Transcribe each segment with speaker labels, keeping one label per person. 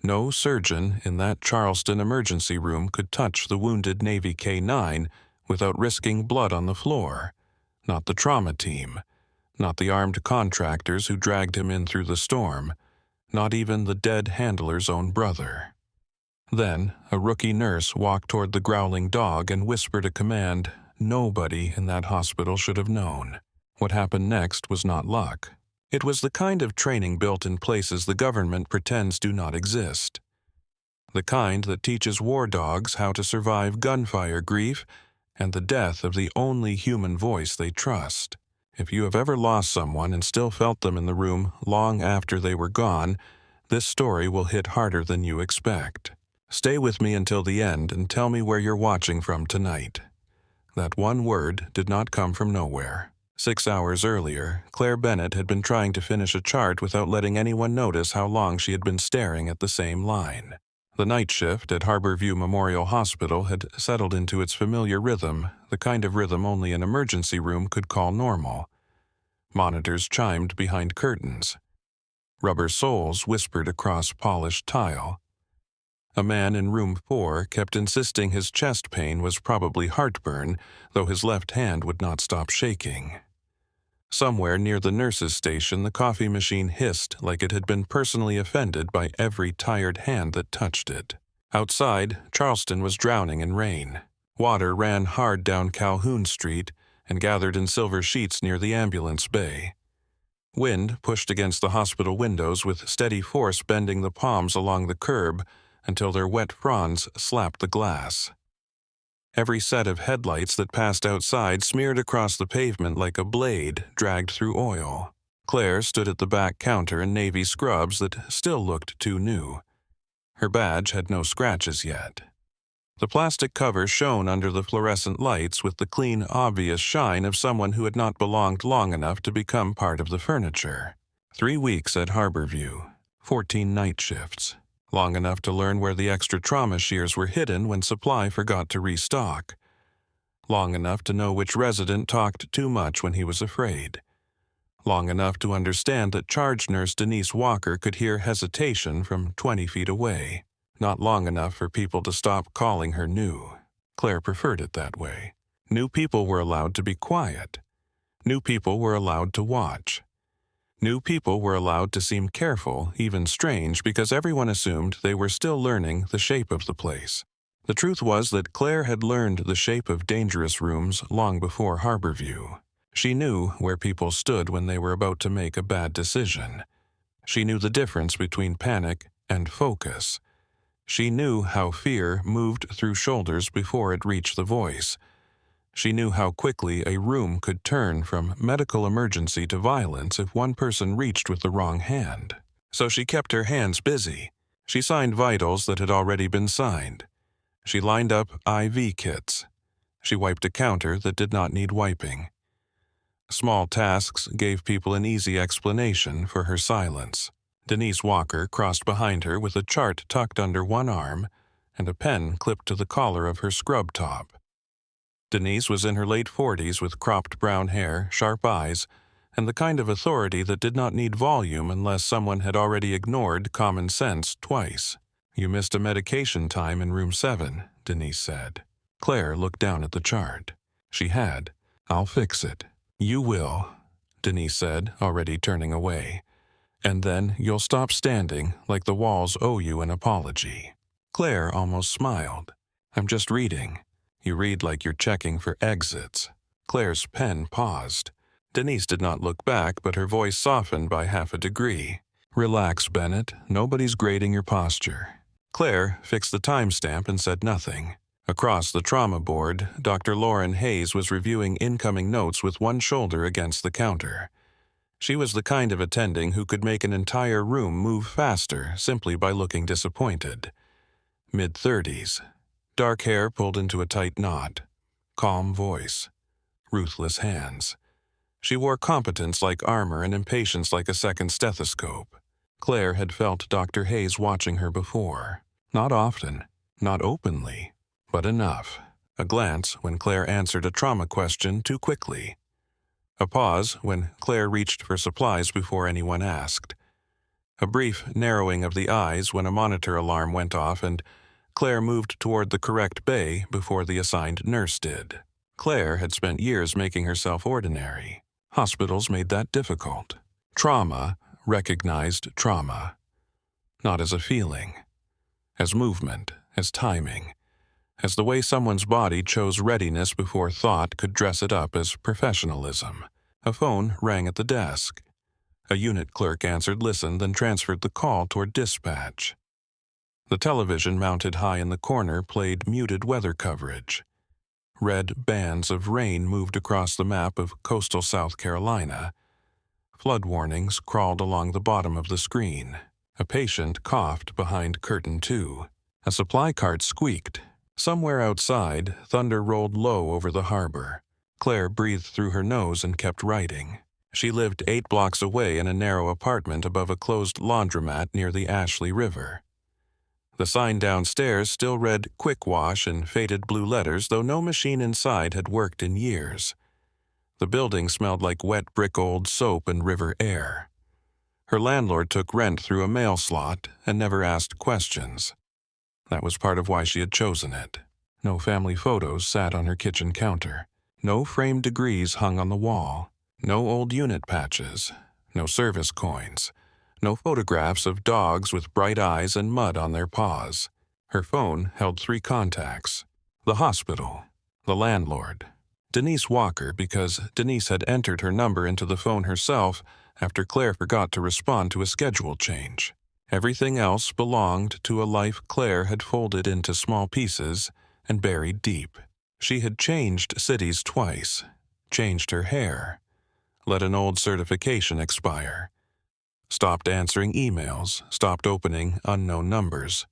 Speaker 1: No surgeon in that Charleston emergency room could touch the wounded Navy K-9 without risking blood on the floor. Not the trauma team. Not the armed contractors who dragged him in through the storm. Not even the dead handler's own brother. Then, a rookie nurse walked toward the growling dog and whispered a command nobody in that hospital should have known. What happened next was not luck. It was the kind of training built in places the government pretends do not exist. The kind that teaches war dogs how to survive gunfire grief and the death of the only human voice they trust. If you have ever lost someone and still felt them in the room long after they were gone, this story will hit harder than you expect. Stay with me until the end and tell me where you're watching from tonight. That one word did not come from nowhere. 6 hours earlier, Claire Bennett had been trying to finish a chart without letting anyone notice how long she had been staring at the same line. The night shift at Harborview Memorial Hospital had settled into its familiar rhythm, the kind of rhythm only an emergency room could call normal. Monitors chimed behind curtains. Rubber soles whispered across polished tile. A man in room 4 kept insisting his chest pain was probably heartburn, though his left hand would not stop shaking. Somewhere near the nurse's station, the coffee machine hissed like it had been personally offended by every tired hand that touched it. Outside, Charleston was drowning in rain. Water ran hard down Calhoun Street and gathered in silver sheets near the ambulance bay. Wind pushed against the hospital windows with steady force, bending the palms along the curb until their wet fronds slapped the glass. Every set of headlights that passed outside smeared across the pavement like a blade dragged through oil. Claire stood at the back counter in navy scrubs that still looked too new. Her badge had no scratches yet. The plastic cover shone under the fluorescent lights with the clean, obvious shine of someone who had not belonged long enough to become part of the furniture. 3 weeks at Harborview, 14 night shifts. Long enough to learn where the extra trauma shears were hidden when supply forgot to restock. Long enough to know which resident talked too much when he was afraid. Long enough to understand that charge nurse Denise Walker could hear hesitation from 20 feet away. Not long enough for people to stop calling her new. Claire preferred it that way. New people were allowed to be quiet. New people were allowed to watch. New people were allowed to seem careful, even strange, because everyone assumed they were still learning the shape of the place. The truth was that Claire had learned the shape of dangerous rooms long before Harborview. She knew where people stood when they were about to make a bad decision. She knew the difference between panic and focus. She knew how fear moved through shoulders before it reached the voice. She knew how quickly a room could turn from medical emergency to violence if one person reached with the wrong hand. So she kept her hands busy. She signed vitals that had already been signed. She lined up IV kits. She wiped a counter that did not need wiping. Small tasks gave people an easy explanation for her silence. Denise Walker crossed behind her with a chart tucked under one arm and a pen clipped to the collar of her scrub top. Denise was in her late 40s with cropped brown hair, sharp eyes, and the kind of authority that did not need volume unless someone had already ignored common sense twice. "You missed a medication time in room 7, Denise said. Claire looked down at the chart. She had. "I'll fix it." "You will," Denise said, already turning away. "And then you'll stop standing like the walls owe you an apology." Claire almost smiled. "I'm just reading." "You read like you're checking for exits." Claire's pen paused. Denise did not look back, but her voice softened by half a degree. "Relax, Bennett. Nobody's grading your posture." Claire fixed the timestamp and said nothing. Across the trauma board, Dr. Lauren Hayes was reviewing incoming notes with one shoulder against the counter. She was the kind of attending who could make an entire room move faster simply by looking disappointed. Mid-30s. Dark hair pulled into a tight knot. Calm voice. Ruthless hands. She wore competence like armor and impatience like a second stethoscope. Claire had felt Dr. Hayes watching her before. Not often, not openly, but enough. A glance when Claire answered a trauma question too quickly. A pause when Claire reached for supplies before anyone asked. A brief narrowing of the eyes when a monitor alarm went off, and Claire moved toward the correct bay before the assigned nurse did. Claire had spent years making herself ordinary. Hospitals made that difficult. Trauma recognized trauma, not as a feeling, as movement, as timing, as the way someone's body chose readiness before thought could dress it up as professionalism. A phone rang at the desk. A unit clerk answered, listened, then transferred the call toward dispatch. The television mounted high in the corner played muted weather coverage. Red bands of rain moved across the map of coastal South Carolina. Flood warnings crawled along the bottom of the screen. A patient coughed behind curtain 2. A supply cart squeaked. Somewhere outside, thunder rolled low over the harbor. Claire breathed through her nose and kept writing. She lived 8 blocks away in a narrow apartment above a closed laundromat near the Ashley River. The sign downstairs still read "Quick Wash" in faded blue letters, though no machine inside had worked in years. The building smelled like wet brick old soap and river air. Her landlord took rent through a mail slot and never asked questions. That was part of why she had chosen it. No family photos sat on her kitchen counter. No framed degrees hung on the wall. No old unit patches. No service coins. No photographs of dogs with bright eyes and mud on their paws. Her phone held 3 contacts. The hospital. The landlord. Denise Walker, because Denise had entered her number into the phone herself after Claire forgot to respond to a schedule change. Everything else belonged to a life Claire had folded into small pieces and buried deep. She had changed cities twice, changed her hair, let an old certification expire, stopped answering emails, stopped opening unknown numbers.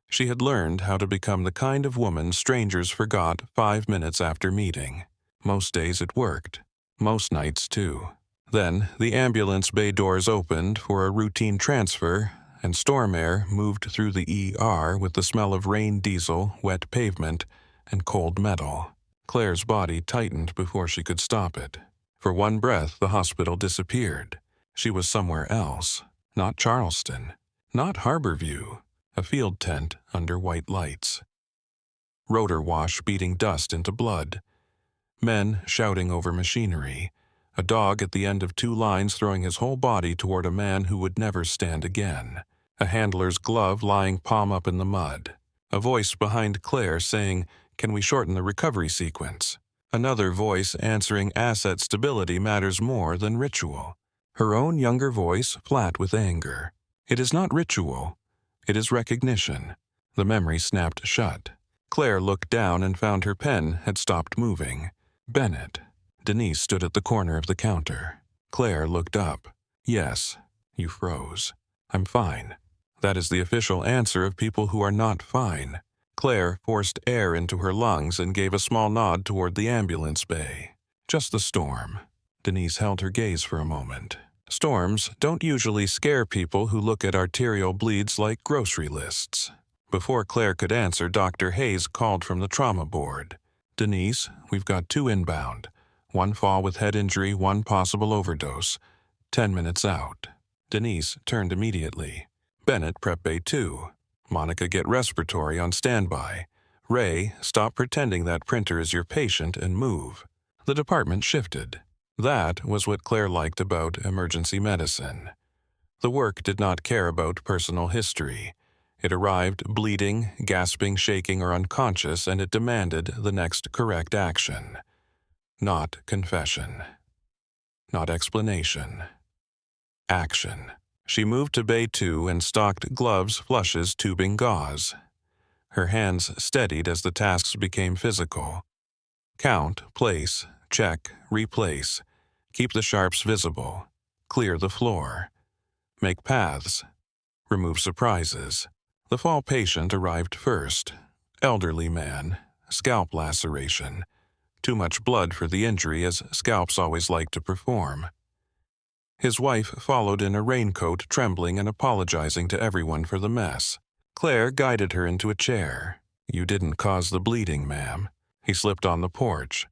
Speaker 1: She had learned how to become the kind of woman strangers forgot 5 minutes after meeting. Most days it worked. Most nights, too. Then the ambulance bay doors opened for a routine transfer, and storm air moved through the ER with the smell of rain diesel, wet pavement, and cold metal. Claire's body tightened before she could stop it. For one breath, the hospital disappeared. She was somewhere else. Not Charleston. Not Harborview. A field tent under white lights. Rotor wash beating dust into blood. Men shouting over machinery. A dog at the end of 2 lines throwing his whole body toward a man who would never stand again. A handler's glove lying palm up in the mud. A voice behind Claire saying, "Can we shorten the recovery sequence?" Another voice answering asset stability matters more than ritual. Her own younger voice flat with anger. It is not ritual. It is recognition. The memory snapped shut. Claire looked down and found her pen had stopped moving. Bennett. Denise stood at the corner of the counter. Claire looked up. "Yes, you froze. I'm fine." That is the official answer of people who are not fine. Claire forced air into her lungs and gave a small nod toward the ambulance bay. Just the storm. Denise held her gaze for a moment. Storms don't usually scare people who look at arterial bleeds like grocery lists. Before Claire could answer, Dr. Hayes called from the trauma board. "Denise, we've got 2 inbound. 1 fall with head injury, 1 possible overdose. 10 minutes out." Denise turned immediately. "Bennett, Prep Bay 2. Monica, get respiratory on standby. Ray, stop pretending that printer is your patient and move." The department shifted. That was what Claire liked about emergency medicine. The work did not care about personal history. It arrived bleeding, gasping, shaking, or unconscious, and it demanded the next correct action. Not confession. Not explanation. Action. She moved to Bay 2 and stocked gloves, flushes, tubing, gauze. Her hands steadied as the tasks became physical. Count, place, check, replace. Keep the sharps visible. Clear the floor. Make paths. Remove surprises. The fall patient arrived first. Elderly man. Scalp laceration. Too much blood for the injury, as scalps always like to perform. His wife followed in a raincoat, trembling and apologizing to everyone for the mess. Claire guided her into a chair. "You didn't cause the bleeding, ma'am." He slipped on the porch.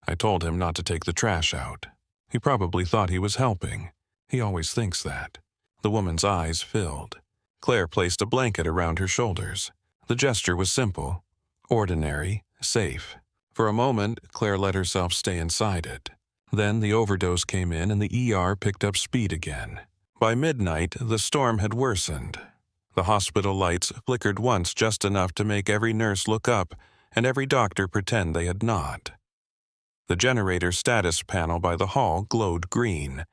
Speaker 1: "I told him not to take the trash out. He probably thought he was helping. He always thinks that." The woman's eyes filled. Claire placed a blanket around her shoulders. The gesture was simple, ordinary, safe. For a moment, Claire let herself stay inside it. Then the overdose came in and the ER picked up speed again. By midnight, the storm had worsened. The hospital lights flickered once just enough to make every nurse look up and every doctor pretend they had not. The generator status panel by the hall glowed green.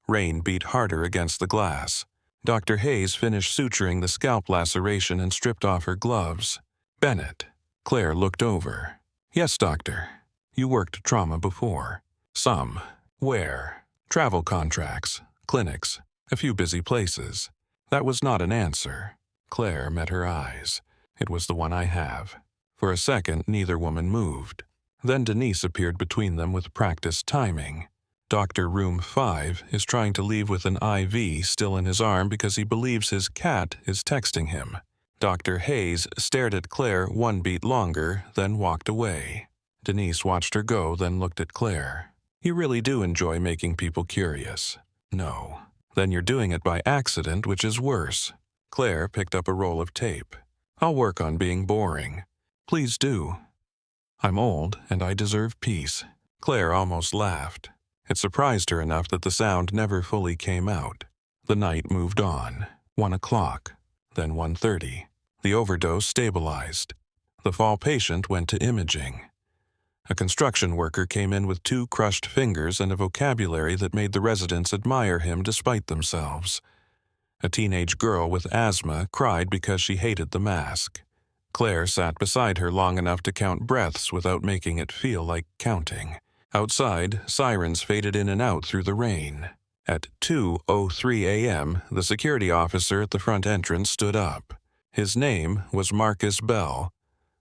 Speaker 1: Rain beat harder against the glass. Dr. Hayes finished suturing the scalp laceration and stripped off her gloves. Bennett. Claire looked over. Yes, doctor. You worked trauma before. Some. Where? Travel contracts, clinics, a few busy places. That was not an answer. Claire met her eyes. It was the one I have. For a second, neither woman moved. Then Denise appeared between them with practiced timing. Dr. Room 5 is trying to leave with an IV still in his arm because he believes his cat is texting him. Dr. Hayes stared at Claire one beat longer, then walked away. Denise watched her go, then looked at Claire. You really do enjoy making people curious. No. Then you're doing it by accident, which is worse. Claire picked up a roll of tape. I'll work on being boring. Please do. I'm old, and I deserve peace. Claire almost laughed. It surprised her enough that the sound never fully came out. The night moved on. 1 o'clock, then 1:30. The overdose stabilized. The fall patient went to imaging. A construction worker came in with 2 crushed fingers and a vocabulary that made the residents admire him despite themselves. A teenage girl with asthma cried because she hated the mask. Claire sat beside her long enough to count breaths without making it feel like counting. Outside, sirens faded in and out through the rain. At 2:03 a.m., the security officer at the front entrance stood up. His name was Marcus Bell,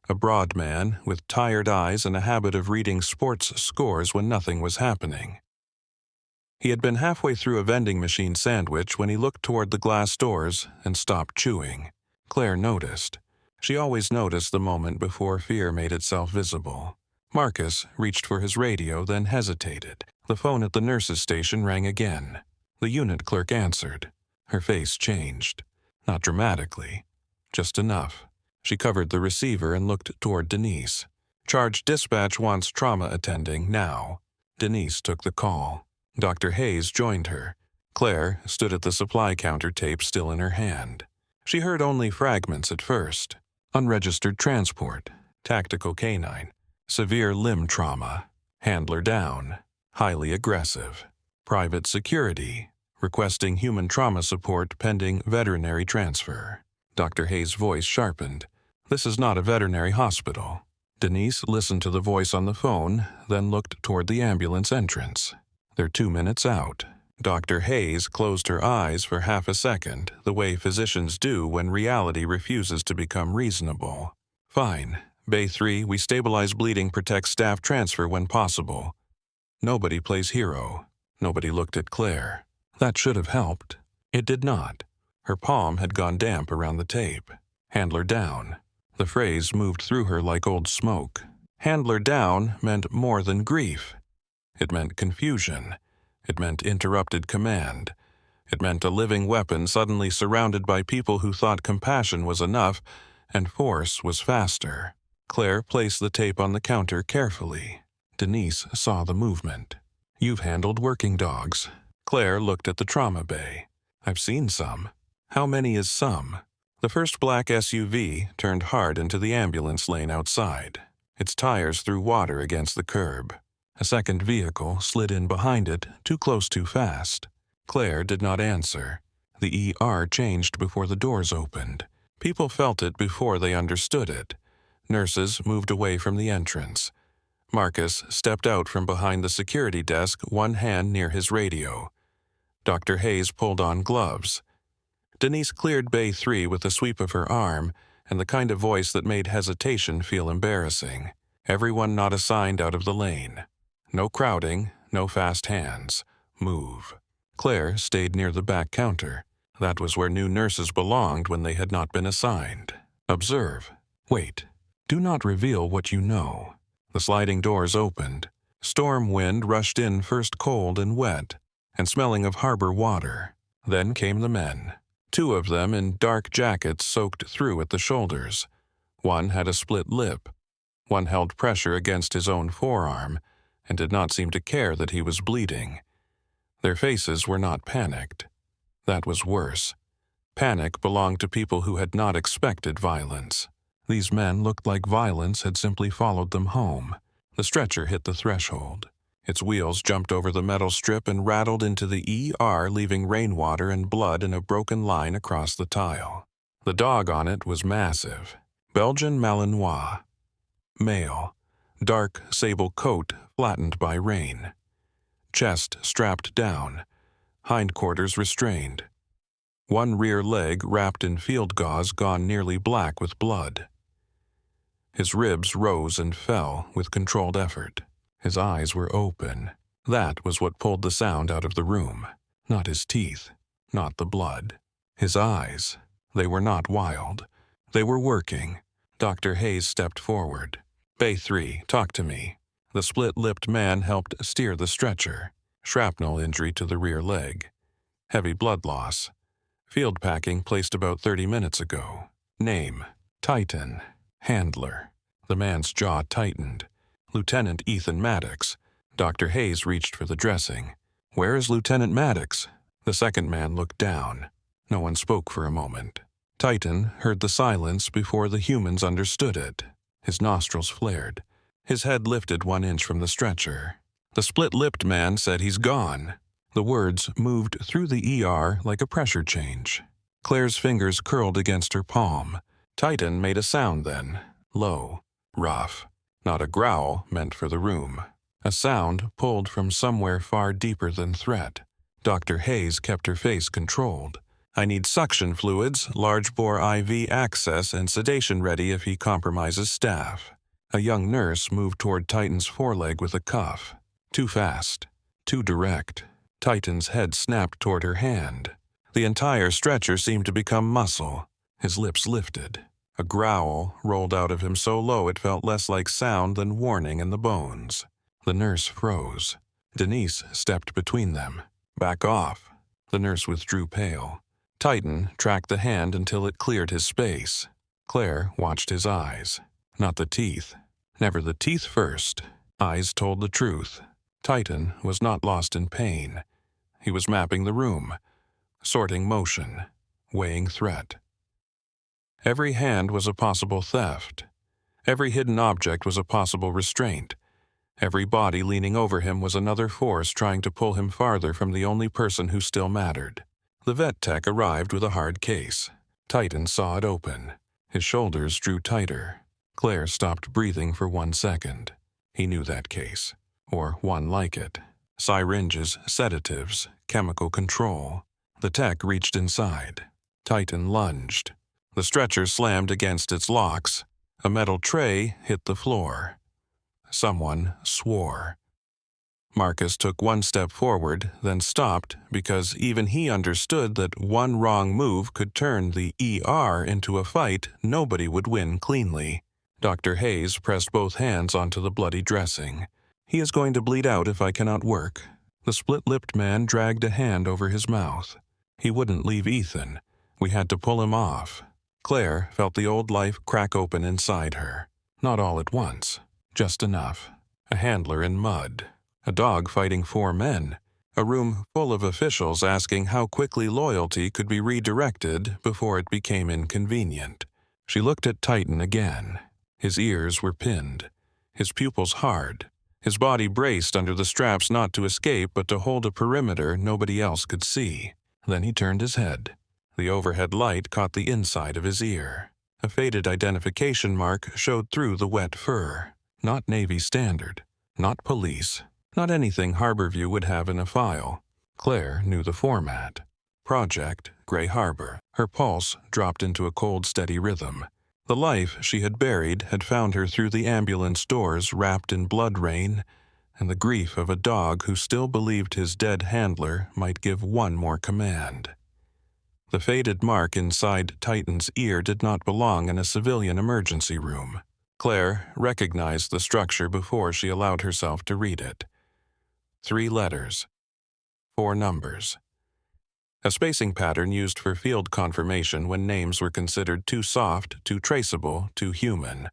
Speaker 1: a broad man with tired eyes and a habit of reading sports scores when nothing was happening. He had been halfway through a vending machine sandwich when he looked toward the glass doors and stopped chewing. Claire noticed. She always noticed the moment before fear made itself visible. Marcus reached for his radio, then hesitated. The phone at the nurse's station rang again. The unit clerk answered. Her face changed. Not dramatically. Just enough. She covered the receiver and looked toward Denise. Charge dispatch wants trauma attending now. Denise took the call. Dr. Hayes joined her. Claire stood at the supply counter, tape still in her hand. She heard only fragments at first. Unregistered transport, tactical canine, severe limb trauma, handler down, highly aggressive, private security, requesting human trauma support pending veterinary transfer. Dr. Hayes' voice sharpened. This is not a veterinary hospital. Denise listened to the voice on the phone, then looked toward the ambulance entrance. They're 2 minutes out. Dr. Hayes closed her eyes for half a second, the way physicians do when reality refuses to become reasonable. Fine. Bay 3, we stabilize bleeding, protect staff transfer when possible. Nobody plays hero. Nobody looked at Claire. That should have helped. It did not. Her palm had gone damp around the tape. Handler down. The phrase moved through her like old smoke. Handler down meant more than grief. It meant confusion. It meant interrupted command. It meant a living weapon suddenly surrounded by people who thought compassion was enough and force was faster. Claire placed the tape on the counter carefully. Denise saw the movement. You've handled working dogs. Claire looked at the trauma bay. I've seen some. How many is some? The first black SUV turned hard into the ambulance lane outside. Its tires threw water against the curb. A second vehicle slid in behind it, too close too fast. Claire did not answer. The ER changed before the doors opened. People felt it before they understood it. Nurses moved away from the entrance. Marcus stepped out from behind the security desk, one hand near his radio. Dr. Hayes pulled on gloves. Denise cleared Bay 3 with a sweep of her arm and the kind of voice that made hesitation feel embarrassing. Everyone not assigned out of the lane. No crowding, no fast hands. Move. Claire stayed near the back counter. That was where new nurses belonged when they had not been assigned. Observe. Wait. Do not reveal what you know. The sliding doors opened. Storm wind rushed in, first cold and wet, and smelling of harbor water. Then came the men. 2 of them in dark jackets soaked through at the shoulders. One had a split lip. One held pressure against his own forearm and did not seem to care that he was bleeding. Their faces were not panicked. That was worse. Panic belonged to people who had not expected violence. These men looked like violence had simply followed them home. The stretcher hit the threshold. Its wheels jumped over the metal strip and rattled into the ER, leaving rainwater and blood in a broken line across the tile. The dog on it was massive. Belgian Malinois. Male. Dark sable coat flattened by rain. Chest strapped down. Hindquarters restrained. One rear leg wrapped in field gauze gone nearly black with blood. His ribs rose and fell with controlled effort. His eyes were open. That was what pulled the sound out of the room. Not his teeth, not the blood. His eyes. They were not wild. They were working. Dr. Hayes stepped forward. "Bay 3, talk to me." The split-lipped man helped steer the stretcher. Shrapnel injury to the rear leg. Heavy blood loss. Field packing placed about 30 minutes ago. Name: Titan. Handler. The man's jaw tightened. Lieutenant Ethan Maddox. Dr. Hayes reached for the dressing. "Where is Lieutenant Maddox?" The second man looked down. No one spoke for a moment. Titan heard the silence before the humans understood it. His nostrils flared. His head lifted 1 inch from the stretcher. The split-lipped man said, "He's gone." The words moved through the ER like a pressure change. Claire's fingers curled against her palm. Titan made a sound then, low, rough. Not a growl meant for the room. A sound pulled from somewhere far deeper than threat. Dr. Hayes kept her face controlled. "I need suction fluids, large-bore IV access, and sedation ready if he compromises staff." A young nurse moved toward Titan's foreleg with a cuff. Too fast. Too direct. Titan's head snapped toward her hand. The entire stretcher seemed to become muscle. His lips lifted. A growl rolled out of him so low it felt less like sound than warning in the bones. The nurse froze. Denise stepped between them. "Back off." The nurse withdrew pale. Titan tracked the hand until it cleared his space. Claire watched his eyes. Not the teeth. Never the teeth first. Eyes told the truth. Titan was not lost in pain. He was mapping the room, sorting motion, weighing threat. Every hand was a possible theft. Every hidden object was a possible restraint. Every body leaning over him was another force trying to pull him farther from the only person who still mattered. The vet tech arrived with a hard case. Titan saw it open. His shoulders drew tighter. Claire stopped breathing for 1 second. He knew that case, or one like it. Syringes, sedatives, chemical control. The tech reached inside. Titan lunged. The stretcher slammed against its locks. A metal tray hit the floor. Someone swore. Marcus took 1 step forward, then stopped because even he understood that one wrong move could turn the ER into a fight nobody would win cleanly. Dr. Hayes pressed both hands onto the bloody dressing. "He is going to bleed out if I cannot work." The split-lipped man dragged a hand over his mouth. He wouldn't leave Ethan. We had to pull him off. Claire felt the old life crack open inside her. Not all at once. Just enough. A handler in mud. A dog fighting 4 men. A room full of officials asking how quickly loyalty could be redirected before it became inconvenient. She looked at Titan again. His ears were pinned. His pupils hard. His body braced under the straps not to escape but to hold a perimeter nobody else could see. Then he turned his head. The overhead light caught the inside of his ear. A faded identification mark showed through the wet fur. Not Navy standard. Not police. Not anything Harborview would have in a file. Claire knew the format. Project Gray Harbor. Her pulse dropped into a cold, steady rhythm. The life she had buried had found her through the ambulance doors wrapped in blood rain and the grief of a dog who still believed his dead handler might give one more command. The faded mark inside Titan's ear did not belong in a civilian emergency room. Claire recognized the structure before she allowed herself to read it. 3 letters. 4 numbers. a spacing pattern used for field confirmation when names were considered too soft, too traceable, too human.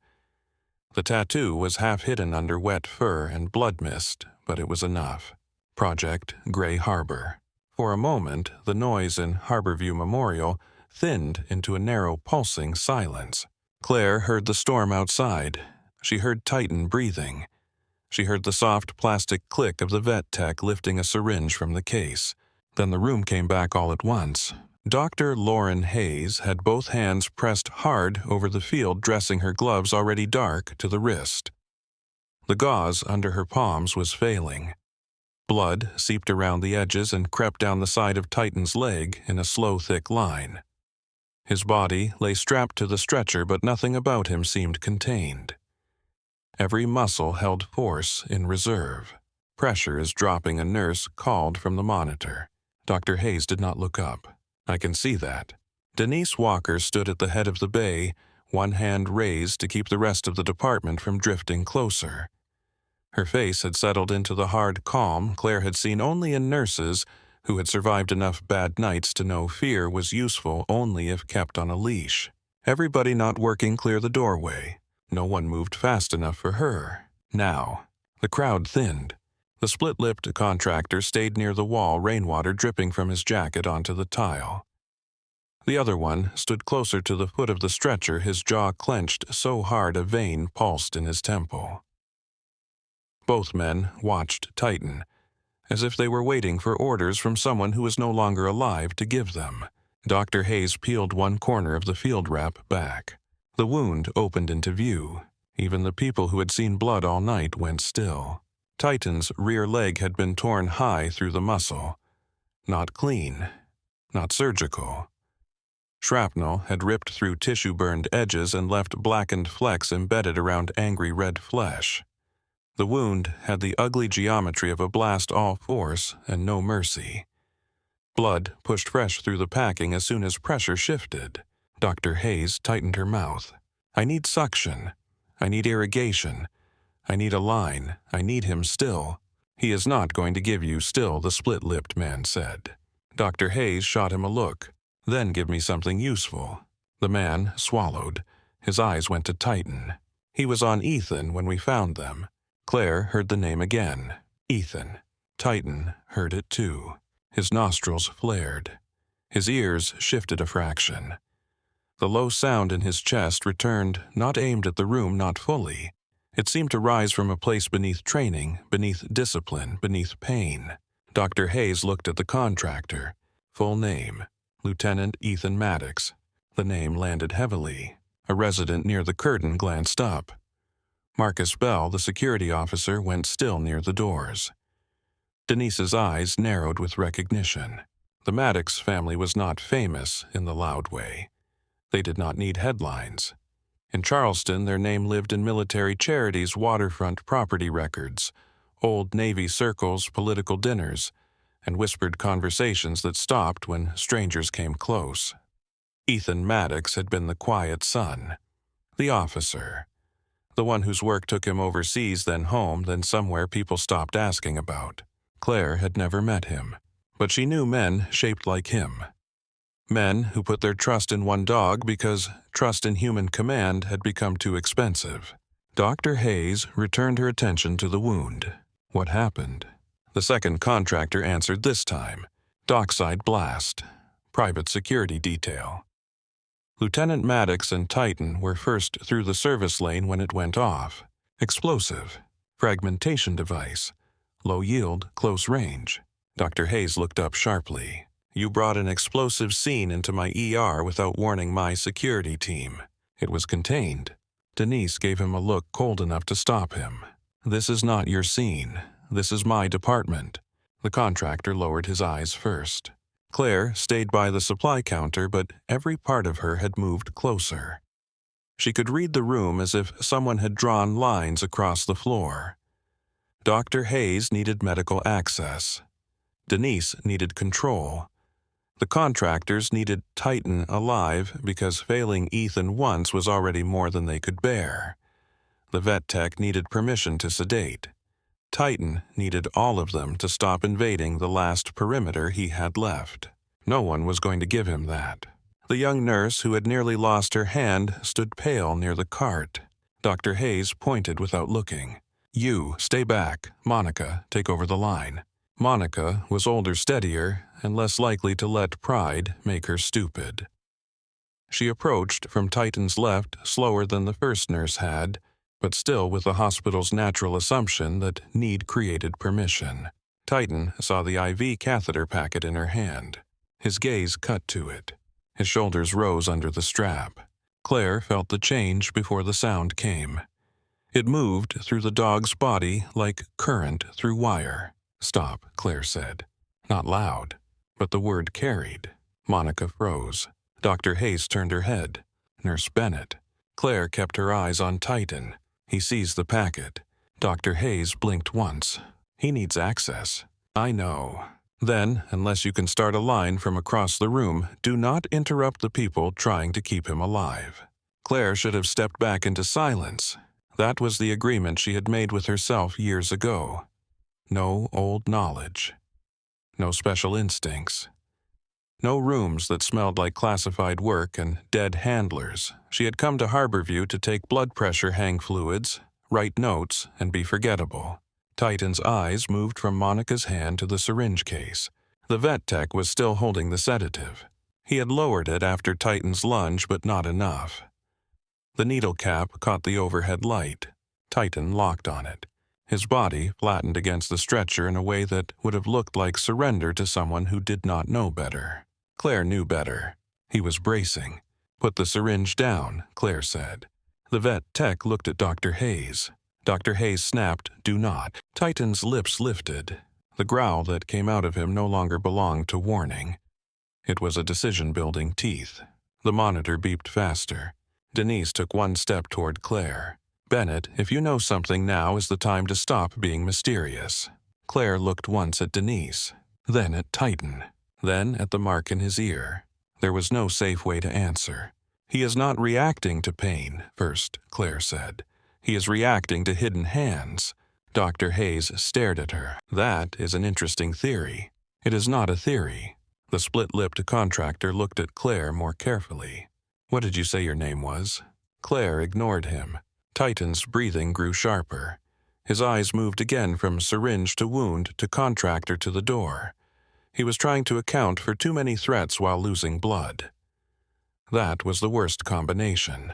Speaker 1: The tattoo was half hidden under wet fur and blood mist, but it was enough. Project Gray Harbor. For a moment, the noise in Harborview Memorial thinned into a narrow, pulsing silence. Claire heard the storm outside. She heard Titan breathing. She heard the soft plastic click of the vet tech lifting a syringe from the case. Then the room came back all at once. Dr. Lauren Hayes had both hands pressed hard over the field dressing her gloves already dark to the wrist. The gauze under her palms was failing. Blood seeped around the edges and crept down the side of Titan's leg in a slow, thick line. His body lay strapped to the stretcher, but nothing about him seemed contained. Every muscle held force in reserve. Pressure is dropping, a nurse called from the monitor. Dr. Hayes did not look up. I can see that. Denise Walker stood at the head of the bay, one hand raised to keep the rest of the department from drifting closer. Her face had settled into the hard calm Claire had seen only in nurses who had survived enough bad nights to know fear was useful only if kept on a leash. Everybody not working clear the doorway. No one moved fast enough for her. Now, the crowd thinned. The split-lipped contractor stayed near the wall, rainwater dripping from his jacket onto the tile. The other one stood closer to the foot of the stretcher, his jaw clenched so hard a vein pulsed in his temple. Both men watched Titan, as if they were waiting for orders from someone who was no longer alive to give them. Dr. Hayes peeled one corner of the field wrap back. The wound opened into view. Even the people who had seen blood all night went still. Titan's rear leg had been torn high through the muscle. Not clean, not surgical. Shrapnel had ripped through tissue-burned edges and left blackened flecks embedded around angry red flesh. The wound had the ugly geometry of a blast all force and no mercy. Blood pushed fresh through the packing as soon as pressure shifted. Dr. Hayes tightened her mouth. I need suction. I need irrigation. I need a line. I need him still. He is not going to give you still, the split-lipped man said. Dr. Hayes shot him a look. Then give me something useful. The man swallowed. His eyes went to Titan. He was on Ethan when we found them. Claire heard the name again. Ethan. Titan heard it too. His nostrils flared. His ears shifted a fraction. The low sound in his chest returned, not aimed at the room, not fully. It seemed to rise from a place beneath training, beneath discipline, beneath pain. Dr. Hayes looked at the contractor. Full name, Lieutenant Ethan Maddox. The name landed heavily. A resident near the curtain glanced up. Marcus Bell, the security officer, went still near the doors. Denise's eyes narrowed with recognition. The Maddox family was not famous in the loud way. They did not need headlines. In Charleston, their name lived in military charities, waterfront property records, old Navy circles, political dinners, and whispered conversations that stopped when strangers came close. Ethan Maddox had been the quiet son, the officer, the one whose work took him overseas, then home, then somewhere people stopped asking about. Claire had never met him, but she knew men shaped like him. Men who put their trust in one dog because trust in human command had become too expensive. Dr. Hayes returned her attention to the wound. What happened? The second contractor answered this time. Dockside blast. Private security detail. Lieutenant Maddox and Titan were first through the service lane when it went off. Explosive. Fragmentation device. Low yield, close range. Dr. Hayes looked up sharply. You brought an explosive scene into my ER without warning my security team. It was contained. Denise gave him a look cold enough to stop him. This is not your scene. This is my department. The contractor lowered his eyes first. Claire stayed by the supply counter, but every part of her had moved closer. She could read the room as if someone had drawn lines across the floor. Dr. Hayes needed medical access. Denise needed control. The contractors needed Titan alive because failing Ethan once was already more than they could bear. The vet tech needed permission to sedate. Titan needed all of them to stop invading the last perimeter he had left. No one was going to give him that. The young nurse who had nearly lost her hand stood pale near the cart. Dr. Hayes pointed without looking. "You, stay back. Monica, take over the line." Monica was older, steadier, and less likely to let pride make her stupid. She approached from Titan's left slower than the first nurse had, but still with the hospital's natural assumption that need created permission. Titan saw the IV catheter packet in her hand. His gaze cut to it. His shoulders rose under the strap. Claire felt the change before the sound came. It moved through the dog's body like current through wire. "Stop," Claire said. Not loud, but the word carried. Monica froze. Dr. Hayes turned her head. Nurse Bennett. Claire kept her eyes on Titan. He seized the packet. Dr. Hayes blinked once. "He needs access." "I know." "Then, unless you can start a line from across the room, do not interrupt the people trying to keep him alive." Claire should have stepped back into silence. That was the agreement she had made with herself years ago. No old knowledge. No special instincts. No rooms that smelled like classified work and dead handlers. She had come to Harborview to take blood pressure hang fluids, write notes, and be forgettable. Titan's eyes moved from Monica's hand to the syringe case. The vet tech was still holding the sedative. He had lowered it after Titan's lunge, but not enough. The needle cap caught the overhead light. Titan locked on it. His body flattened against the stretcher in a way that would have looked like surrender to someone who did not know better. Claire knew better. He was bracing. "Put the syringe down," Claire said. The vet tech looked at Dr. Hayes. Dr. Hayes snapped, "Do not." Titan's lips lifted. The growl that came out of him no longer belonged to warning. It was a decision-building teeth. The monitor beeped faster. Denise took one step toward Claire. "Bennett, if you know something, now is the time to stop being mysterious." Claire looked once at Denise, then at Titan, then at the mark in his ear. There was no safe way to answer. "He is not reacting to pain, first," Claire said. "He is reacting to hidden hands." Dr. Hayes stared at her. "That is an interesting theory." "It is not a theory." The split-lipped contractor looked at Claire more carefully. "What did you say your name was?" Claire ignored him. Titan's breathing grew sharper. His eyes moved again from syringe to wound to contractor to the door. He was trying to account for too many threats while losing blood. That was the worst combination.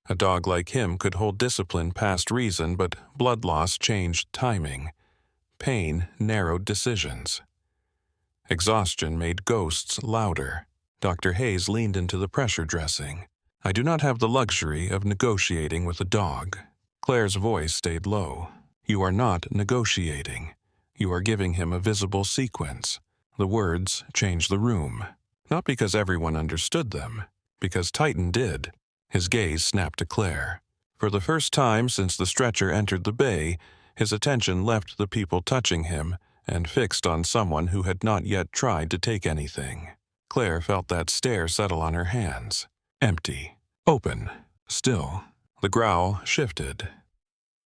Speaker 1: A dog like him could hold discipline past reason, but blood loss changed timing. Pain narrowed decisions. Exhaustion made ghosts louder. Dr. Hayes leaned into the pressure dressing. "I do not have the luxury of negotiating with a dog." Claire's voice stayed low. "You are not negotiating. You are giving him a visible sequence." The words changed the room. Not because everyone understood them, because Titan did. His gaze snapped to Claire. For the first time since the stretcher entered the bay, his attention left the people touching him and fixed on someone who had not yet tried to take anything. Claire felt that stare settle on her hands. Empty. Open. Still. The growl shifted.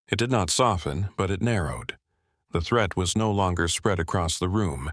Speaker 1: It did not soften, but it narrowed. The threat was no longer spread across the room.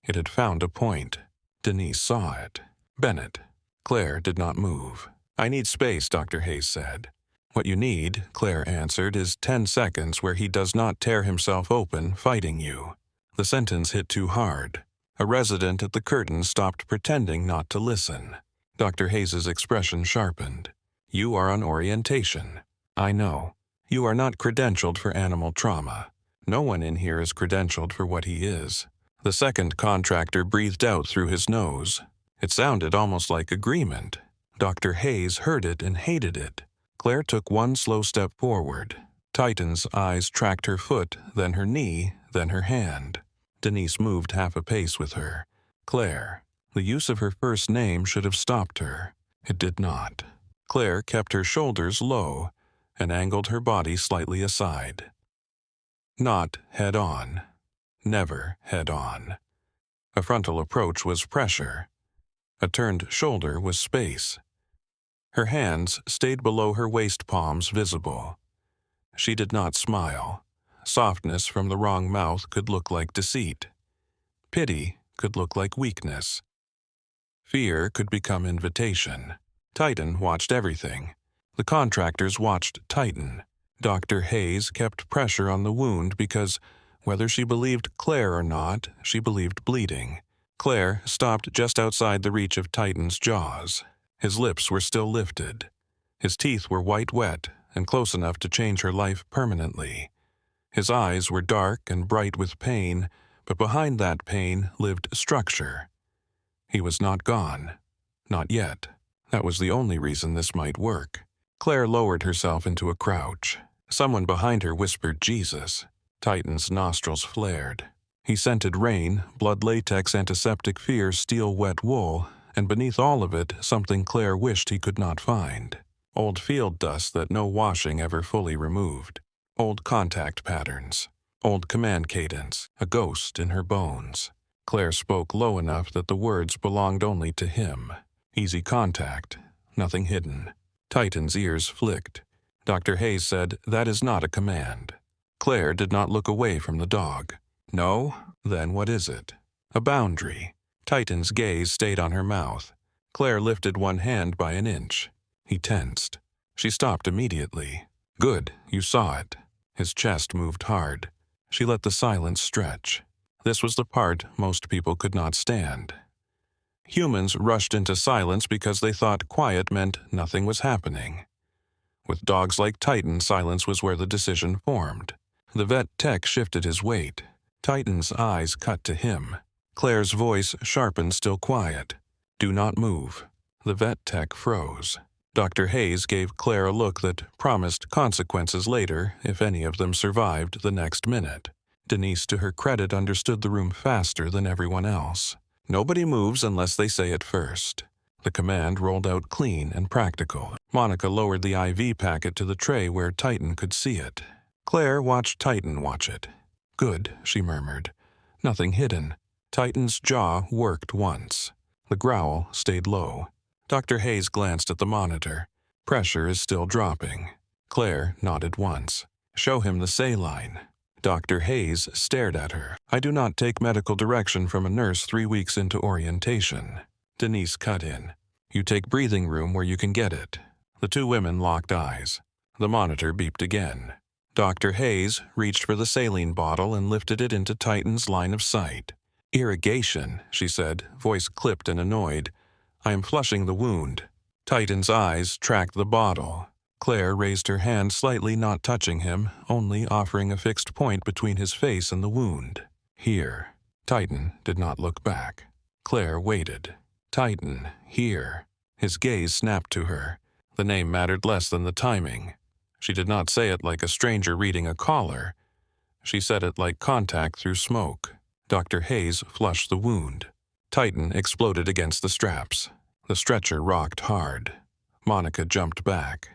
Speaker 1: It had found a point. Denise saw it. "Bennett." Claire did not move. "I need space," Dr. Hayes said. "What you need," Claire answered, "is 10 seconds where he does not tear himself open fighting you." The sentence hit too hard. A resident at the curtain stopped pretending not to listen. Dr. Hayes's expression sharpened. "You are on orientation." "I know. You are not credentialed for animal trauma. No one in here is credentialed for what he is." The second contractor breathed out through his nose. It sounded almost like agreement. Dr. Hayes heard it and hated it. Claire took one slow step forward. Titan's eyes tracked her foot, then her knee, then her hand. Denise moved half a pace with her. Claire. The use of her first name should have stopped her. It did not. Claire kept her shoulders low and angled her body slightly aside. Not head-on. Never head-on. A frontal approach was pressure. A turned shoulder was space. Her hands stayed below her waist palms visible. She did not smile. Softness from the wrong mouth could look like deceit. Pity could look like weakness. Fear could become invitation. Titan watched everything. The contractors watched Titan. Dr. Hayes kept pressure on the wound because, whether she believed Claire or not, she believed bleeding. Claire stopped just outside the reach of Titan's jaws. His lips were still lifted. His teeth were white wet and close enough to change her life permanently. His eyes were dark and bright with pain, but behind that pain lived structure. He was not gone. Not yet. That was the only reason this might work. Claire lowered herself into a crouch. Someone behind her whispered Jesus. Titan's nostrils flared. He scented rain, blood latex antiseptic fear steel wet wool, and beneath all of it something Claire wished he could not find. Old field dust that no washing ever fully removed. Old contact patterns. Old command cadence, a ghost in her bones. Claire spoke low enough that the words belonged only to him. Easy contact, nothing hidden. Titan's ears flicked. Dr. Hayes said, "That is not a command." Claire did not look away from the dog. No? Then what is it? A boundary. Titan's gaze stayed on her mouth. Claire lifted one hand by an inch. He tensed. She stopped immediately. Good, you saw it. His chest moved hard. She let the silence stretch. This was the part most people could not stand. Humans rushed into silence because they thought quiet meant nothing was happening. With dogs like Titan, silence was where the decision formed. The vet tech shifted his weight. Titan's eyes cut to him. Claire's voice sharpened, still quiet. Do not move. The vet tech froze. Dr. Hayes gave Claire a look that promised consequences later if any of them survived the next minute. Denise, to her credit, understood the room faster than everyone else. Nobody moves unless they say it first. The command rolled out clean and practical. Monica lowered the IV packet to the tray where Titan could see it. Claire watched Titan watch it. Good, she murmured. Nothing hidden. Titan's jaw worked once. The growl stayed low. Dr. Hayes glanced at the monitor. Pressure is still dropping. Claire nodded once. Show him the saline. Dr. Hayes stared at her. I do not take medical direction from a nurse 3 weeks into orientation. Denise cut in. You take breathing room where you can get it. The two women locked eyes. The monitor beeped again. Dr. Hayes reached for the saline bottle and lifted it into Titan's line of sight. Irrigation, she said, voice clipped and annoyed. I am flushing the wound. Titan's eyes tracked the bottle. Claire raised her hand slightly, not touching him, only offering a fixed point between his face and the wound. Here. Titan did not look back. Claire waited. Titan, here. His gaze snapped to her. The name mattered less than the timing. She did not say it like a stranger reading a caller. She said it like contact through smoke. Dr. Hayes flushed the wound. Titan exploded against the straps. The stretcher rocked hard. Monica jumped back.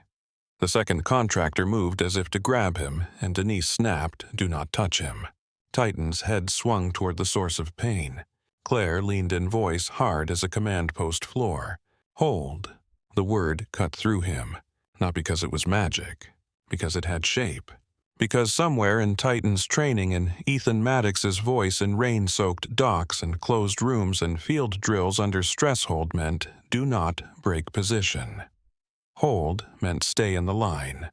Speaker 1: The second contractor moved as if to grab him, and Denise snapped, do not touch him. Titan's head swung toward the source of pain. Claire leaned in, voice hard as a command post floor. Hold. The word cut through him, not because it was magic, because it had shape. Because somewhere in Titan's training and Ethan Maddox's voice in rain-soaked docks and closed rooms and field drills under stress hold meant, do not break position. Hold meant stay in the line.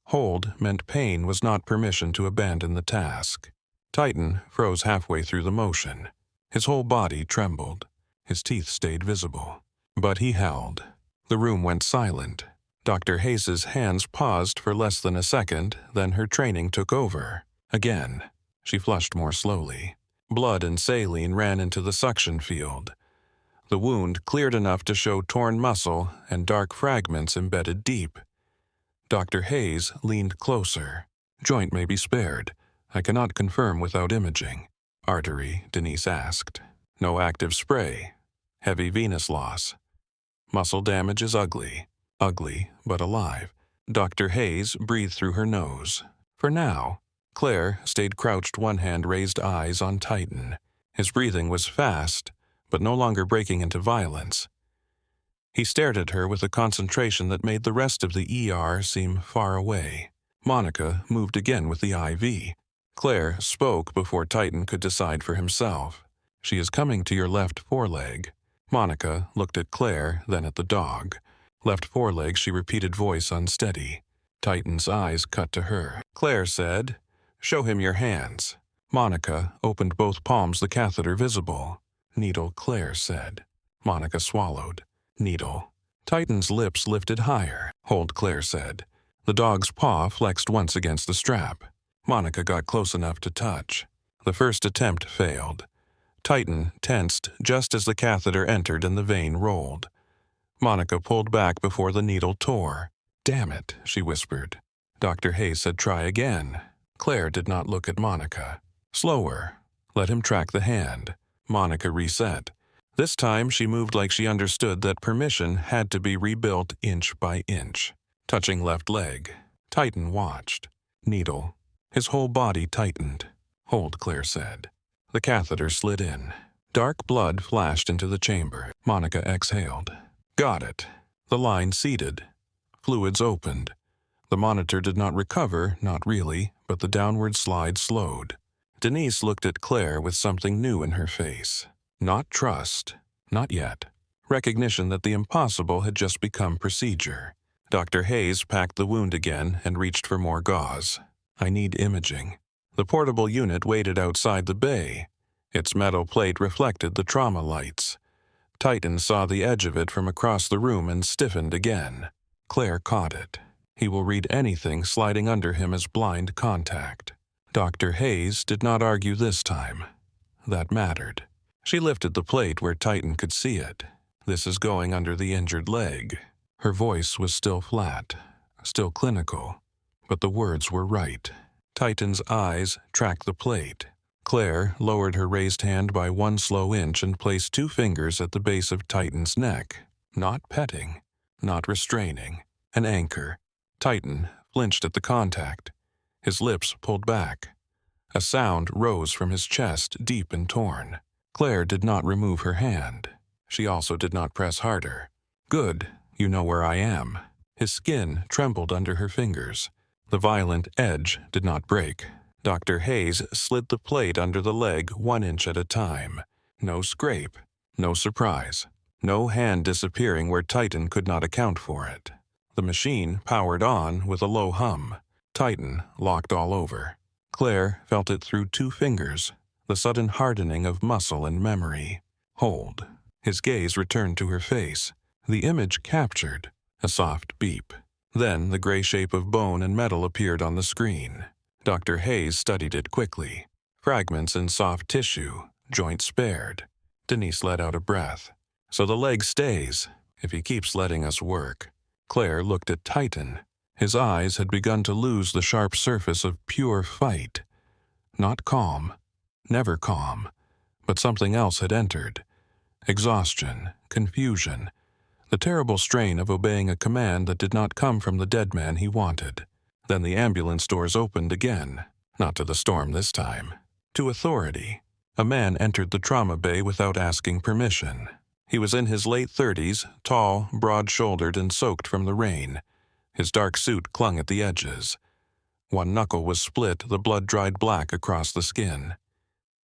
Speaker 1: Hold meant pain was not permission to abandon the task. Titan froze halfway through the motion. His whole body trembled. His teeth stayed visible. But he held. The room went silent. Dr. Hayes's hands paused for less than a second, then her training took over. Again. She flushed more slowly. Blood and saline ran into the suction field. The wound cleared enough to show torn muscle and dark fragments embedded deep. Dr. Hayes leaned closer. Joint may be spared. I cannot confirm without imaging. Artery, Denise asked. No active spray. Heavy venous loss. Muscle damage is ugly. Ugly, but alive. Dr. Hayes breathed through her nose. For now. Claire stayed crouched, one hand raised, eyes on Titan. His breathing was fast, but no longer breaking into violence. He stared at her with a concentration that made the rest of the ER seem far away. Monica moved again with the IV. Claire spoke before Titan could decide for himself. She is coming to your left foreleg. Monica looked at Claire, then at the dog. Left foreleg, she repeated, voice unsteady. Titan's eyes cut to her. Claire said, "Show him your hands." Monica opened both palms, the catheter visible. "Needle," Claire said. Monica swallowed. "Needle." Titan's lips lifted higher. "Hold," Claire said. The dog's paw flexed once against the strap. Monica got close enough to touch. The first attempt failed. Titan tensed just as the catheter entered and the vein rolled. Monica pulled back before the needle tore. "Damn it," she whispered. Dr. Hayes said, "Try again." Claire did not look at Monica. "Slower. Let him track the hand." Monica reset. This time she moved like she understood that permission had to be rebuilt inch by inch. Touching left leg. Titan watched. Needle. His whole body tightened. "Hold," Claire said. The catheter slid in. Dark blood flashed into the chamber. Monica exhaled. "Got it." The line seeded. Fluids opened. The monitor did not recover, not really, but the downward slide slowed. Denise looked at Claire with something new in her face. Not trust. Not yet. Recognition that the impossible had just become procedure. Dr. Hayes packed the wound again and reached for more gauze. "I need imaging." The portable unit waited outside the bay. Its metal plate reflected the trauma lights. Titan saw the edge of it from across the room and stiffened again. Claire caught it. He will read anything sliding under him as blind contact. Dr. Hayes did not argue this time. That mattered. She lifted the plate where Titan could see it. "This is going under the injured leg." Her voice was still flat, still clinical, but the words were right. Titan's eyes tracked the plate. Claire lowered her raised hand by 1 slow inch and placed 2 fingers at the base of Titan's neck. Not petting, not restraining. An anchor. Titan flinched at the contact. His lips pulled back. A sound rose from his chest, deep and torn. Claire did not remove her hand. She also did not press harder. "Good, you know where I am." His skin trembled under her fingers. The violent edge did not break. Dr. Hayes slid the plate under the leg 1 inch at a time. No scrape, no surprise, no hand disappearing where Titan could not account for it. The machine powered on with a low hum. Titan locked all over. Claire felt it through 2 fingers, the sudden hardening of muscle and memory. "Hold." His gaze returned to her face. The image captured. A soft beep. Then the gray shape of bone and metal appeared on the screen. Dr. Hayes studied it quickly. Fragments in soft tissue, joint spared. Denise let out a breath. "So the leg stays, if he keeps letting us work." Claire looked at Titan. His eyes had begun to lose the sharp surface of pure fight. Not calm, never calm, but something else had entered. Exhaustion, confusion, the terrible strain of obeying a command that did not come from the dead man he wanted. Then the ambulance doors opened again, not to the storm this time, to authority. A man entered the trauma bay without asking permission. He was in his late 30s, tall, broad-shouldered, and soaked from the rain. His dark suit clung at the edges. One knuckle was split, the blood dried black across the skin.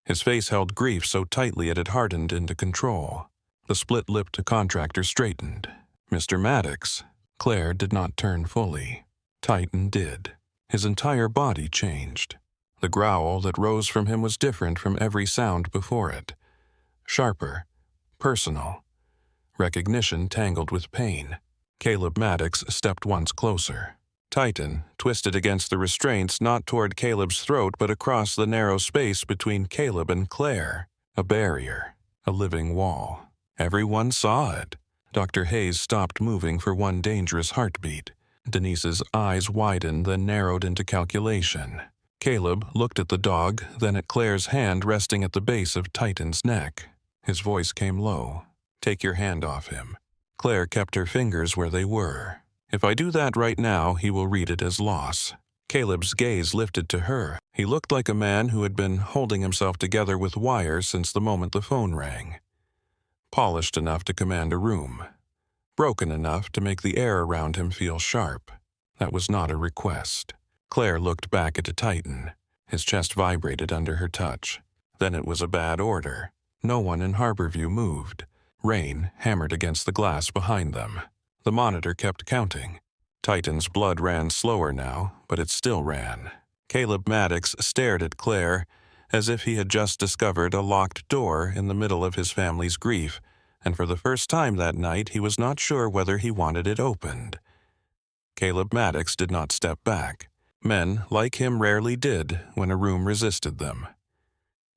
Speaker 1: His face held grief so tightly it had hardened into control. The split-lipped contractor straightened. "Mr. Maddox." Claire did not turn fully. Titan did. His entire body changed. The growl that rose from him was different from every sound before it. Sharper, personal. Recognition tangled with pain. Caleb Maddox stepped once closer. Titan twisted against the restraints, not toward Caleb's throat but across the narrow space between Caleb and Claire. A barrier, a living wall. Everyone saw it. Dr. Hayes stopped moving for one dangerous heartbeat. Denise's eyes widened, then narrowed into calculation. Caleb looked at the dog, then at Claire's hand resting at the base of Titan's neck. His voice came low. "Take your hand off him." Claire kept her fingers where they were. "If I do that right now, he will read it as loss." Caleb's gaze lifted to her. He looked like a man who had been holding himself together with wires since the moment the phone rang. Polished enough to command a room. Broken enough to make the air around him feel sharp. That was not a request. Claire looked back at Titan. His chest vibrated under her touch. Then it was a bad order. No one in Harborview moved. Rain hammered against the glass behind them. The monitor kept counting. Titan's blood ran slower now, but it still ran. Caleb Maddox stared at Claire as if he had just discovered a locked door in the middle of his family's grief, and for the first time that night he was not sure whether he wanted it opened. Caleb Maddox did not step back. Men like him rarely did when a room resisted them.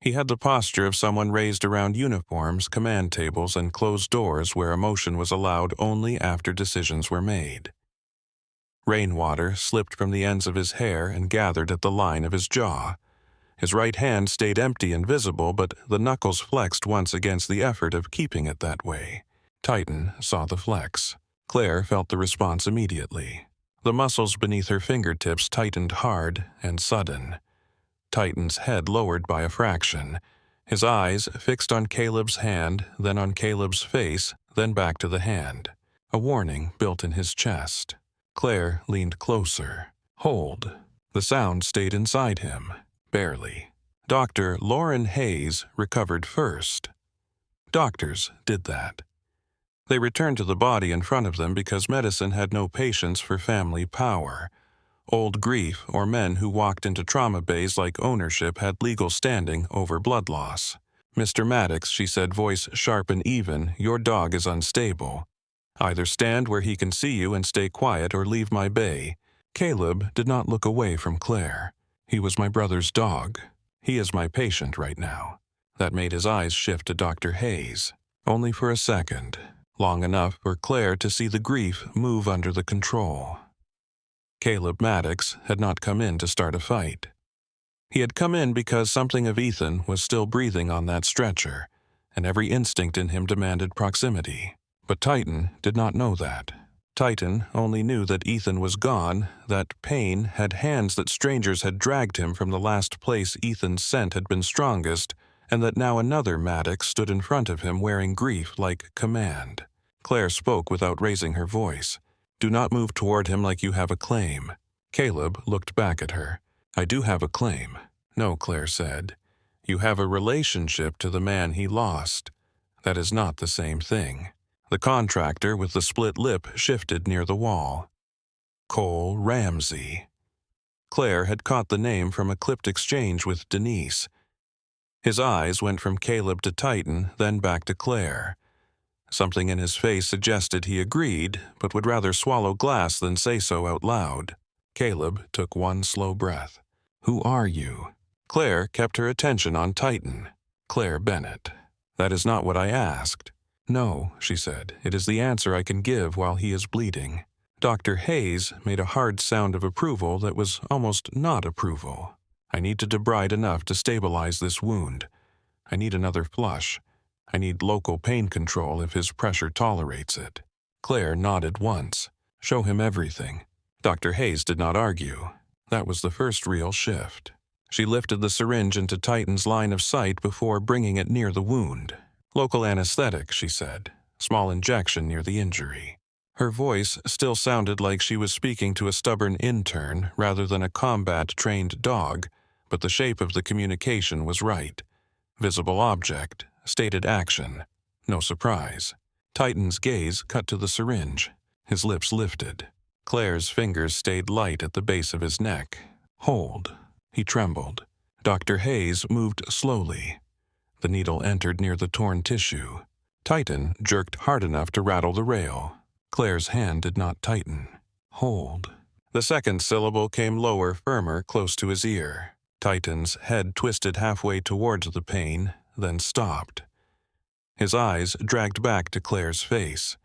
Speaker 1: He had the posture of someone raised around uniforms, command tables, and closed doors where emotion was allowed only after decisions were made. Rainwater slipped from the ends of his hair and gathered at the line of his jaw. His right hand stayed empty and visible, but the knuckles flexed once against the effort of keeping it that way. Titan saw the flex. Claire felt the response immediately. The muscles beneath her fingertips tightened hard and sudden. Titan's head lowered by a fraction. His eyes fixed on Caleb's hand, then on Caleb's face, then back to the hand. A warning built in his chest. Claire leaned closer. Hold. The sound stayed inside him. Barely. Dr. Lauren Hayes recovered first. Doctors did that. They returned to the body in front of them because medicine had no patience for family power. Old grief or men who walked into trauma bays like ownership had legal standing over blood loss. "Mr. Maddox," she said, voice sharp and even, "your dog is unstable. Either stand where he can see you and stay quiet or leave my bay." Caleb did not look away from Claire. "He was my brother's dog. He is my patient right now." That made his eyes shift to Dr. Hayes. Only for a second. Long enough for Claire to see the grief move under the control. Caleb Maddox had not come in to start a fight. He had come in because something of Ethan was still breathing on that stretcher, and every instinct in him demanded proximity. But Titan did not know that. Titan only knew that Ethan was gone, that pain had hands, that strangers had dragged him from the last place Ethan's scent had been strongest, and that now another Maddox stood in front of him wearing grief like command. Claire spoke without raising her voice. "Do not move toward him like you have a claim." Caleb looked back at her. "I do have a claim." "No," Claire said. "You have a relationship to the man he lost. That is not the same thing." The contractor with the split lip shifted near the wall. Cole Ramsey. Claire had caught the name from a clipped exchange with Denise. His eyes went from Caleb to Titan, then back to Claire. Something in his face suggested he agreed, but would rather swallow glass than say so out loud. Caleb took one slow breath. "Who are you?" Claire kept her attention on Titan. "Claire Bennett." "That is not what I asked." "No," she said, "it is the answer I can give while he is bleeding." Dr. Hayes made a hard sound of approval that was almost not approval. "I need to debride enough to stabilize this wound. I need another flush. I need local pain control if his pressure tolerates it." Claire nodded once. "Show him everything." Dr. Hayes did not argue. That was the first real shift. She lifted the syringe into Titan's line of sight before bringing it near the wound. "Local anesthetic," she said. "Small injection near the injury." Her voice still sounded like she was speaking to a stubborn intern rather than a combat-trained dog, but the shape of the communication was right. Visible object, stated action. No surprise. Titan's gaze cut to the syringe. His lips lifted. Claire's fingers stayed light at the base of his neck. "Hold." He trembled. Dr. Hayes moved slowly. The needle entered near the torn tissue. Titan jerked hard enough to rattle the rail. Claire's hand did not tighten. "Hold." The second syllable came lower, firmer, close to his ear. Titan's head twisted halfway towards the pain, then stopped. His eyes dragged back to Claire's face.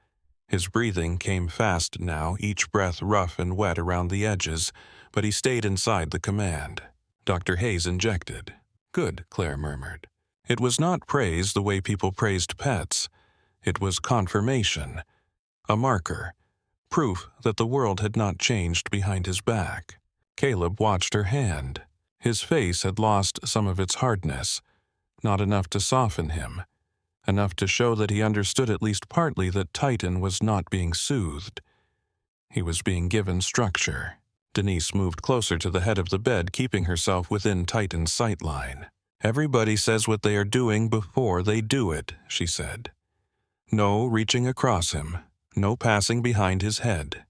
Speaker 1: His breathing came fast now, each breath rough and wet around the edges, but he stayed inside the command. Dr. Hayes injected. "Good," Claire murmured. It was not praise the way people praised pets. It was confirmation. A marker. Proof that the world had not changed behind his back. Caleb watched her hand. His face had lost some of its hardness. Not enough to soften him. Enough to show that he understood at least partly that Titan was not being soothed. He was being given structure. Denise moved closer to the head of the bed, keeping herself within Titan's sightline. "Everybody says what they are doing before they do it," she said. No reaching across him, no passing behind his head.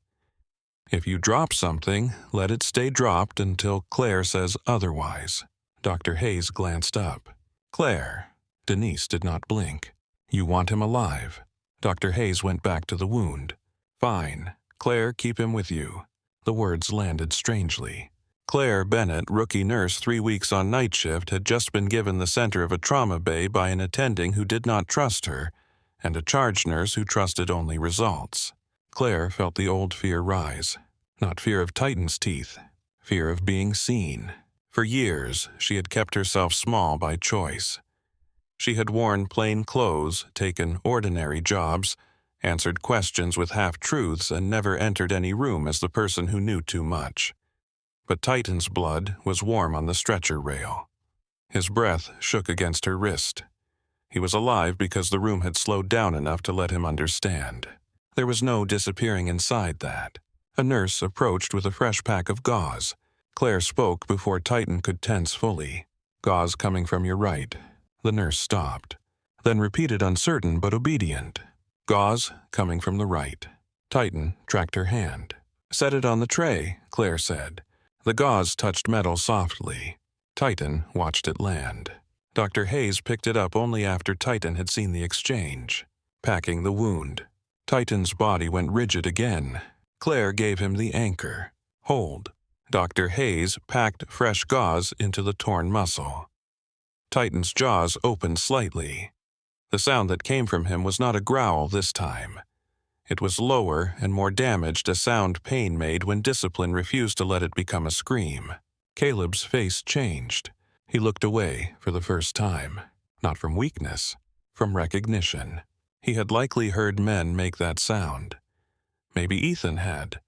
Speaker 1: If you drop something, let it stay dropped until Claire says otherwise. Dr. Hayes glanced up. Claire. Denise did not blink. You want him alive. Dr. Hayes went back to the wound. Fine. Claire, keep him with you. The words landed strangely. Claire Bennett, rookie nurse 3 weeks on night shift, had just been given the center of a trauma bay by an attending who did not trust her, and a charge nurse who trusted only results. Claire felt the old fear rise. Not fear of Titan's teeth, fear of being seen. For years, she had kept herself small by choice. She had worn plain clothes, taken ordinary jobs, answered questions with half-truths, and never entered any room as the person who knew too much. But Titan's blood was warm on the stretcher rail. His breath shook against her wrist. He was alive because the room had slowed down enough to let him understand. There was no disappearing inside that. A nurse approached with a fresh pack of gauze. Claire spoke before Titan could tense fully. Gauze coming from your right. The nurse stopped, then repeated uncertain but obedient. Gauze coming from the right. Titan tracked her hand. Set it on the tray, Claire said. The gauze touched metal softly. Titan watched it land. Dr. Hayes picked it up only after Titan had seen the exchange. Packing the wound. Titan's body went rigid again. Claire gave him the anchor. Hold. Dr. Hayes packed fresh gauze into the torn muscle. Titan's jaws opened slightly. The sound that came from him was not a growl this time. It was lower and more damaged, a sound pain made when discipline refused to let it become a scream. Caleb's face changed. He looked away for the first time. Not from weakness, from recognition. He had likely heard men make that sound. Maybe Ethan had.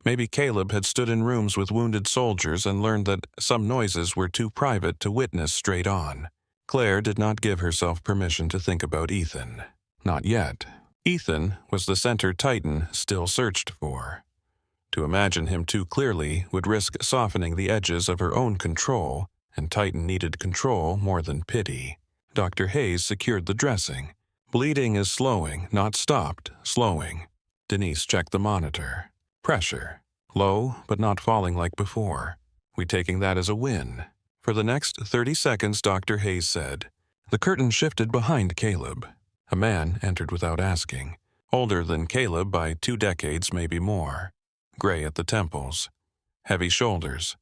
Speaker 1: Maybe Caleb had stood in rooms with wounded soldiers and learned that some noises were too private to witness straight on. Claire did not give herself permission to think about Ethan. Not yet. Ethan was the center Titan still searched for. To imagine him too clearly would risk softening the edges of her own control, and Titan needed control more than pity. Dr. Hayes secured the dressing. Bleeding is slowing, not stopped, slowing. Denise checked the monitor. Pressure. Low, but not falling like before. We taking that as a win. For the next 30 seconds, Dr. Hayes said. The curtain shifted behind Caleb. A man entered without asking. Older than Caleb by 2 decades, maybe more. Gray at the temples. Heavy shoulders.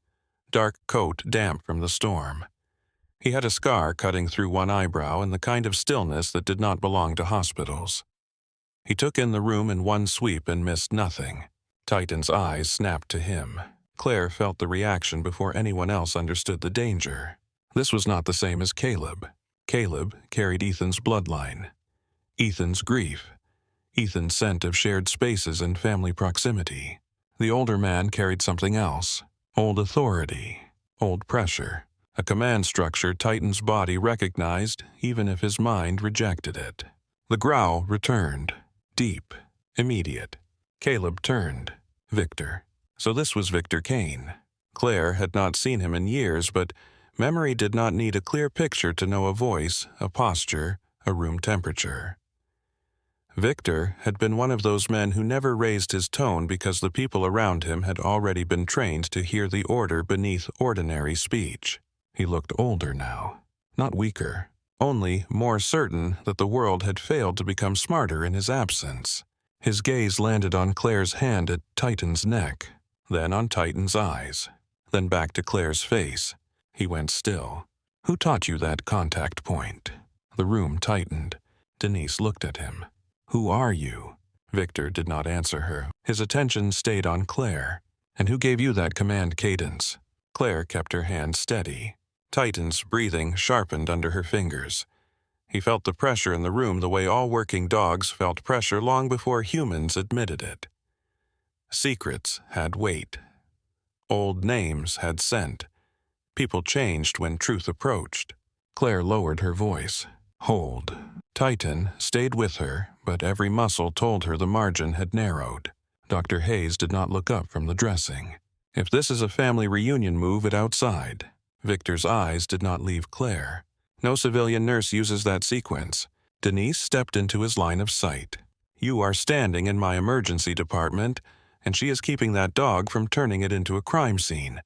Speaker 1: Dark coat damp from the storm. He had a scar cutting through one eyebrow and the kind of stillness that did not belong to hospitals. He took in the room in one sweep and missed nothing. Titan's eyes snapped to him. Claire felt the reaction before anyone else understood the danger. This was not the same as Caleb. Caleb carried Ethan's bloodline. Ethan's grief. Ethan's scent of shared spaces and family proximity. The older man carried something else. Old authority. Old pressure. A command structure Titan's body recognized, even if his mind rejected it. The growl returned. Deep. Immediate. Caleb turned. Victor. So this was Victor Kane. Claire had not seen him in years, but memory did not need a clear picture to know a voice, a posture, a room temperature. Victor had been one of those men who never raised his tone because the people around him had already been trained to hear the order beneath ordinary speech. He looked older now, not weaker, only more certain that the world had failed to become smarter in his absence. His gaze landed on Claire's hand at Titan's neck, then on Titan's eyes, then back to Claire's face. He went still. Who taught you that contact point? The room tightened. Denise looked at him. Who are you? Victor did not answer her. His attention stayed on Claire. And who gave you that command cadence? Claire kept her hand steady. Titan's breathing sharpened under her fingers. He felt the pressure in the room the way all working dogs felt pressure long before humans admitted it. Secrets had weight. Old names had scent. People changed when truth approached. Claire lowered her voice. Hold. Titan stayed with her, but every muscle told her the margin had narrowed. Dr. Hayes did not look up from the dressing. If this is a family reunion, move it outside. Victor's eyes did not leave Claire. No civilian nurse uses that sequence. Denise stepped into his line of sight. "You are standing in my emergency department, and she is keeping that dog from turning it into a crime scene.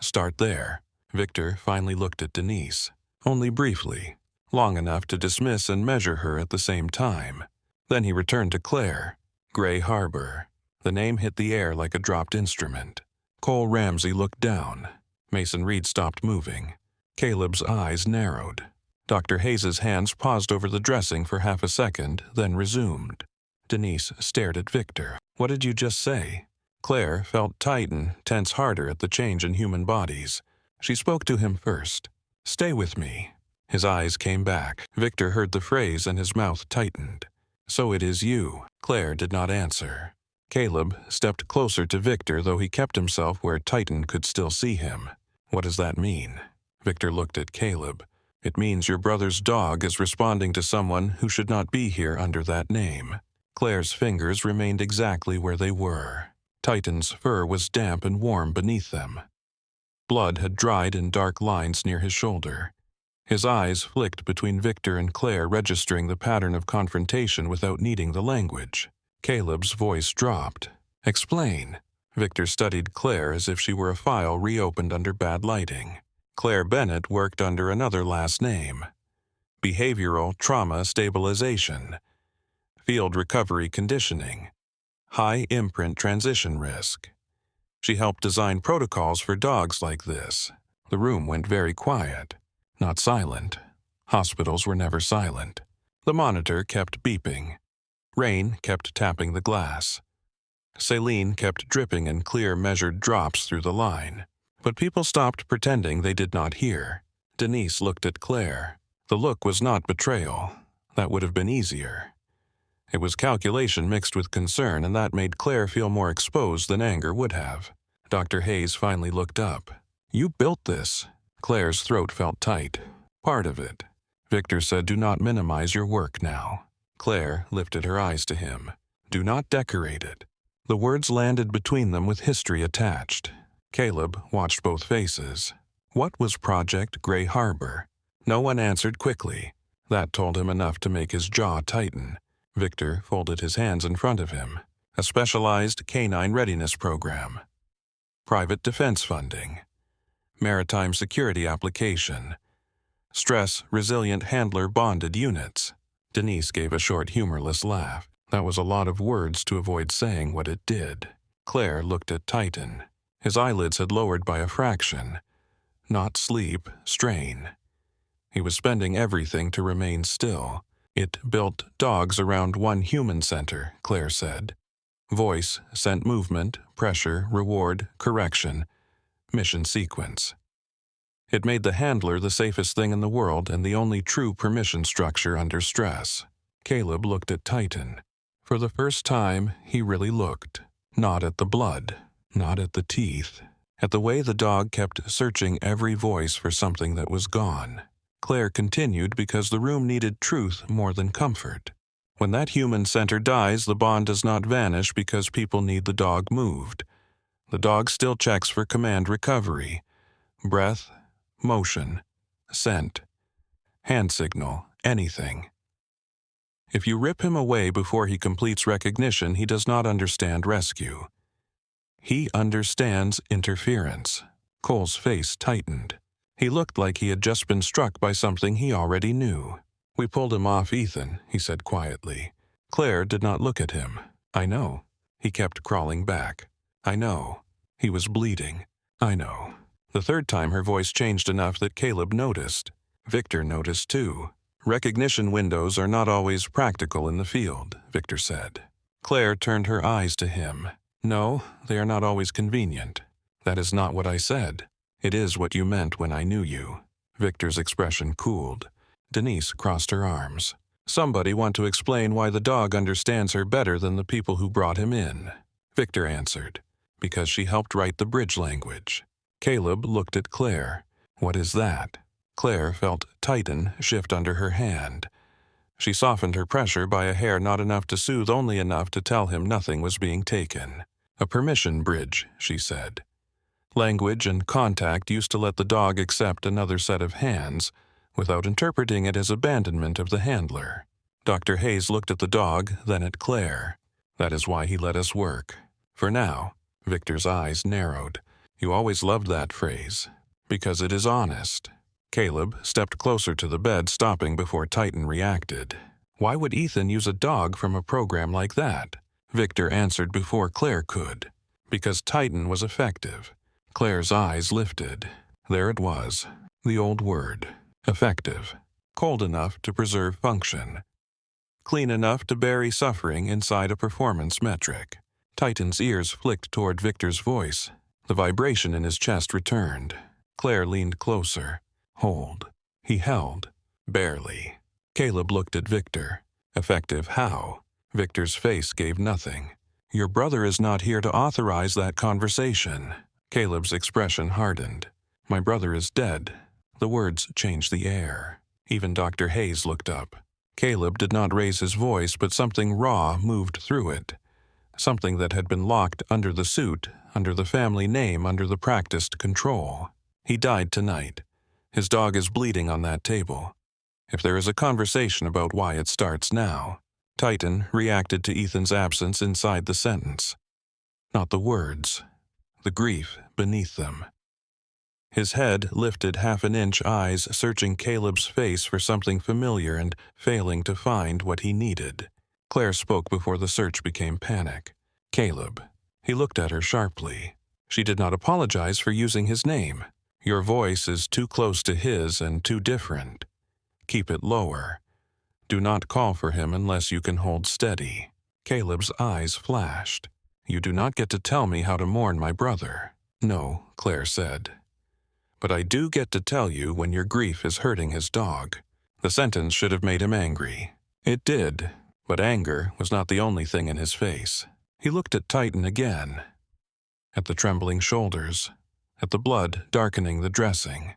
Speaker 1: Start there." Victor finally looked at Denise, only briefly, long enough to dismiss and measure her at the same time. Then he returned to Claire. Gray Harbor. The name hit the air like a dropped instrument. Cole Ramsey looked down. Mason Reed stopped moving. Caleb's eyes narrowed. Dr. Hayes's hands paused over the dressing for half a second, then resumed. Denise stared at Victor. "What did you just say?" Claire felt tighten, tense harder at the change in human bodies. She spoke to him first. "Stay with me." His eyes came back. Victor heard the phrase and his mouth tightened. "So it is you." Claire did not answer. Caleb stepped closer to Victor, though he kept himself where Titan could still see him. "What does that mean?" Victor looked at Caleb. "It means your brother's dog is responding to someone who should not be here under that name." Claire's fingers remained exactly where they were. Titan's fur was damp and warm beneath them. Blood had dried in dark lines near his shoulder. His eyes flicked between Victor and Claire, registering the pattern of confrontation without needing the language. Caleb's voice dropped. "Explain." Victor studied Claire as if she were a file reopened under bad lighting. Claire Bennett worked under another last name. Behavioral Trauma Stabilization. Field Recovery Conditioning. High Imprint Transition Risk. She helped design protocols for dogs like this. The room went very quiet. Not silent. Hospitals were never silent. The monitor kept beeping. Rain kept tapping the glass. Saline kept dripping in clear, measured drops through the line. But people stopped pretending they did not hear. Denise looked at Claire. The look was not betrayal. That would have been easier. It was calculation mixed with concern, and that made Claire feel more exposed than anger would have. Dr. Hayes finally looked up. "You built this." Claire's throat felt tight. "Part of it." Victor said, "Do not minimize your work now." Claire lifted her eyes to him. "Do not decorate it." The words landed between them with history attached. Caleb watched both faces. What was Project Gray Harbor? No one answered quickly. That told him enough to make his jaw tighten. Victor folded his hands in front of him. A specialized canine readiness program. Private defense funding. Maritime security application. Stress-resilient handler bonded units. Denise gave a short, humorless laugh. That was a lot of words to avoid saying what it did. Claire looked at Titan. His eyelids had lowered by a fraction. Not sleep, strain. He was spending everything to remain still. It built dogs around one human center, Claire said. Voice sent movement, pressure, reward, correction. Mission sequence. It made the handler the safest thing in the world and the only true permission structure under stress. Caleb looked at Titan. For the first time, he really looked. Not at the blood, not at the teeth, at the way the dog kept searching every voice for something that was gone. Claire continued because the room needed truth more than comfort. When that human center dies, the bond does not vanish because people need the dog moved. The dog still checks for command recovery, breath, motion, scent, hand signal, anything. If you rip him away before he completes recognition, he does not understand rescue. He understands interference. Cole's face tightened. He looked like he had just been struck by something he already knew. "We pulled him off Ethan," he said quietly. Claire did not look at him. "I know." He kept crawling back. "I know. He was bleeding. I know." The third time her voice changed enough that Caleb noticed. Victor noticed too. "Recognition windows are not always practical in the field," Victor said. Claire turned her eyes to him. "No, they are not always convenient." "That is not what I said. It is what you meant when I knew you." Victor's expression cooled. Denise crossed her arms. "Somebody want to explain why the dog understands her better than the people who brought him in?" Victor answered. "Because she helped write the bridge language." Caleb looked at Claire. "What is that?" Claire felt Titan shift under her hand. She softened her pressure by a hair, not enough to soothe, only enough to tell him nothing was being taken. "A permission bridge," she said. Language and contact used to let the dog accept another set of hands, without interpreting it as abandonment of the handler. Dr. Hayes looked at the dog, then at Claire. That is why he let us work. For now. Victor's eyes narrowed. You always loved that phrase. Because it is honest. Caleb stepped closer to the bed, stopping before Titan reacted. Why would Ethan use a dog from a program like that? Victor answered before Claire could. Because Titan was effective. Claire's eyes lifted. There it was. The old word. Effective. Cold enough to preserve function. Clean enough to bury suffering inside a performance metric. Titan's ears flicked toward Victor's voice. The vibration in his chest returned. Claire leaned closer. Hold. He held. Barely. Caleb looked at Victor. Effective how? Victor's face gave nothing. Your brother is not here to authorize that conversation. Caleb's expression hardened. My brother is dead. The words changed the air. Even Dr. Hayes looked up. Caleb did not raise his voice, but something raw moved through it. Something that had been locked under the suit, under the family name, under the practiced control. He died tonight. His dog is bleeding on that table. If there is a conversation about why it starts now. Titan reacted to Ethan's absence inside the sentence. Not the words. The grief beneath them. His head lifted half an inch, eyes searching Caleb's face for something familiar and failing to find what he needed. Claire spoke before the search became panic. Caleb. He looked at her sharply. She did not apologize for using his name. Your voice is too close to his and too different. Keep it lower. Do not call for him unless you can hold steady. Caleb's eyes flashed. You do not get to tell me how to mourn my brother. No, Claire said. But I do get to tell you when your grief is hurting his dog. The sentence should have made him angry. It did, but anger was not the only thing in his face. He looked at Titan again. At the trembling shoulders. At the blood darkening the dressing.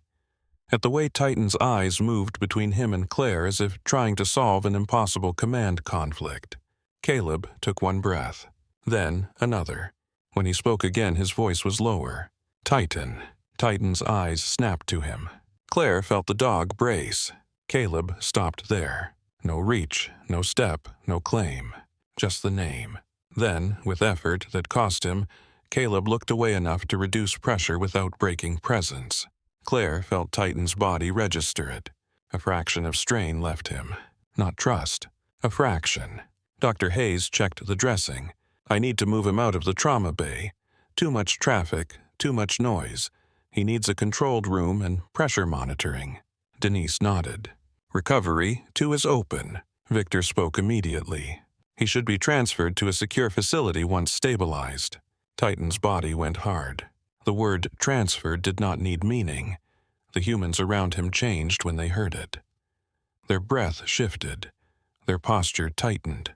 Speaker 1: At the way Titan's eyes moved between him and Claire as if trying to solve an impossible command conflict. Caleb took one breath. Then another. When he spoke again, his voice was lower. Titan. Titan's eyes snapped to him. Claire felt the dog brace. Caleb stopped there. No reach, no step, no claim. Just the name. Then, with effort that cost him, Caleb looked away enough to reduce pressure without breaking presence. Claire felt Titan's body register it. A fraction of strain left him. Not trust. A fraction. Dr. Hayes checked the dressing. I need to move him out of the trauma bay. Too much traffic, too much noise. He needs a controlled room and pressure monitoring. Denise nodded. Recovery 2 is open. Victor spoke immediately. He should be transferred to a secure facility once stabilized. Titan's body went hard. The word transferred did not need meaning. The humans around him changed when they heard it. Their breath shifted. Their posture tightened.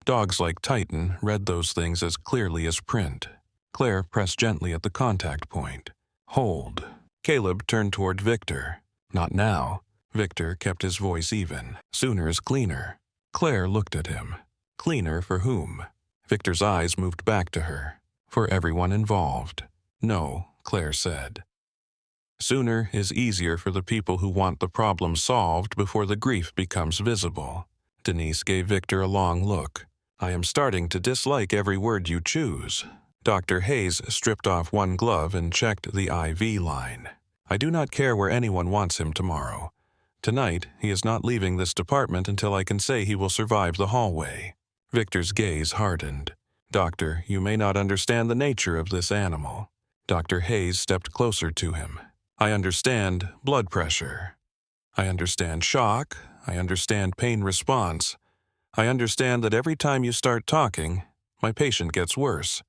Speaker 1: Dogs like Titan read those things as clearly as print. Claire pressed gently at the contact point. Hold. Caleb turned toward Victor. Not now. Victor kept his voice even. Sooner is cleaner. Claire looked at him. Cleaner for whom? Victor's eyes moved back to her. For everyone involved. No, Claire said. Sooner is easier for the people who want the problem solved before the grief becomes visible. Denise gave Victor a long look. I am starting to dislike every word you choose. Dr. Hayes stripped off one glove and checked the IV line. I do not care where anyone wants him tomorrow. Tonight, he is not leaving this department until I can say he will survive the hallway. Victor's gaze hardened. Doctor, you may not understand the nature of this animal. Dr. Hayes stepped closer to him. I understand blood pressure. I understand shock. I understand pain response. I understand that every time you start talking, my patient gets worse.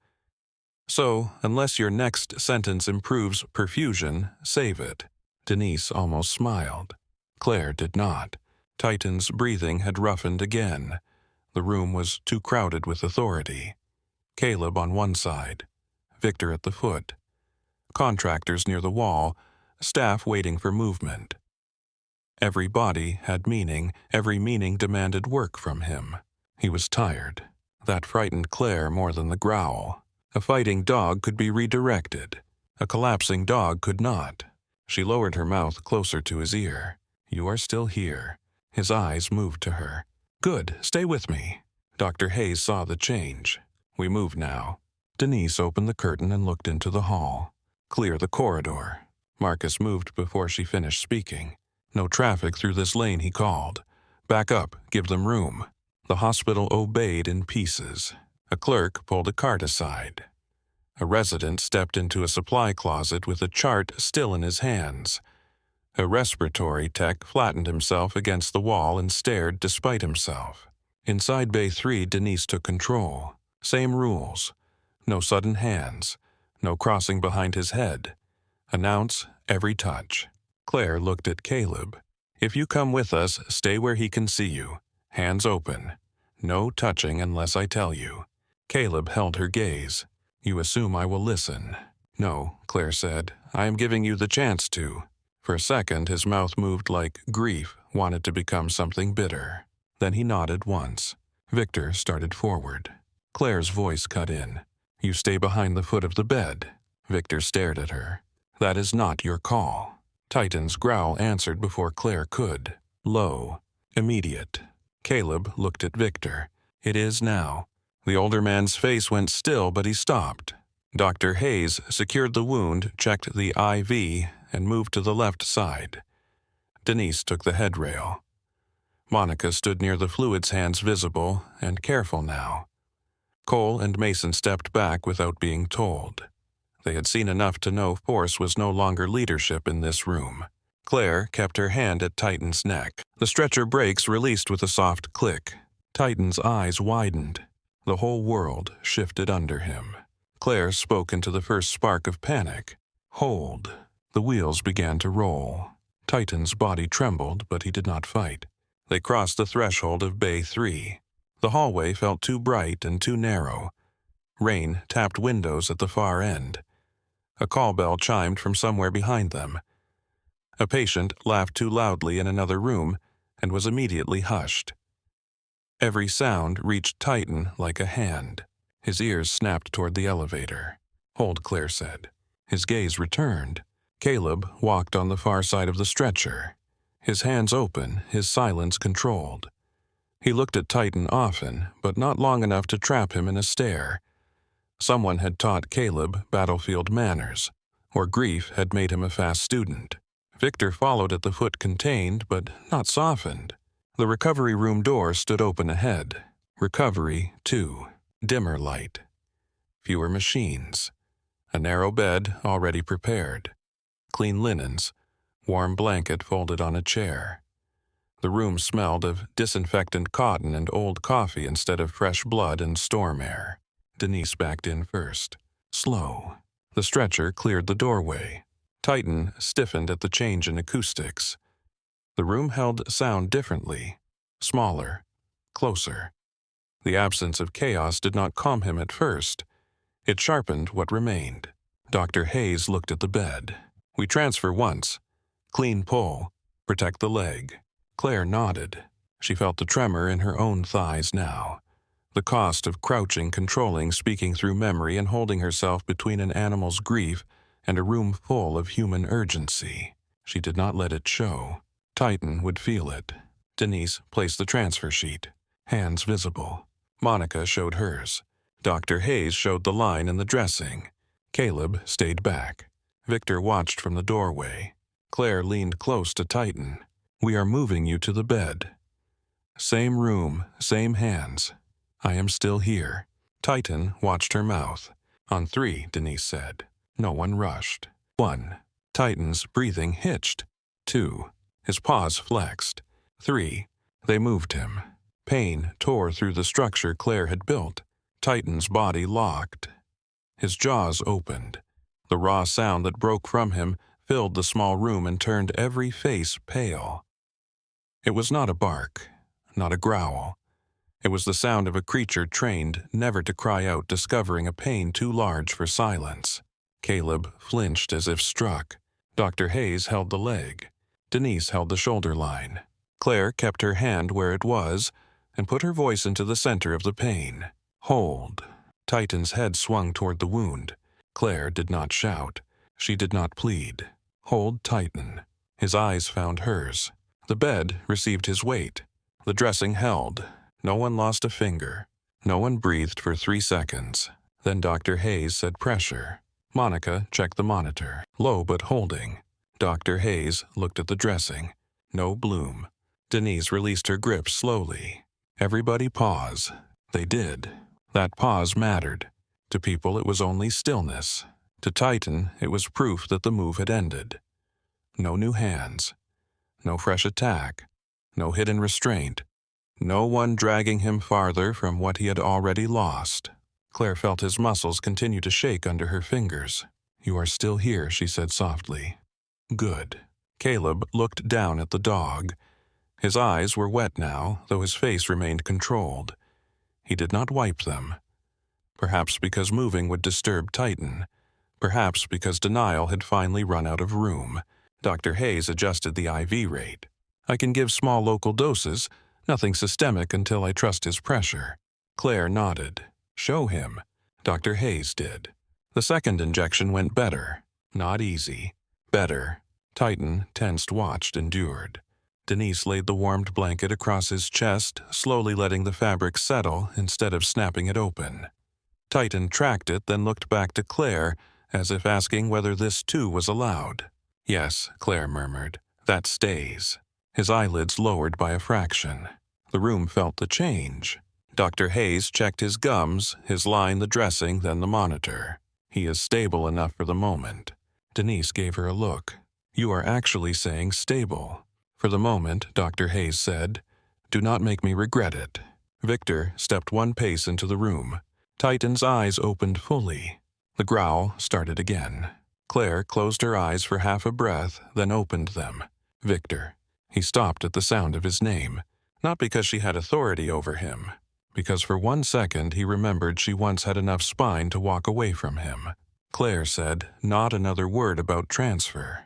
Speaker 1: So, unless your next sentence improves perfusion, save it. Denise almost smiled. Claire did not. Titan's breathing had roughened again. The room was too crowded with authority. Caleb on one side, Victor at the foot. Contractors near the wall, staff waiting for movement. Every body had meaning, every meaning demanded work from him. He was tired. That frightened Claire more than the growl. A fighting dog could be redirected. A collapsing dog could not. She lowered her mouth closer to his ear. You are still here. His eyes moved to her. Good, stay with me. Dr. Hayes saw the change. We move now. Denise opened the curtain and looked into the hall. Clear the corridor. Marcus moved before she finished speaking. No traffic through this lane, he called. Back up, give them room. The hospital obeyed in pieces. A clerk pulled a cart aside. A resident stepped into a supply closet with a chart still in his hands. A respiratory tech flattened himself against the wall and stared despite himself. Inside Bay 3, Denise took control. Same rules. No sudden hands. No crossing behind his head. Announce every touch. Claire looked at Caleb. If you come with us, stay where he can see you. Hands open. No touching unless I tell you. Caleb held her gaze. You assume I will listen. No, Claire said. I am giving you the chance to. For a second, his mouth moved like grief wanted to become something bitter. Then he nodded once. Victor started forward. Claire's voice cut in. You stay behind the foot of the bed. Victor stared at her. That is not your call. Titan's growl answered before Claire could. Low. Immediate. Caleb looked at Victor. It is now. The older man's face went still, but he stopped. Dr. Hayes secured the wound, checked the IV, and moved to the left side. Denise took the headrail. Monica stood near the fluids, hands visible and careful now. Cole and Mason stepped back without being told. They had seen enough to know force was no longer leadership in this room. Claire kept her hand at Titan's neck. The stretcher brakes released with a soft click. Titan's eyes widened. The whole world shifted under him. Claire spoke into the first spark of panic. Hold. The wheels began to roll. Titan's body trembled, but he did not fight. They crossed the threshold of Bay 3. The hallway felt too bright and too narrow. Rain tapped windows at the far end. A call bell chimed from somewhere behind them. A patient laughed too loudly in another room and was immediately hushed. Every sound reached Titan like a hand. His ears snapped toward the elevator. Hold, Claire said. His gaze returned. Caleb walked on the far side of the stretcher. His hands open, his silence controlled. He looked at Titan often, but not long enough to trap him in a stare. Someone had taught Caleb battlefield manners, or grief had made him a fast student. Victor followed at the foot contained, but not softened. The recovery room door stood open ahead. Recovery 2. Dimmer light. Fewer machines. A narrow bed already prepared. Clean linens. Warm blanket folded on a chair. The room smelled of disinfectant cotton and old coffee instead of fresh blood and storm air. Denise backed in first. Slow. The stretcher cleared the doorway. Titan stiffened at the change in acoustics. The room held sound differently. Smaller. Closer. The absence of chaos did not calm him at first. It sharpened what remained. Dr. Hayes looked at the bed. We transfer once. Clean pull. Protect the leg. Claire nodded. She felt the tremor in her own thighs now. The cost of crouching, controlling, speaking through memory, and holding herself between an animal's grief and a room full of human urgency. She did not let it show. Titan would feel it. Denise placed the transfer sheet. Hands visible. Monica showed hers. Dr. Hayes showed the line in the dressing. Caleb stayed back. Victor watched from the doorway. Claire leaned close to Titan. We are moving you to the bed. Same room, same hands. I am still here. Titan watched her mouth. On 3, Denise said. No one rushed. 1. Titan's breathing hitched. 2. His paws flexed. 3. They moved him. Pain tore through the structure Claire had built. Titan's body locked. His jaws opened. The raw sound that broke from him filled the small room and turned every face pale. It was not a bark, not a growl. It was the sound of a creature trained never to cry out, discovering a pain too large for silence. Caleb flinched as if struck. Dr. Hayes held the leg. Denise held the shoulder line. Claire kept her hand where it was and put her voice into the center of the pain. Hold. Titan's head swung toward the wound. Claire did not shout. She did not plead. Hold Titan. His eyes found hers. The bed received his weight. The dressing held. No one lost a finger. No one breathed for 3 seconds. Then Dr. Hayes said pressure. Monica checked the monitor. Low but holding. Dr. Hayes looked at the dressing. No bloom. Denise released her grip slowly. Everybody pause. They did. That pause mattered. To people it was only stillness. To Titan it was proof that the move had ended. No new hands. No fresh attack. No hidden restraint. No one dragging him farther from what he had already lost. Claire felt his muscles continue to shake under her fingers. "You are still here," she said softly. "Good." Caleb looked down at the dog. His eyes were wet now, though his face remained controlled. He did not wipe them. Perhaps because moving would disturb Titan. Perhaps because denial had finally run out of room. Dr. Hayes adjusted the IV rate. "I can give small local doses, nothing systemic until I trust his pressure." Claire nodded. "Show him." Dr. Hayes did. The second injection went better. Not easy. Better. Titan, tensed, watched, endured. Denise laid the warmed blanket across his chest, slowly letting the fabric settle instead of snapping it open. Titan tracked it, then looked back to Claire, as if asking whether this too was allowed. "Yes," Claire murmured. "That stays." His eyelids lowered by a fraction. The room felt the change. Dr. Hayes checked his gums, his line the dressing, then the monitor. "He is stable enough for the moment." Denise gave her a look. "You are actually saying stable." "For the moment," Dr. Hayes said. "Do not make me regret it." Victor stepped 1 pace into the room. Titan's eyes opened fully. The growl started again. Claire closed her eyes for half a breath, then opened them. "Victor." He stopped at the sound of his name, not because she had authority over him, because for 1 second he remembered she once had enough spine to walk away from him. Claire said, "Not another word about transfer.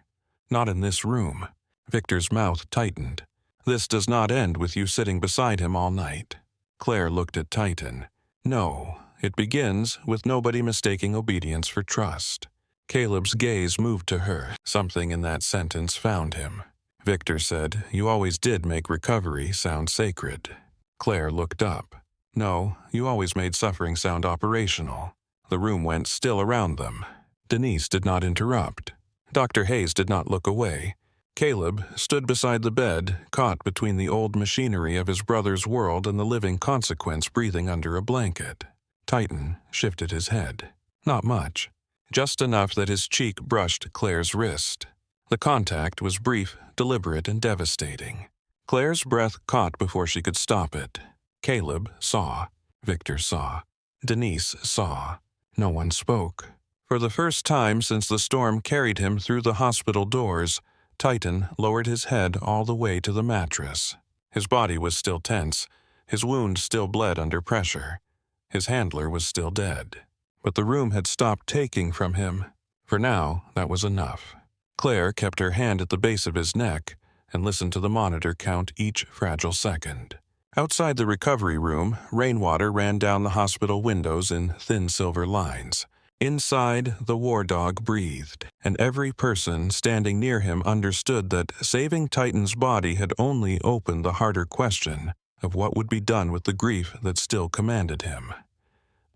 Speaker 1: Not in this room." Victor's mouth tightened. "This does not end with you sitting beside him all night." Claire looked at Titan. "No, it begins with nobody mistaking obedience for trust." Caleb's gaze moved to her. Something in that sentence found him. Victor said, "You always did make recovery sound sacred." Claire looked up. "No, you always made suffering sound operational." The room went still around them. Denise did not interrupt. Dr. Hayes did not look away. Caleb stood beside the bed, caught between the old machinery of his brother's world and the living consequence breathing under a blanket. Titan shifted his head. Not much. Just enough that his cheek brushed Claire's wrist. The contact was brief, deliberate, and devastating. Claire's breath caught before she could stop it. Caleb saw. Victor saw. Denise saw. No one spoke. For the first time since the storm carried him through the hospital doors, Titan lowered his head all the way to the mattress. His body was still tense. His wound still bled under pressure. His handler was still dead. But the room had stopped taking from him. For now, that was enough. Claire kept her hand at the base of his neck and listened to the monitor count each fragile second. Outside the recovery room, rainwater ran down the hospital windows in thin silver lines. Inside, the war dog breathed, and every person standing near him understood that saving Titan's body had only opened the harder question of what would be done with the grief that still commanded him.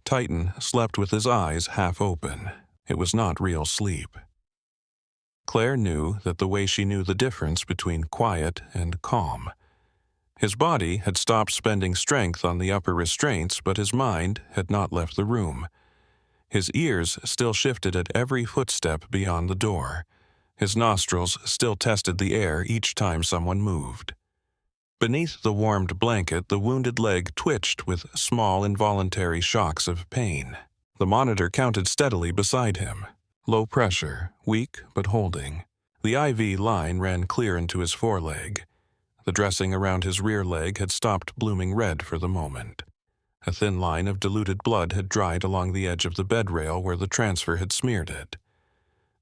Speaker 1: Titan slept with his eyes half open. It was not real sleep. Claire knew that the way she knew the difference between quiet and calm. His body had stopped spending strength on the upper restraints, but his mind had not left the room. His ears still shifted at every footstep beyond the door. His nostrils still tested the air each time someone moved. Beneath the warmed blanket, the wounded leg twitched with small involuntary shocks of pain. The monitor counted steadily beside him. Low pressure, weak but holding. The IV line ran clear into his foreleg. The dressing around his rear leg had stopped blooming red for the moment. A thin line of diluted blood had dried along the edge of the bed rail where the transfer had smeared it.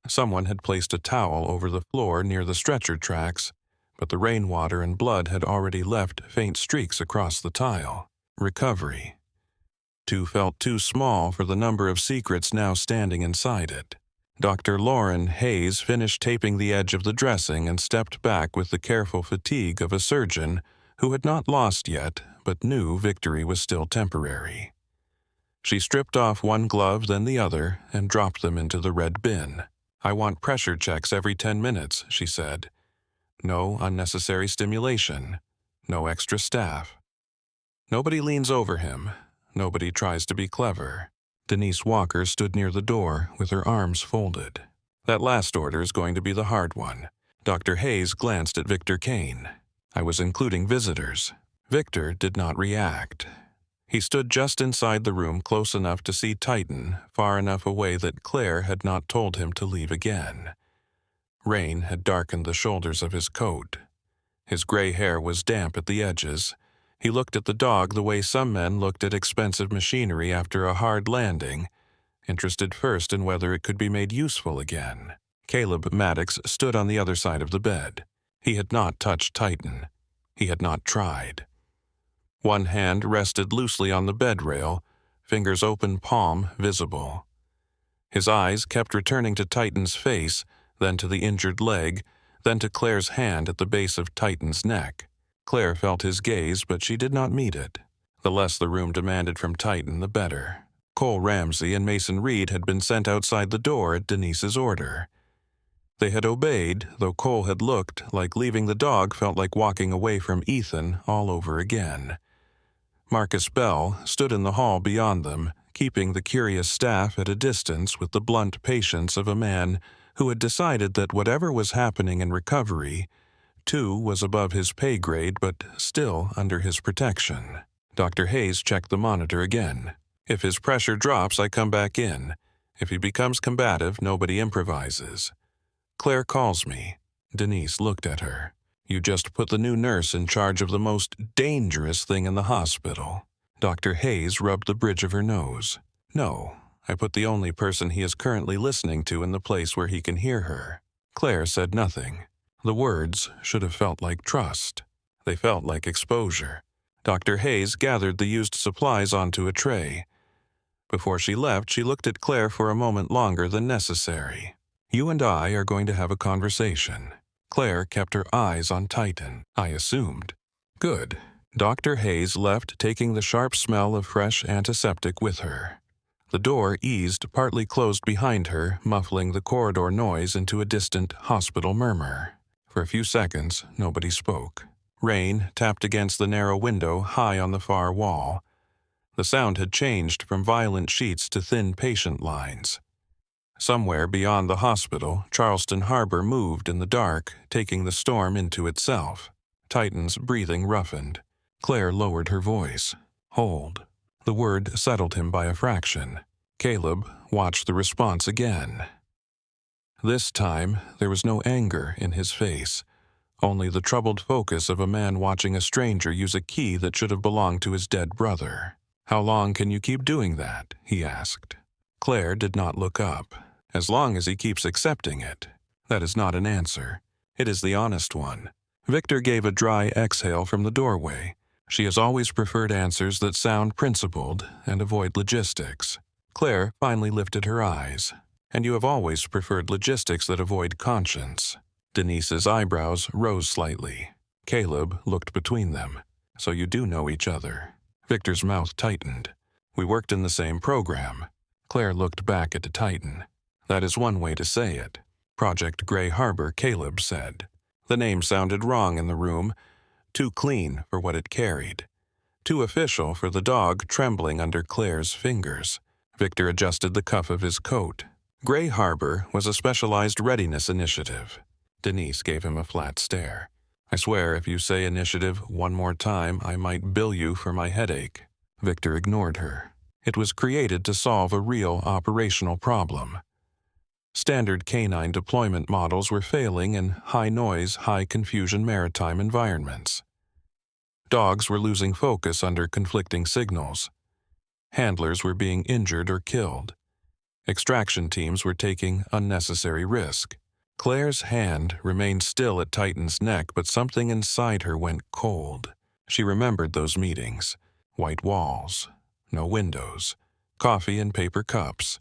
Speaker 1: Someone had placed a towel over the floor near the stretcher tracks, but the rainwater and blood had already left faint streaks across the tile. Recovery. Two felt too small for the number of secrets now standing inside it. Dr. Lauren Hayes finished taping the edge of the dressing and stepped back with the careful fatigue of a surgeon who had not lost yet, but knew victory was still temporary. She stripped off one glove, then the other, and dropped them into the red bin. "I want pressure checks every 10 minutes, she said. "No unnecessary stimulation. No extra staff. Nobody leans over him. Nobody tries to be clever." Denise Walker stood near the door with her arms folded. "That last order is going to be the hard one." Dr. Hayes glanced at Victor Kane. "I was including visitors." Victor did not react. He stood just inside the room, close enough to see Titan, far enough away that Claire had not told him to leave again. Rain had darkened the shoulders of his coat. His gray hair was damp at the edges. He looked at the dog the way some men looked at expensive machinery after a hard landing, interested first in whether it could be made useful again. Caleb Maddox stood on the other side of the bed. He had not touched Titan. He had not tried. One hand rested loosely on the bed rail, fingers open palm visible. His eyes kept returning to Titan's face, then to the injured leg, then to Claire's hand at the base of Titan's neck. Claire felt his gaze, but she did not meet it. The less the room demanded from Titan, the better. Cole Ramsey and Mason Reed had been sent outside the door at Denise's order. They had obeyed, though Cole had looked like leaving the dog felt like walking away from Ethan all over again. Marcus Bell stood in the hall beyond them, keeping the curious staff at a distance with the blunt patience of a man who had decided that whatever was happening in recovery, too, was above his pay grade but still under his protection. Dr. Hayes checked the monitor again. "If his pressure drops, I come back in. If he becomes combative, nobody improvises. Claire calls me." Denise looked at her. "You just put the new nurse in charge of the most dangerous thing in the hospital." Dr. Hayes rubbed the bridge of her nose. "No, I put the only person he is currently listening to in the place where he can hear her." Claire said nothing. The words should have felt like trust. They felt like exposure. Dr. Hayes gathered the used supplies onto a tray. Before she left, she looked at Claire for a moment longer than necessary. "You and I are going to have a conversation." Claire kept her eyes on Titan. "I assumed." "Good." Dr. Hayes left, taking the sharp smell of fresh antiseptic with her. The door eased, partly closed behind her, muffling the corridor noise into a distant hospital murmur. For a few seconds, nobody spoke. Rain tapped against the narrow window high on the far wall. The sound had changed from violent sheets to thin patient lines. Somewhere beyond the hospital, Charleston Harbor moved in the dark, taking the storm into itself. Titan's breathing roughened. Claire lowered her voice. "Hold." The word settled him by a fraction. Caleb watched the response again. This time, there was no anger in his face, only the troubled focus of a man watching a stranger use a key that should have belonged to his dead brother. "How long can you keep doing that?" he asked. Claire did not look up. "As long as he keeps accepting it." That is not an answer. It is the honest one. Victor gave a dry exhale from the doorway. She has always preferred answers that sound principled and avoid logistics. Claire finally lifted her eyes. "And you have always preferred logistics that avoid conscience." Denise's eyebrows rose slightly. Caleb looked between them. "So you do know each other." Victor's mouth tightened. "We worked in the same program." Claire looked back at the Titan. "That is one way to say it." "Project Gray Harbor," Caleb said. The name sounded wrong in the room, too clean for what it carried, too official for the dog trembling under Claire's fingers. Victor adjusted the cuff of his coat. Gray Harbor was a specialized readiness initiative. Denise gave him a flat stare. "I swear if you say initiative one more time, I might bill you for my headache." Victor ignored her. It was created to solve a real operational problem. Standard canine deployment models were failing in high-noise, high-confusion maritime environments. Dogs were losing focus under conflicting signals. Handlers were being injured or killed. Extraction teams were taking unnecessary risk. Claire's hand remained still at Titan's neck, but something inside her went cold. She remembered those meetings. White walls, no windows, coffee in paper cups,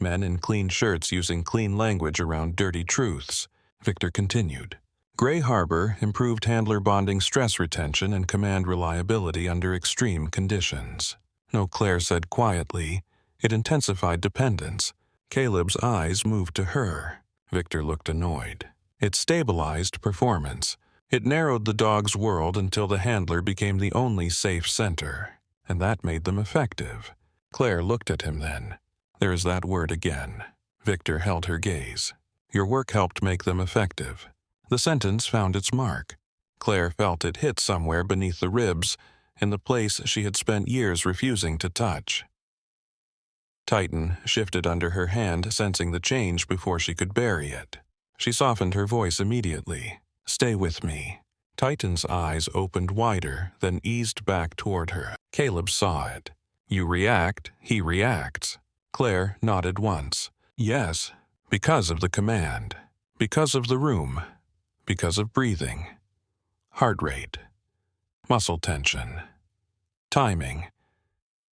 Speaker 1: men in clean shirts using clean language around dirty truths. Victor continued. Gray Harbor improved handler bonding stress retention and command reliability under extreme conditions. No, Claire said quietly. It intensified dependence. Caleb's eyes moved to her. Victor looked annoyed. It stabilized performance. It narrowed the dog's world until the handler became the only safe center, and that made them effective. Claire looked at him then. There's that word again. Victor held her gaze. Your work helped make them effective. The sentence found its mark. Claire felt it hit somewhere beneath the ribs, in the place she had spent years refusing to touch. Titan shifted under her hand, sensing the change before she could bury it. She softened her voice immediately. Stay with me. Titan's eyes opened wider, then eased back toward her. Caleb saw it. You react, he reacts. Claire nodded once. Yes, because of the command. Because of the room. Because of breathing. Heart rate. Muscle tension. Timing.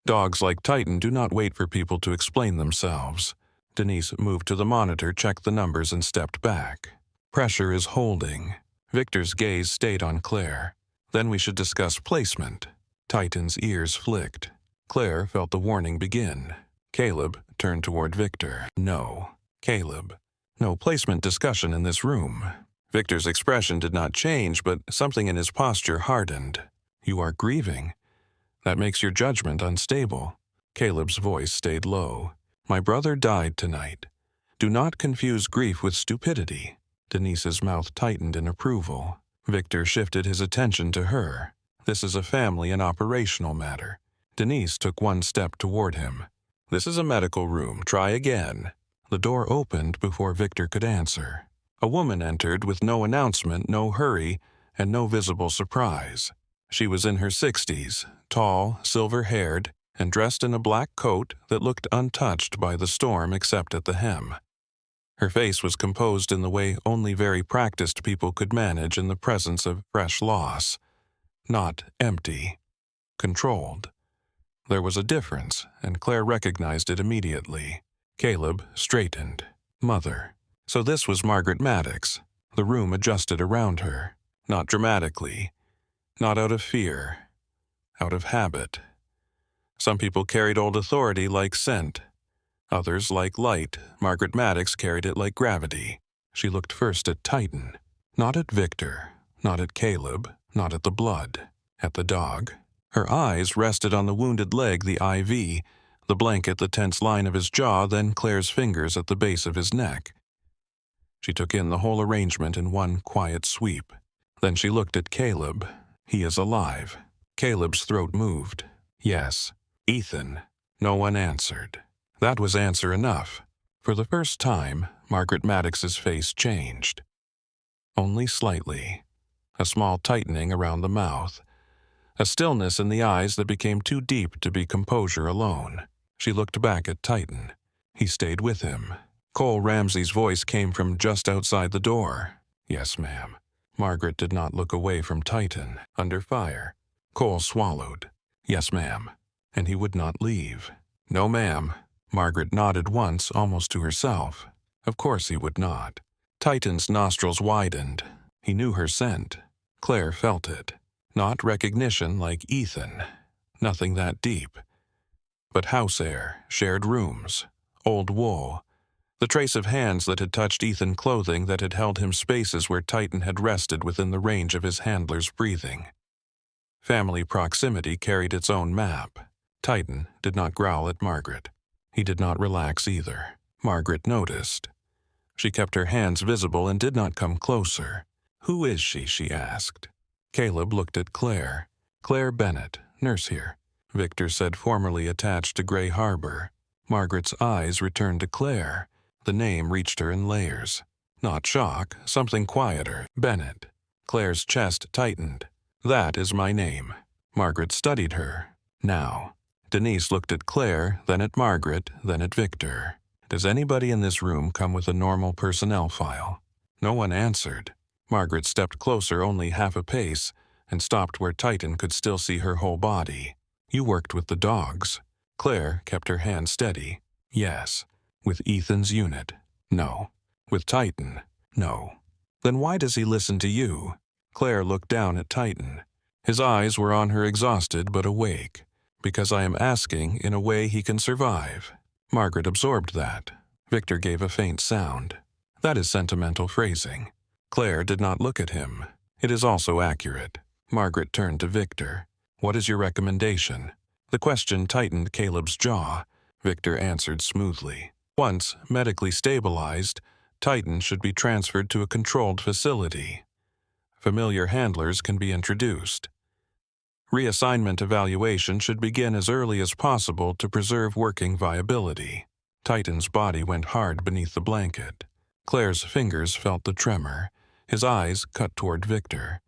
Speaker 1: Dogs like Titan do not wait for people to explain themselves. Denise moved to the monitor, checked the numbers, and stepped back. Pressure is holding. Victor's gaze stayed on Claire. Then we should discuss placement. Titan's ears flicked. Claire felt the warning begin. Caleb turned toward Victor. No. Caleb. No placement discussion in this room. Victor's expression did not change, but something in his posture hardened. You are grieving. That makes your judgment unstable. Caleb's voice stayed low. My brother died tonight. Do not confuse grief with stupidity. Denise's mouth tightened in approval. Victor shifted his attention to her. This is a family and operational matter. Denise took one step toward him. This is a medical room. Try again. The door opened before Victor could answer. A woman entered with no announcement, no hurry, and no visible surprise. She was in her 60s, tall, silver-haired, and dressed in a black coat that looked untouched by the storm except at the hem. Her face was composed in the way only very practiced people could manage in the presence of fresh loss. Not empty. Controlled. There was a difference, and Claire recognized it immediately. Caleb straightened. Mother. So this was Margaret Maddox. The room adjusted around her. Not dramatically. Not out of fear. Out of habit. Some people carried old authority like scent. Others like light. Margaret Maddox carried it like gravity. She looked first at Titan. Not at Victor. Not at Caleb. Not at the blood. At the dog. Her eyes rested on the wounded leg, the IV, the blanket, the tense line of his jaw, then Claire's fingers at the base of his neck. She took in the whole arrangement in one quiet sweep. Then she looked at Caleb. He is alive. Caleb's throat moved. Yes. Ethan. No one answered. That was answer enough. For the first time, Margaret Maddox's face changed. Only slightly. A small tightening around the mouth. A stillness in the eyes that became too deep to be composure alone. She looked back at Titan. He stayed with him. Cole Ramsey's voice came from just outside the door. Yes, ma'am. Margaret did not look away from Titan. Under fire. Cole swallowed. Yes, ma'am. And he would not leave. No, ma'am. Margaret nodded once, almost to herself. Of course he would not. Titan's nostrils widened. He knew her scent. Claire felt it. Not recognition like Ethan. Nothing that deep. But house air, shared rooms, old wool. The trace of hands that had touched Ethan clothing that had held him spaces where Titan had rested within the range of his handler's breathing. Family proximity carried its own map. Titan did not growl at Margaret. He did not relax either. Margaret noticed. She kept her hands visible and did not come closer. Who is she? She asked. Caleb looked at Claire. Claire Bennett, nurse here. Victor said, formerly attached to Gray Harbor. Margaret's eyes returned to Claire. The name reached her in layers. Not shock, something quieter. Bennett. Claire's chest tightened. That is my name. Margaret studied her. Now. Denise looked at Claire, then at Margaret, then at Victor. Does anybody in this room come with a normal personnel file? No one answered. Margaret stepped closer only half a pace and stopped where Titan could still see her whole body. You worked with the dogs. Claire kept her hand steady. Yes. With Ethan's unit? No. With Titan? No. Then why does he listen to you? Claire looked down at Titan. His eyes were on her, exhausted but awake. Because I am asking in a way he can survive. Margaret absorbed that. Victor gave a faint sound. That is sentimental phrasing. Claire did not look at him. It is also accurate. Margaret turned to Victor. What is your recommendation? The question tightened Caleb's jaw. Victor answered smoothly. Once medically stabilized, Titan should be transferred to a controlled facility. Familiar handlers can be introduced. Reassignment evaluation should begin as early as possible to preserve working viability. Titan's body went hard beneath the blanket. Claire's fingers felt the tremor. His eyes cut toward Victor.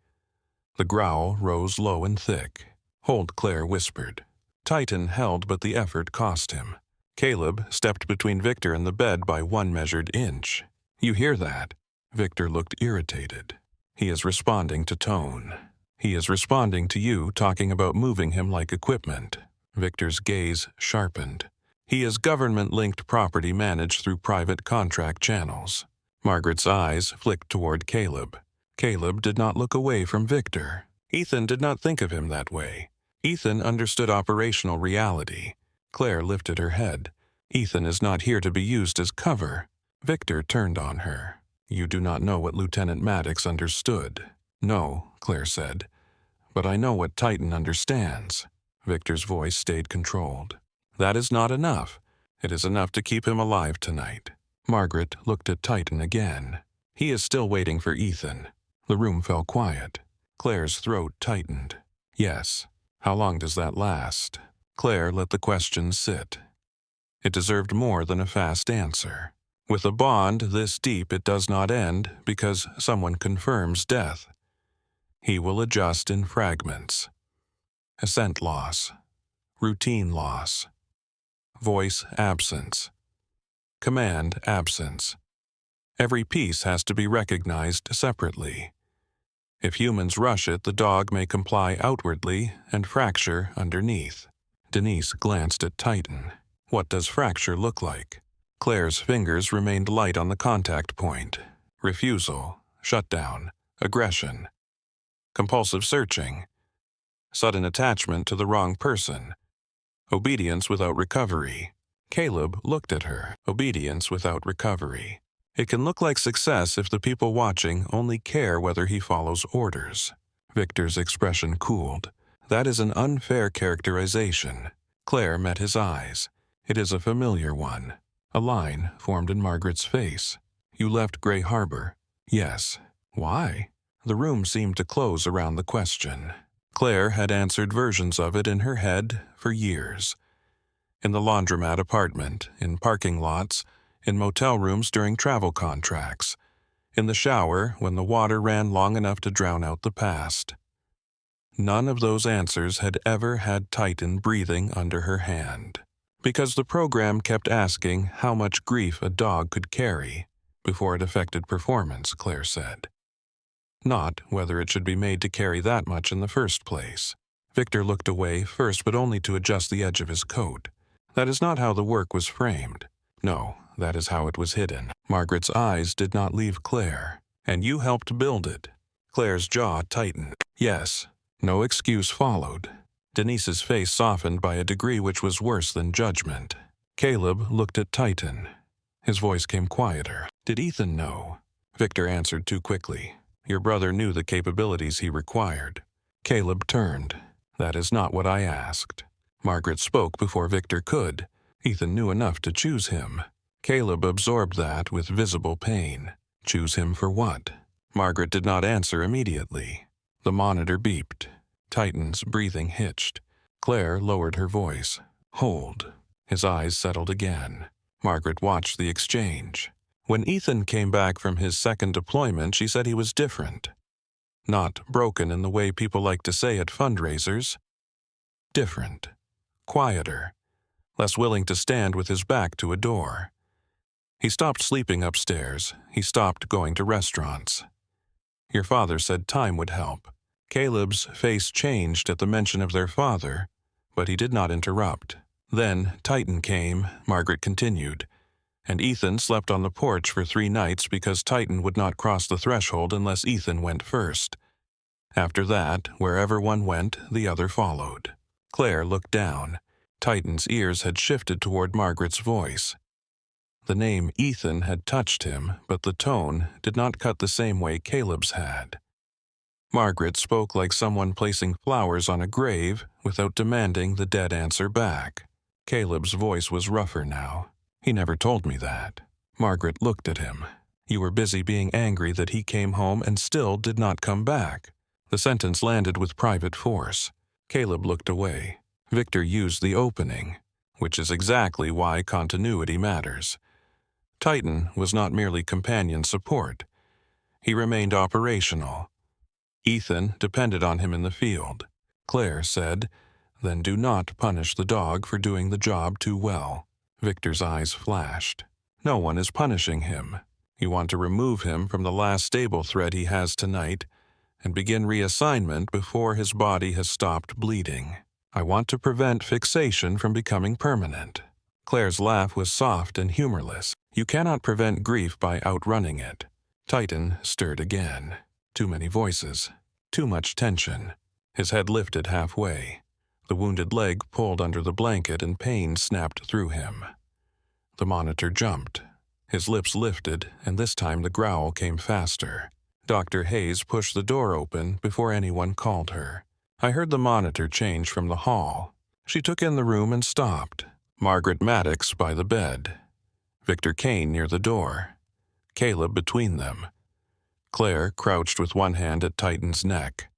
Speaker 1: The growl rose low and thick. Hold, Claire whispered. Titan held, but the effort cost him. Caleb stepped between Victor and the bed by one measured inch. You hear that? Victor looked irritated. He is responding to tone. He is responding to you talking about moving him like equipment. Victor's gaze sharpened. He is government-linked property managed through private contract channels. Margaret's eyes flicked toward Caleb. Caleb did not look away from Victor. Ethan did not think of him that way. Ethan understood operational reality. Claire lifted her head. Ethan is not here to be used as cover. Victor turned on her. You do not know what Lieutenant Maddox understood. No, Claire said. But I know what Titan understands. Victor's voice stayed controlled. That is not enough. It is enough to keep him alive tonight. Margaret looked at Titan again. He is still waiting for Ethan. The room fell quiet. Claire's throat tightened. Yes. How long does that last? Claire let the question sit. It deserved more than a fast answer. With a bond this deep, it does not end because someone confirms death. He will adjust in fragments. Scent loss. Routine loss. Voice absence. Command absence. Every piece has to be recognized separately. If humans rush it, the dog may comply outwardly and fracture underneath. Denise glanced at Titan. What does fracture look like? Claire's fingers remained light on the contact point. Refusal, shutdown, aggression, compulsive searching, sudden attachment to the wrong person, obedience without recovery. Caleb looked at her. Obedience without recovery. It can look like success if the people watching only care whether he follows orders. Victor's expression cooled. That is an unfair characterization. Claire met his eyes. It is a familiar one. A line formed in Margaret's face. You left Gray Harbor. Yes. Why? The room seemed to close around the question. Claire had answered versions of it in her head for years. In the laundromat apartment, in parking lots, in motel rooms during travel contracts, in the shower when the water ran long enough to drown out the past. None of those answers had ever had Titan breathing under her hand. Because the program kept asking how much grief a dog could carry before it affected performance, Claire said. Not whether it should be made to carry that much in the first place. Victor looked away first, but only to adjust the edge of his coat. That is not how the work was framed. No, that is how it was hidden. Margaret's eyes did not leave Claire. And you helped build it. Claire's jaw tightened. Yes. No excuse followed. Denise's face softened by a degree which was worse than judgment. Caleb looked at Titan. His voice came quieter. Did Ethan know? Victor answered too quickly. Your brother knew the capabilities he required. Caleb turned. That is not what I asked. Margaret spoke before Victor could. Ethan knew enough to choose him. Caleb absorbed that with visible pain. Choose him for what? Margaret did not answer immediately. The monitor beeped. Titan's breathing hitched. Claire lowered her voice. Hold. His eyes settled again. Margaret watched the exchange. When Ethan came back from his second deployment, she said he was different. Not broken in the way people like to say at fundraisers. Different. Quieter. Less willing to stand with his back to a door. He stopped sleeping upstairs. He stopped going to restaurants. Your father said time would help. Caleb's face changed at the mention of their father, but he did not interrupt. Then Titan came, Margaret continued. And Ethan slept on the porch for 3 nights because Titan would not cross the threshold unless Ethan went first. After that, wherever one went, the other followed. Claire looked down. Titan's ears had shifted toward Margaret's voice. The name Ethan had touched him, but the tone did not cut the same way Caleb's had. Margaret spoke like someone placing flowers on a grave without demanding the dead answer back. Caleb's voice was rougher now. He never told me that. Margaret looked at him. You were busy being angry that he came home and still did not come back. The sentence landed with private force. Caleb looked away. Victor used the opening, which is exactly why continuity matters. Titan was not merely companion support. He remained operational. Ethan depended on him in the field. Claire said, "Then do not punish the dog for doing the job too well." Victor's eyes flashed. "No one is punishing him. You want to remove him from the last stable thread he has tonight and begin reassignment before his body has stopped bleeding. I want to prevent fixation from becoming permanent." Claire's laugh was soft and humorless. You cannot prevent grief by outrunning it. Titan stirred again. Too many voices. Too much tension. His head lifted halfway. The wounded leg pulled under the blanket and pain snapped through him. The monitor jumped. His lips lifted, and this time the growl came faster. Dr. Hayes pushed the door open before anyone called her. I heard the monitor change from the hall. She took in the room and stopped. Margaret Maddox by the bed. Victor Kane near the door. Caleb between them. Claire crouched with one hand at Titan's neck.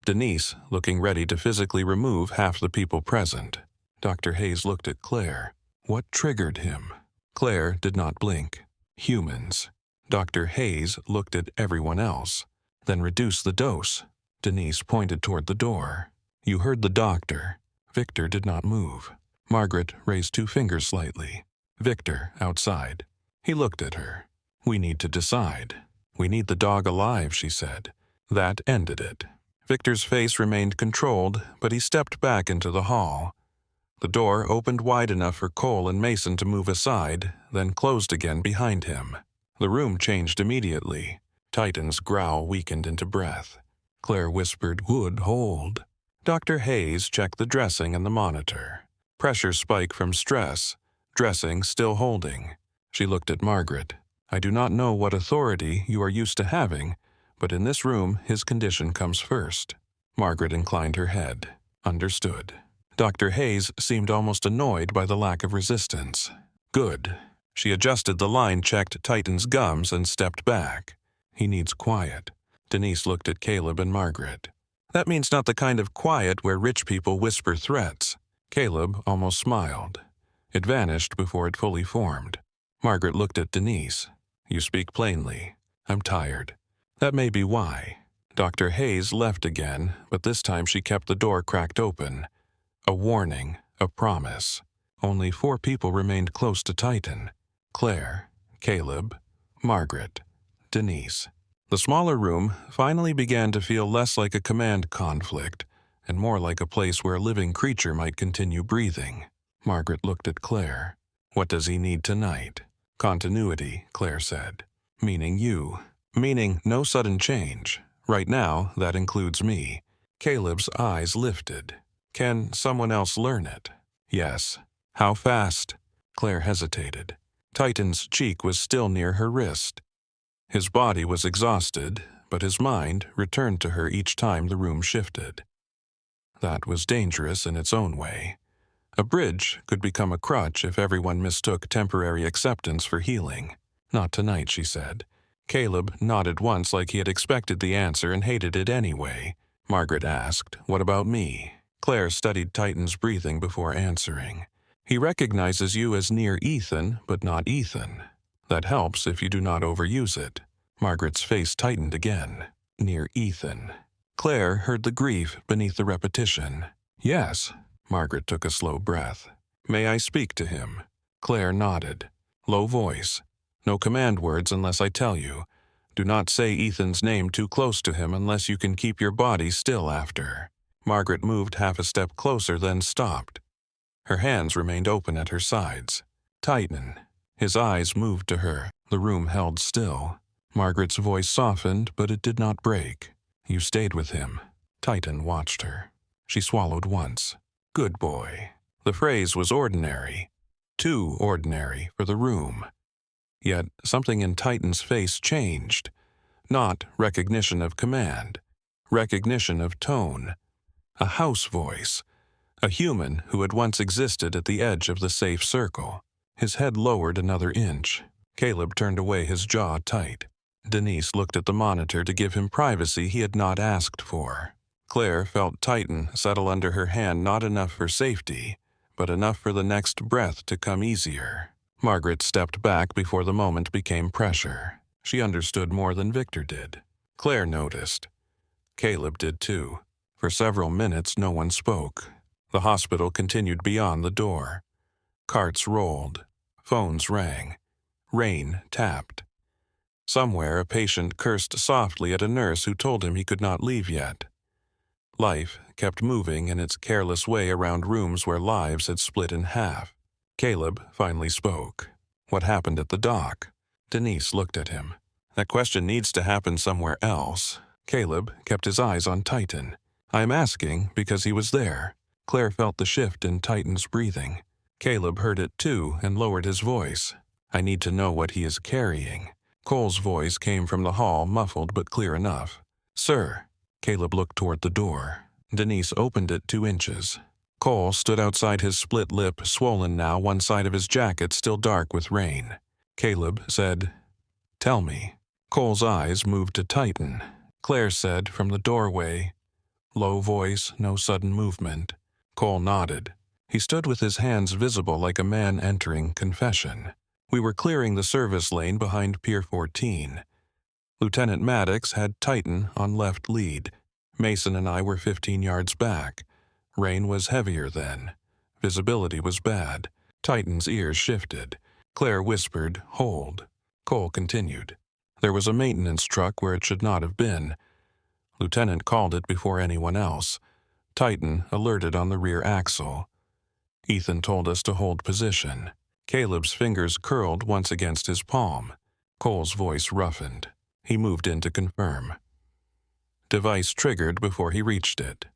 Speaker 1: Denise looking ready to physically remove half the people present. Dr. Hayes looked at Claire. What triggered him? Claire did not blink. Humans. Dr. Hayes looked at everyone else. Then reduced the dose. Denise pointed toward the door. You heard the doctor. Victor did not move. Margaret raised 2 fingers slightly. Victor, outside. He looked at her. We need to decide. We need the dog alive, she said. That ended it. Victor's face remained controlled, but he stepped back into the hall. The door opened wide enough for Cole and Mason to move aside, then closed again behind him. The room changed immediately. Titan's growl weakened into breath. Claire whispered, "Would hold." Dr. Hayes checked the dressing and the monitor. Pressure spike from stress. Dressing still holding. She looked at Margaret. I do not know what authority you are used to having, but in this room his condition comes first. Margaret inclined her head. Understood. Dr. Hayes seemed almost annoyed by the lack of resistance. Good. She adjusted the line-checked Titan's gums and stepped back. He needs quiet. Denise looked at Caleb and Margaret. That means not the kind of quiet where rich people whisper threats. Caleb almost smiled. It vanished before it fully formed. Margaret looked at Denise. You speak plainly. I'm tired. That may be why. Dr. Hayes left again, but this time she kept the door cracked open. A warning, a promise. Only 4 people remained close to Titan. Claire, Caleb, Margaret, Denise. The smaller room finally began to feel less like a command conflict and more like a place where a living creature might continue breathing. Margaret looked at Claire. What does he need tonight? Continuity, Claire said. Meaning you. Meaning no sudden change. Right now, that includes me. Caleb's eyes lifted. Can someone else learn it? Yes. How fast? Claire hesitated. Titan's cheek was still near her wrist. His body was exhausted, but his mind returned to her each time the room shifted. That was dangerous in its own way. A bridge could become a crutch if everyone mistook temporary acceptance for healing. Not tonight, she said. Caleb nodded once like he had expected the answer and hated it anyway. Margaret asked, what about me? Claire studied Titan's breathing before answering. He recognizes you as near Ethan, but not Ethan. That helps if you do not overuse it. Margaret's face tightened again. Near Ethan. Claire heard the grief beneath the repetition. Yes. Margaret took a slow breath. May I speak to him? Claire nodded. Low voice. No command words unless I tell you. Do not say Ethan's name too close to him unless you can keep your body still after. Margaret moved half a step closer, then stopped. Her hands remained open at her sides. Titan. His eyes moved to her. The room held still. Margaret's voice softened, but it did not break. You stayed with him. Titan watched her. She swallowed once. Good boy. The phrase was ordinary. Too ordinary for the room. Yet something in Titan's face changed. Not recognition of command. Recognition of tone. A house voice. A human who had once existed at the edge of the safe circle. His head lowered another inch. Caleb turned away, his jaw tight. Denise looked at the monitor to give him privacy he had not asked for. Claire felt Titan settle under her hand, not enough for safety, but enough for the next breath to come easier. Margaret stepped back before the moment became pressure. She understood more than Victor did. Claire noticed. Caleb did too. For several minutes no one spoke. The hospital continued beyond the door. Carts rolled. Phones rang. Rain tapped. Somewhere a patient cursed softly at a nurse who told him he could not leave yet. Life kept moving in its careless way around rooms where lives had split in half. Caleb finally spoke. What happened at the dock? Denise looked at him. That question needs to happen somewhere else. Caleb kept his eyes on Titan. I'm asking because he was there. Claire felt the shift in Titan's breathing. Caleb heard it too and lowered his voice. I need to know what he is carrying. Cole's voice came from the hall, muffled but clear enough. Sir. Caleb looked toward the door. Denise opened it 2 inches. Cole stood outside, his split lip swollen now, one side of his jacket still dark with rain. Caleb said, Tell me. Cole's eyes moved to Titan. Claire said from the doorway. Low voice, no sudden movement. Cole nodded. He stood with his hands visible like a man entering confession. We were clearing the service lane behind Pier 14. Lieutenant Maddox had Titan on left lead. Mason and I were 15 yards back. Rain was heavier then. Visibility was bad. Titan's ears shifted. Claire whispered, Hold. Cole continued. There was a maintenance truck where it should not have been. Lieutenant called it before anyone else. Titan alerted on the rear axle. Ethan told us to hold position. Caleb's fingers curled once against his palm. Cole's voice roughened. He moved in to confirm. Device triggered before he reached it.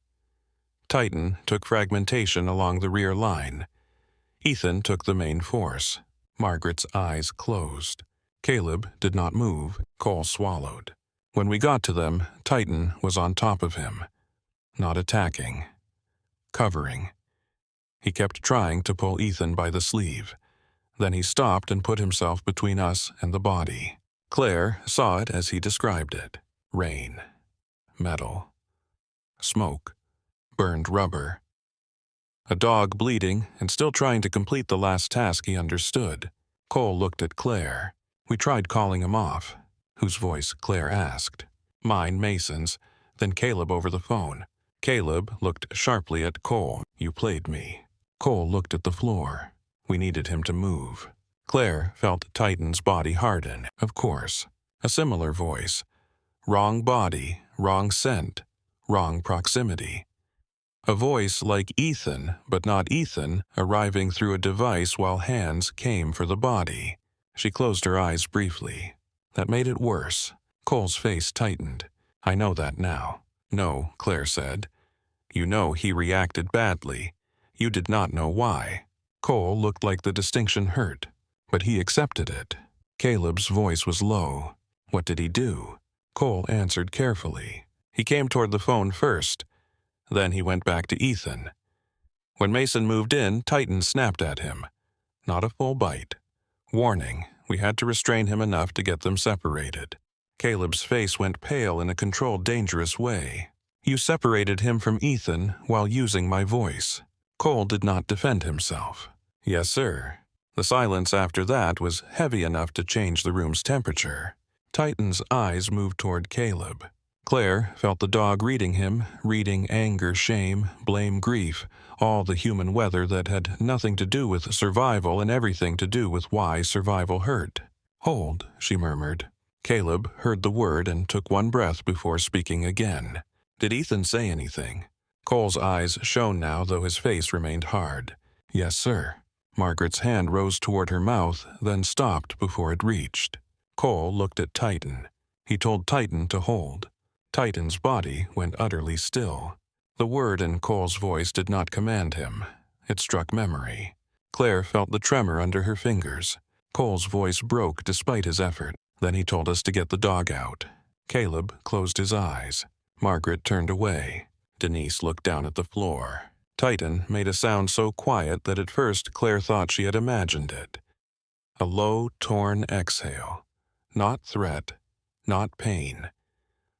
Speaker 1: Titan took fragmentation along the rear line. Ethan took the main force. Margaret's eyes closed. Caleb did not move. Cole swallowed. When we got to them, Titan was on top of him. Not attacking. Covering. He kept trying to pull Ethan by the sleeve. Then he stopped and put himself between us and the body. Claire saw it as he described it. Rain. Metal. Smoke. Burned rubber. A dog bleeding and still trying to complete the last task he understood. Cole looked at Claire. We tried calling him off. Whose voice? Claire asked. Mine, Mason's, then Caleb over the phone. Caleb looked sharply at Cole. You played me. Cole looked at the floor. We needed him to move. Claire felt Titan's body harden. Of course. A similar voice. Wrong body, wrong scent, wrong proximity. A voice like Ethan, but not Ethan, arriving through a device while hands came for the body. She closed her eyes briefly. That made it worse. Cole's face tightened. I know that now. No, Claire said. You know he reacted badly. You did not know why. Cole looked like the distinction hurt, but he accepted it. Caleb's voice was low. What did he do? Cole answered carefully. He came toward the phone first. Then he went back to Ethan. When Mason moved in, Titan snapped at him. Not a full bite. Warning, we had to restrain him enough to get them separated. Caleb's face went pale in a controlled, dangerous way. You separated him from Ethan while using my voice. Cole did not defend himself. Yes, sir. The silence after that was heavy enough to change the room's temperature. Titan's eyes moved toward Caleb. Claire felt the dog reading him, reading anger, shame, blame, grief, all the human weather that had nothing to do with survival and everything to do with why survival hurt. Hold, she murmured. Caleb heard the word and took one breath before speaking again. Did Ethan say anything? Cole's eyes shone now, though his face remained hard. Yes, sir. Margaret's hand rose toward her mouth, then stopped before it reached. Cole looked at Titan. He told Titan to hold. Titan's body went utterly still. The word in Cole's voice did not command him. It struck memory. Claire felt the tremor under her fingers. Cole's voice broke despite his effort. Then he told us to get the dog out. Caleb closed his eyes. Margaret turned away. Denise looked down at the floor. Titan made a sound so quiet that at first Claire thought she had imagined it. A low, torn exhale. Not threat, not pain.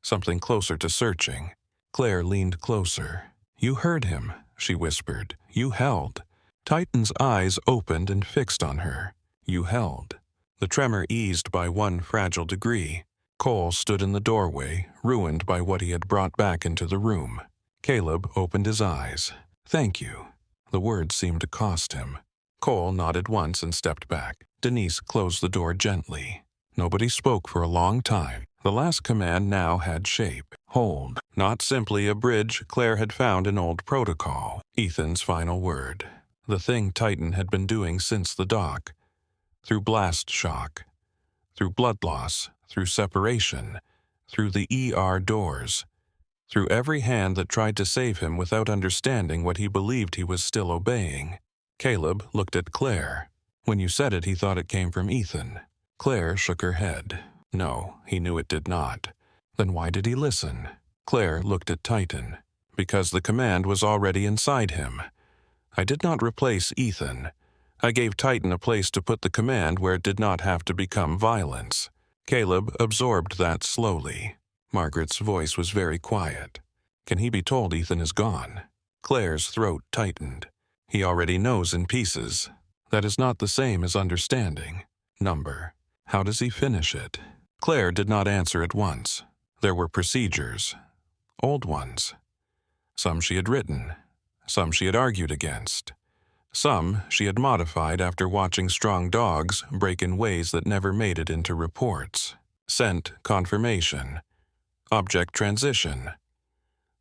Speaker 1: Something closer to searching. Claire leaned closer. "You heard him," she whispered. "You held." Titan's eyes opened and fixed on her. "You held." The tremor eased by one fragile degree. Cole stood in the doorway, ruined by what he had brought back into the room. Caleb opened his eyes. "Thank you." The words seemed to cost him. Cole nodded once and stepped back. Denise closed the door gently. Nobody spoke for a long time. The last command now had shape. Hold. Not simply a bridge Claire had found in old protocol. Ethan's final word. The thing Titan had been doing since the dock. Through blast shock. Through blood loss. Through separation. Through the ER doors. Through every hand that tried to save him without understanding what he believed he was still obeying. Caleb looked at Claire. When you said it, he thought it came from Ethan. Claire shook her head. No, he knew it did not. Then why did he listen? Claire looked at Titan. Because the command was already inside him. I did not replace Ethan. I gave Titan a place to put the command where it did not have to become violence. Caleb absorbed that slowly. Margaret's voice was very quiet. Can he be told Ethan is gone? Claire's throat tightened. He already knows in pieces. That is not the same as understanding. Number. How does he finish it? Claire did not answer at once. There were procedures. Old ones. Some she had written. Some she had argued against. Some she had modified after watching strong dogs break in ways that never made it into reports. Scent confirmation. Object transition.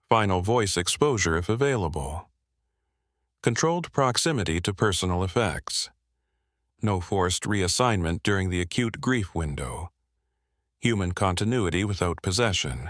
Speaker 1: Final voice exposure if available. Controlled proximity to personal effects. No forced reassignment during the acute grief window. Human continuity without possession.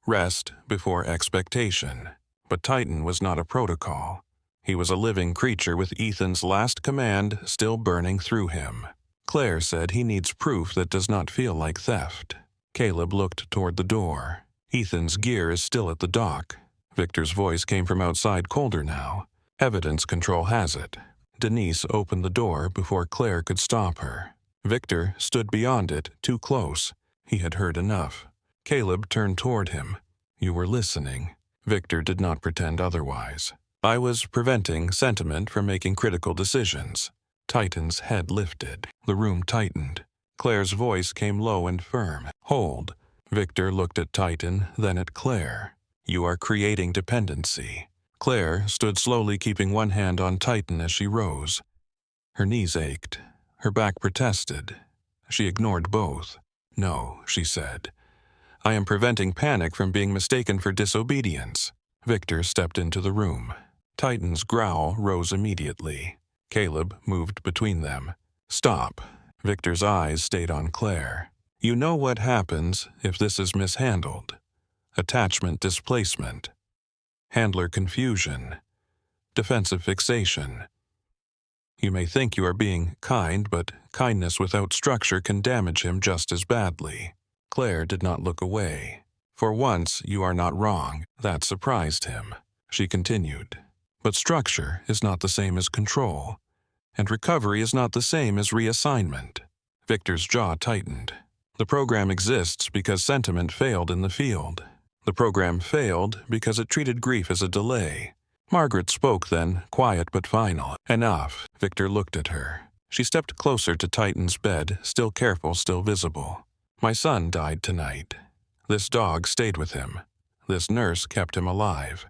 Speaker 1: Rest before expectation. But Titan was not a protocol. He was a living creature with Ethan's last command still burning through him. Claire said he needs proof that does not feel like theft. Caleb looked toward the door. Ethan's gear is still at the dock. Victor's voice came from outside, colder now. Evidence control has it. Denise opened the door before Claire could stop her. Victor stood beyond it, too close. He had heard enough. Caleb turned toward him. You were listening. Victor did not pretend otherwise. I was preventing sentiment from making critical decisions. Titan's head lifted. The room tightened. Claire's voice came low and firm. Hold. Victor looked at Titan, then at Claire. You are creating dependency. Claire stood slowly, keeping one hand on Titan as she rose. Her knees ached. Her back protested. She ignored both. No, she said. I am preventing panic from being mistaken for disobedience. Victor stepped into the room. Titan's growl rose immediately. Caleb moved between them. Stop. Victor's eyes stayed on Claire. You know what happens if this is mishandled. Attachment displacement. Handler confusion. Defensive fixation. You may think you are being kind, but kindness without structure can damage him just as badly. Claire did not look away. For once, you are not wrong. That surprised him. She continued. But structure is not the same as control. And recovery is not the same as reassignment. Victor's jaw tightened. The program exists because sentiment failed in the field. The program failed because it treated grief as a delay. Margaret spoke then, quiet but final. Enough. Victor looked at her. She stepped closer to Titan's bed, still careful, still visible. My son died tonight. This dog stayed with him. This nurse kept him alive.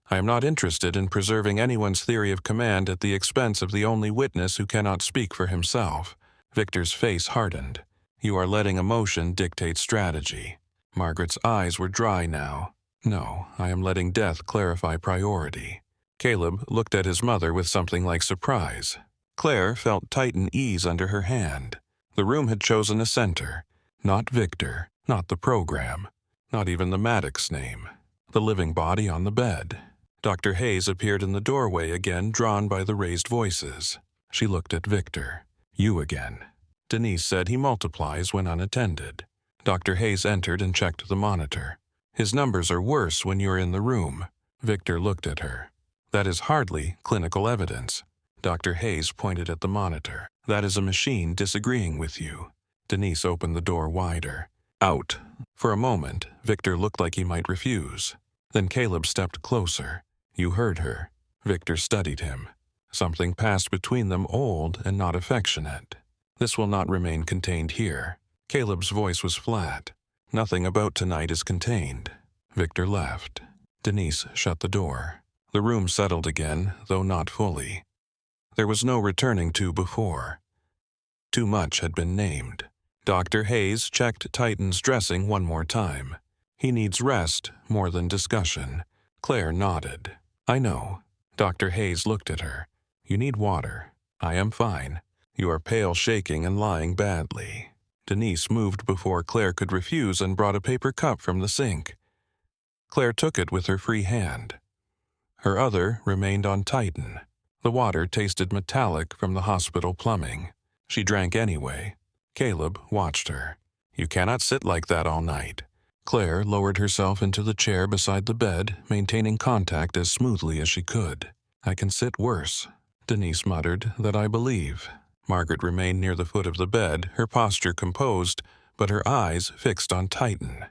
Speaker 1: I am not interested in preserving anyone's theory of command at the expense of the only witness who cannot speak for himself. Victor's face hardened. You are letting emotion dictate strategy. Margaret's eyes were dry now. No, I am letting death clarify priority. Caleb looked at his mother with something like surprise. Claire felt Titan ease under her hand. The room had chosen a center. Not Victor, not the program, not even the Maddox name. The living body on the bed. Dr. Hayes appeared in the doorway again, drawn by the raised voices. She looked at Victor. You again. Denise said he multiplies when unattended. Dr. Hayes entered and checked the monitor. His numbers are worse when you're in the room. Victor looked at her. That is hardly clinical evidence. Dr. Hayes pointed at the monitor. That is a machine disagreeing with you. Denise opened the door wider. Out. For a moment, Victor looked like he might refuse. Then Caleb stepped closer. You heard her. Victor studied him. Something passed between them, old and not affectionate. This will not remain contained here. Caleb's voice was flat. Nothing about tonight is contained. Victor left. Denise shut the door. The room settled again, though not fully. There was no returning to before. Too much had been named. Dr. Hayes checked Titan's dressing one more time. He needs rest more than discussion. Claire nodded. I know. Dr. Hayes looked at her. You need water. I am fine. You are pale, shaking, and lying badly. Denise moved before Claire could refuse and brought a paper cup from the sink. Claire took it with her free hand. Her other remained on Titan. The water tasted metallic from the hospital plumbing. She drank anyway. Caleb watched her. You cannot sit like that all night. Claire lowered herself into the chair beside the bed, maintaining contact as smoothly as she could. I can sit worse. Denise muttered, that I believe. Margaret remained near the foot of the bed, her posture composed, but her eyes fixed on Titan.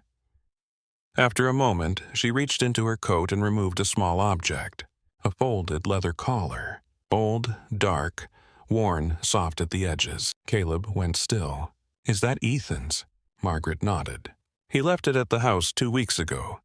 Speaker 1: After a moment, she reached into her coat and removed a small object. A folded leather collar. Old, dark, worn soft at the edges. Caleb went still. Is that Ethan's? Margaret nodded. He left it at the house 2 weeks ago.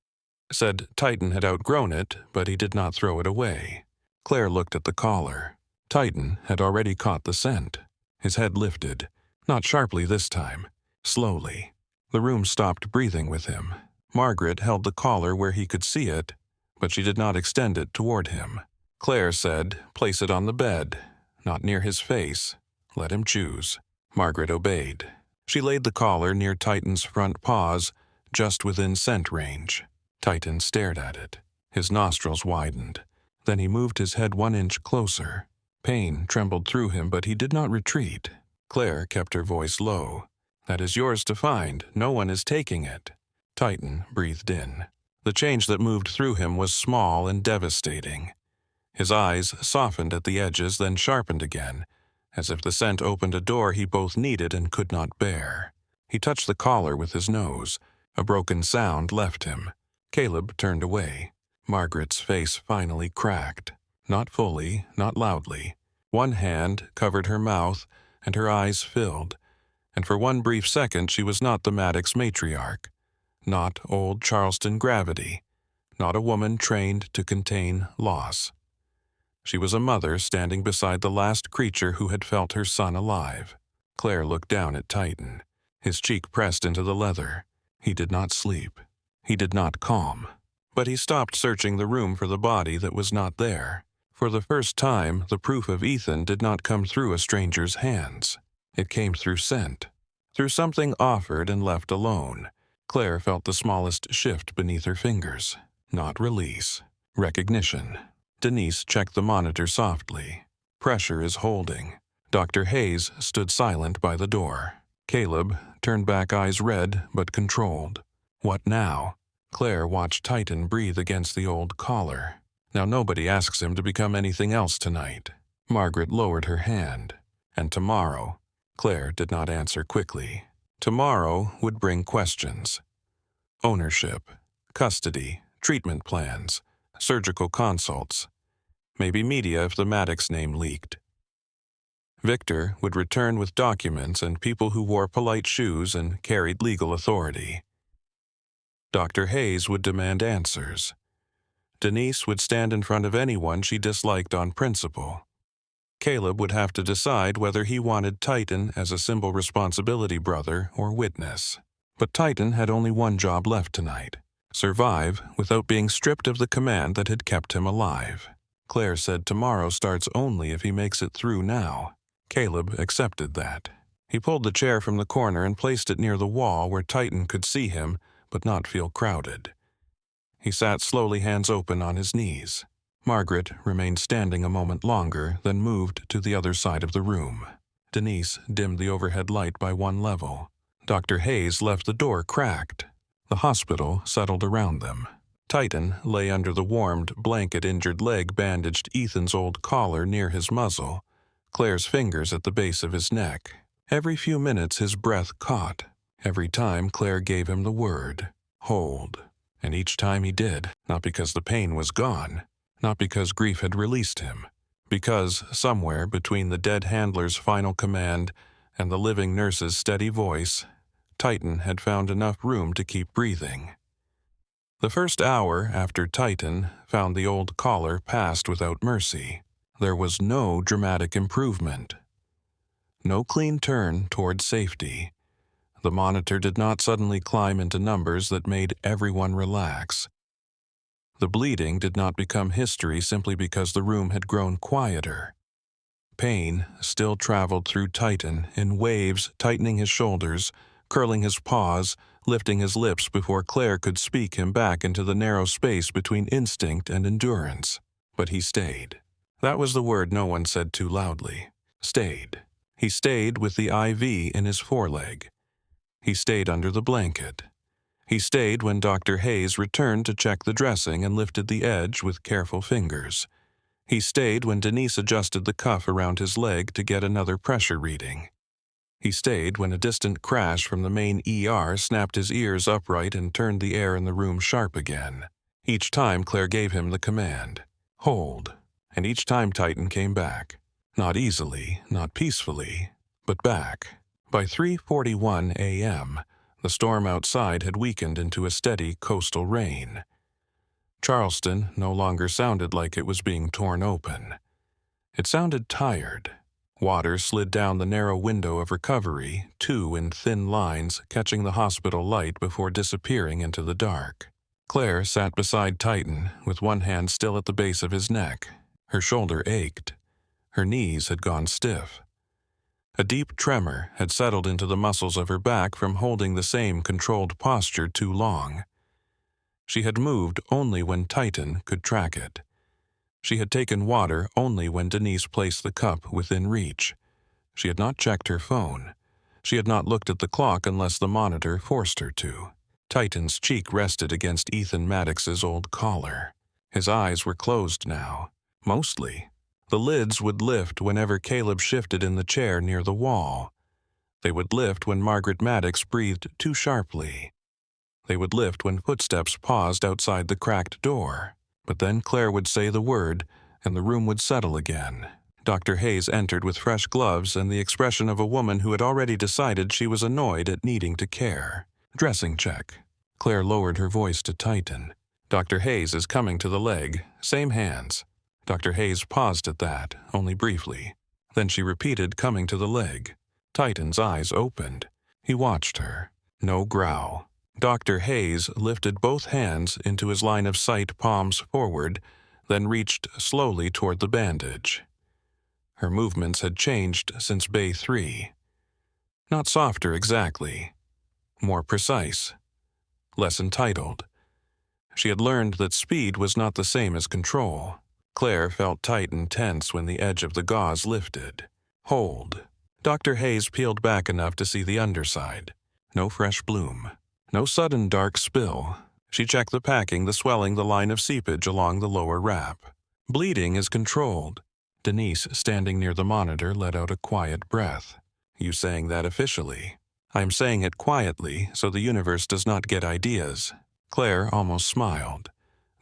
Speaker 1: Said Titan had outgrown it, but he did not throw it away. Claire looked at the collar. Titan had already caught the scent. His head lifted, not sharply this time, slowly. The room stopped breathing with him. Margaret held the collar where he could see it, but she did not extend it toward him. Claire said, place it on the bed, not near his face. Let him choose. Margaret obeyed. She laid the collar near Titan's front paws, just within scent range. Titan stared at it. His nostrils widened. Then he moved his head 1 inch closer. Pain trembled through him, but he did not retreat. Claire kept her voice low. That is yours to find. No one is taking it. Titan breathed in. The change that moved through him was small and devastating. His eyes softened at the edges, then sharpened again, as if the scent opened a door he both needed and could not bear. He touched the collar with his nose. A broken sound left him. Caleb turned away. Margaret's face finally cracked. Not fully, not loudly. One hand covered her mouth, and her eyes filled. And for one brief second she was not the Maddox matriarch. Not old Charleston gravity. Not a woman trained to contain loss. She was a mother standing beside the last creature who had felt her son alive. Claire looked down at Titan. His cheek pressed into the leather. He did not sleep. He did not calm. But he stopped searching the room for the body that was not there. For the first time, the proof of Ethan did not come through a stranger's hands. It came through scent. Through something offered and left alone. Claire felt the smallest shift beneath her fingers. Not release. Recognition. Denise checked the monitor softly. Pressure is holding. Dr. Hayes stood silent by the door. Caleb turned back, eyes red but controlled. What now? Claire watched Titan breathe against the old collar. Now nobody asks him to become anything else tonight. Margaret lowered her hand. And tomorrow? Claire did not answer quickly. Tomorrow would bring questions. Ownership, custody, treatment plans, surgical consults. Maybe media if the Maddox name leaked. Victor would return with documents and people who wore polite shoes and carried legal authority. Dr. Hayes would demand answers. Denise would stand in front of anyone she disliked on principle. Caleb would have to decide whether he wanted Titan as a symbol responsibility brother or witness. But Titan had only one job left tonight: survive without being stripped of the command that had kept him alive. Claire said tomorrow starts only if he makes it through now. Caleb accepted that. He pulled the chair from the corner and placed it near the wall where Titan could see him but not feel crowded. He sat slowly, hands open on his knees. Margaret remained standing a moment longer, then moved to the other side of the room. Denise dimmed the overhead light by one level. Dr. Hayes left the door cracked. The hospital settled around them. Titan lay under the warmed, blanket-injured leg bandaged Ethan's old collar near his muzzle, Claire's fingers at the base of his neck. Every few minutes his breath caught. Every time Claire gave him the word, hold. And each time he did, not because the pain was gone, not because grief had released him, because somewhere between the dead handler's final command and the living nurse's steady voice, Titan had found enough room to keep breathing. The first hour after Titan found the old collar passed without mercy. There was no dramatic improvement. No clean turn toward safety. The monitor did not suddenly climb into numbers that made everyone relax. The bleeding did not become history simply because the room had grown quieter. Pain still traveled through Titan in waves, tightening his shoulders, curling his paws, lifting his lips before Claire could speak him back into the narrow space between instinct and endurance. But he stayed. That was the word no one said too loudly. Stayed. He stayed with the IV in his foreleg. He stayed under the blanket. He stayed when Dr. Hayes returned to check the dressing and lifted the edge with careful fingers. He stayed when Denise adjusted the cuff around his leg to get another pressure reading. He stayed when a distant crash from the main ER snapped his ears upright and turned the air in the room sharp again. Each time Claire gave him the command, hold, and each time Titan came back. Not easily, not peacefully, but back. By 3:41 a.m., the storm outside had weakened into a steady coastal rain. Charleston no longer sounded like it was being torn open. It sounded tired. Water slid down the narrow window of recovery, two in thin lines catching the hospital light before disappearing into the dark. Claire sat beside Titan, with one hand still at the base of his neck. Her shoulder ached. Her knees had gone stiff. A deep tremor had settled into the muscles of her back from holding the same controlled posture too long. She had moved only when Titan could track it. She had taken water only when Denise placed the cup within reach. She had not checked her phone. She had not looked at the clock unless the monitor forced her to. Titan's cheek rested against Ethan Maddox's old collar. His eyes were closed now, mostly. The lids would lift whenever Caleb shifted in the chair near the wall. They would lift when Margaret Maddox breathed too sharply. They would lift when footsteps paused outside the cracked door. But then Claire would say the word, and the room would settle again. Dr. Hayes entered with fresh gloves and the expression of a woman who had already decided she was annoyed at needing to care. Dressing check. Claire lowered her voice to Titan. Dr. Hayes is coming to the leg. Same hands. Dr. Hayes paused at that, only briefly. Then she repeated coming to the leg. Titan's eyes opened. He watched her. No growl. Dr. Hayes lifted both hands into his line of sight, palms forward, then reached slowly toward the bandage. Her movements had changed since Bay 3. Not softer exactly. More precise. Less entitled. She had learned that speed was not the same as control. Claire felt Titan tense when the edge of the gauze lifted. Hold. Dr. Hayes peeled back enough to see the underside. No fresh bloom. No sudden dark spill. She checked the packing, the swelling, the line of seepage along the lower wrap. Bleeding is controlled. Denise, standing near the monitor, let out a quiet breath. You saying that officially? I'm saying it quietly, so the universe does not get ideas. Claire almost smiled.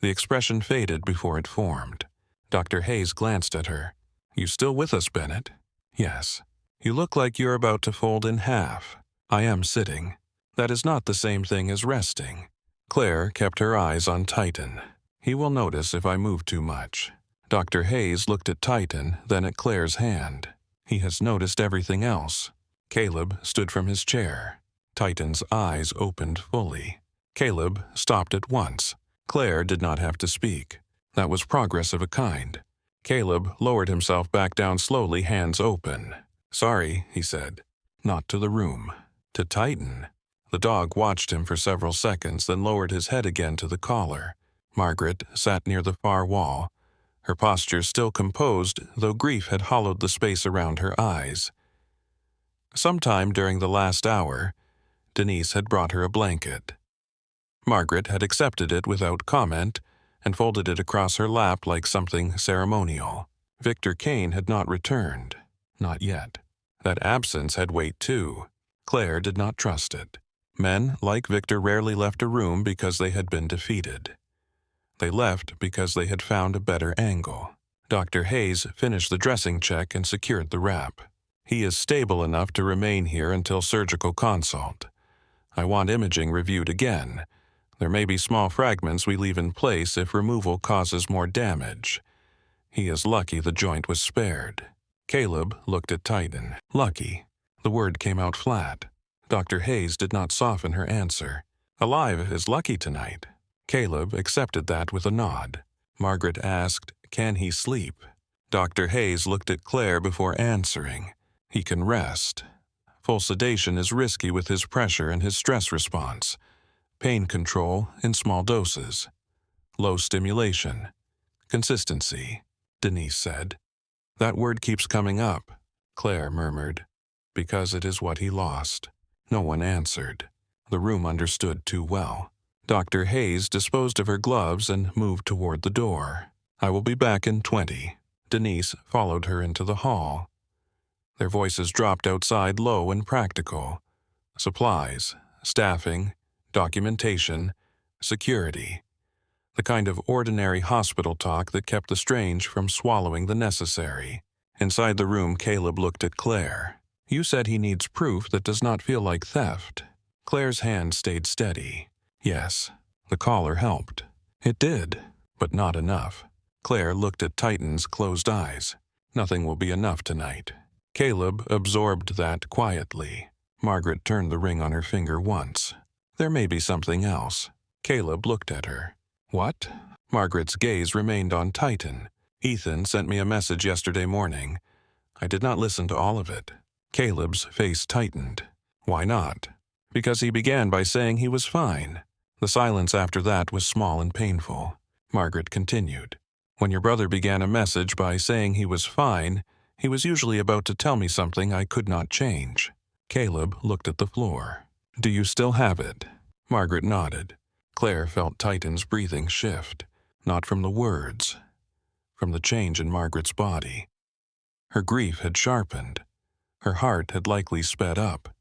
Speaker 1: The expression faded before it formed. Dr. Hayes glanced at her. You still with us, Bennett? Yes. You look like you're about to fold in half. I am sitting. That is not the same thing as resting. Claire kept her eyes on Titan. He will notice if I move too much. Dr. Hayes looked at Titan, then at Claire's hand. He has noticed everything else. Caleb stood from his chair. Titan's eyes opened fully. Caleb stopped at once. Claire did not have to speak. That was progress of a kind. Caleb lowered himself back down slowly, hands open. "Sorry," he said. Not to the room. To Titan. The dog watched him for several seconds, then lowered his head again to the collar. Margaret sat near the far wall, her posture still composed, though grief had hollowed the space around her eyes. Sometime during the last hour, Denise had brought her a blanket. Margaret had accepted it without comment and folded it across her lap like something ceremonial. Victor Kane had not returned. Not yet. That absence had weight too. Claire did not trust it. Men like Victor rarely left a room because they had been defeated. They left because they had found a better angle. Dr. Hayes finished the dressing check and secured the wrap. "He is stable enough to remain here until surgical consult. I want imaging reviewed again. There may be small fragments we leave in place if removal causes more damage. He is lucky the joint was spared." Caleb looked at Titan. Lucky. The word came out flat. Dr. Hayes did not soften her answer. "Alive is lucky tonight." Caleb accepted that with a nod. Margaret asked, "Can he sleep?" Dr. Hayes looked at Claire before answering. "He can rest. Full sedation is risky with his pressure and his stress response. Pain control in small doses. Low stimulation. Consistency," Denise said. "That word keeps coming up," Claire murmured. "Because it is what he lost." No one answered. The room understood too well. Dr. Hayes disposed of her gloves and moved toward the door. "I will be back in 20. Denise followed her into the hall. Their voices dropped outside low and practical. Supplies, staffing, documentation, security. The kind of ordinary hospital talk that kept the strange from swallowing the necessary. Inside the room, Caleb looked at Claire. "You said he needs proof that does not feel like theft." Claire's hand stayed steady. Yes, the collar helped. It did, but not enough. Claire looked at Titan's closed eyes. "Nothing will be enough tonight." Caleb absorbed that quietly. Margaret turned the ring on her finger once. "There may be something else." Caleb looked at her. "What?" Margaret's gaze remained on Titan. "Ethan sent me a message yesterday morning. I did not listen to all of it." Caleb's face tightened. "Why not?" "Because he began by saying he was fine." The silence after that was small and painful. Margaret continued. "When your brother began a message by saying he was fine, he was usually about to tell me something I could not change." Caleb looked at the floor. "Do you still have it?" Margaret nodded. Claire felt Titan's breathing shift, not from the words, from the change in Margaret's body. Her grief had sharpened. Her heart had likely sped up.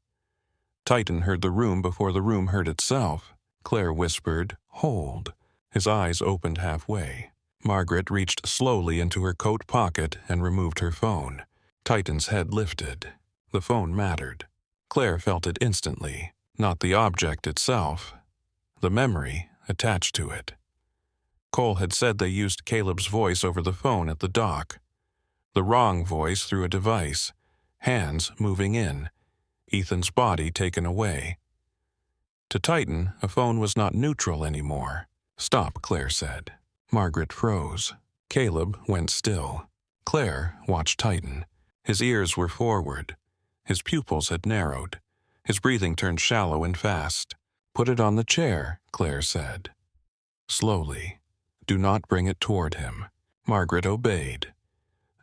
Speaker 1: Titan heard the room before the room heard itself. Claire whispered, "Hold." His eyes opened halfway. Margaret reached slowly into her coat pocket and removed her phone. Titan's head lifted. The phone mattered. Claire felt it instantly, not the object itself, the memory attached to it. Cole had said they used Caleb's voice over the phone at the dock. The wrong voice through a device, hands moving in, Ethan's body taken away. To Titan, a phone was not neutral anymore. "Stop," Claire said. Margaret froze. Caleb went still. Claire watched Titan. His ears were forward. His pupils had narrowed. His breathing turned shallow and fast. "Put it on the chair," Claire said. Slowly. "Do not bring it toward him." Margaret obeyed.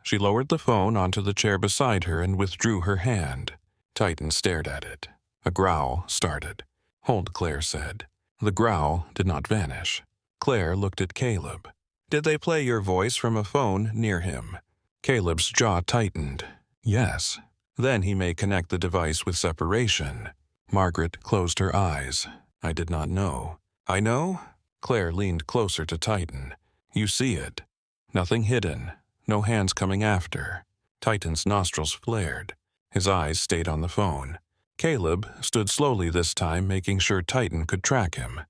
Speaker 1: She lowered the phone onto the chair beside her and withdrew her hand. Titan stared at it. A growl started. "Hold," Claire said. The growl did not vanish. Claire looked at Caleb. "Did they play your voice from a phone near him?" Caleb's jaw tightened. "Yes." "Then he may connect the device with separation." Margaret closed her eyes. "I did not know." "I know?" Claire leaned closer to Titan. "You see it. Nothing hidden. No hands coming after." Titan's nostrils flared. His eyes stayed on the phone. Caleb stood slowly this time, making sure Titan could track him.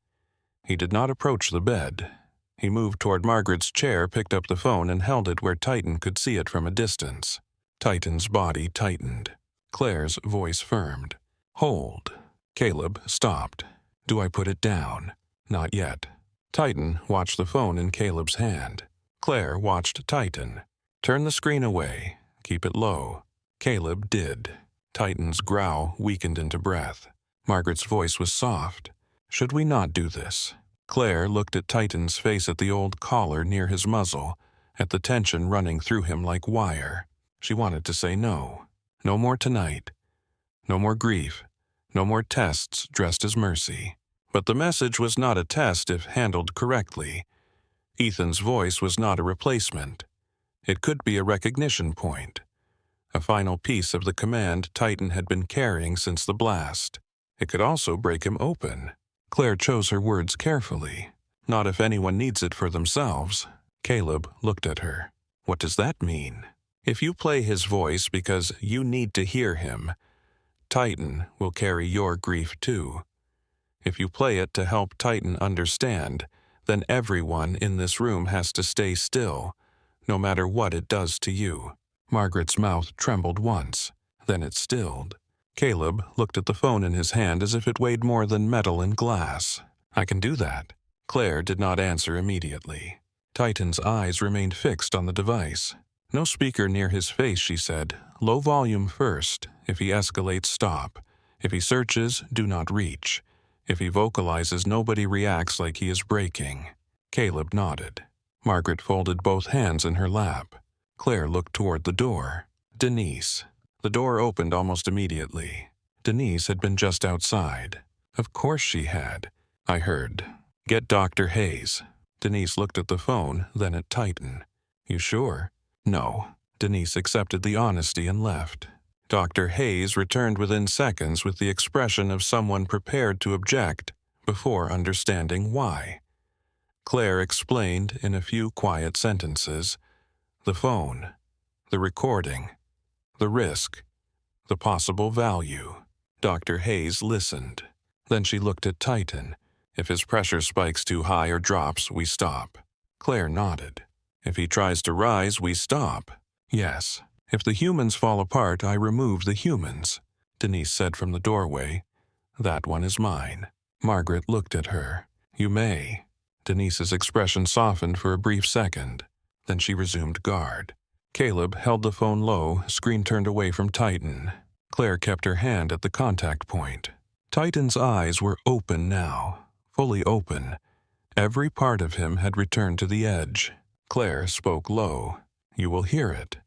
Speaker 1: He did not approach the bed. He moved toward Margaret's chair, picked up the phone, and held it where Titan could see it from a distance. Titan's body tightened. Claire's voice firmed. "Hold." Caleb stopped. "Do I put it down?" "Not yet." Titan watched the phone in Caleb's hand. Claire watched Titan. Turn the screen away. Keep it low. Caleb did. Titan's growl weakened into breath. Margaret's voice was soft. Should we not do this? Claire looked at Titan's face, at the old collar near his muzzle, at the tension running through him like wire. She wanted to say no. No more tonight. No more grief. No more tests dressed as mercy. But the message was not a test if handled correctly. Ethan's voice was not a replacement. It could be a recognition point. A final piece of the command Titan had been carrying since the blast. It could also break him open. Claire chose her words carefully. Not if anyone needs it for themselves. Caleb looked at her. What does that mean? If you play his voice because you need to hear him, Titan will carry your grief too. If you play it to help Titan understand, then everyone in this room has to stay still, no matter what it does to you. Margaret's mouth trembled once, then it stilled. Caleb looked at the phone in his hand as if it weighed more than metal and glass. I can do that. Claire did not answer immediately. Titan's eyes remained fixed on the device. No speaker near his face, she said. Low volume first. If he escalates, stop. If he searches, do not reach. If he vocalizes, nobody reacts like he is breaking. Caleb nodded. Margaret folded both hands in her lap. Claire looked toward the door. Denise. The door opened almost immediately. Denise had been just outside. Of course she had. I heard. Get Dr. Hayes. Denise looked at the phone, then at Titan. You sure? No. Denise accepted the honesty and left. Dr. Hayes returned within seconds with the expression of someone prepared to object before understanding why. Claire explained in a few quiet sentences. The phone, the recording, the risk, the possible value. Dr. Hayes listened. Then she looked at Titan. If his pressure spikes too high or drops, we stop. Claire nodded. If he tries to rise, we stop. Yes. If the humans fall apart, I remove the humans. Denise said from the doorway. That one is mine. Margaret looked at her. You may. Denise's expression softened for a brief second. Then she resumed guard. Caleb held the phone low, screen turned away from Titan. Claire kept her hand at the contact point. Titan's eyes were open now, fully open. Every part of him had returned to the edge. Claire spoke low. You will hear it.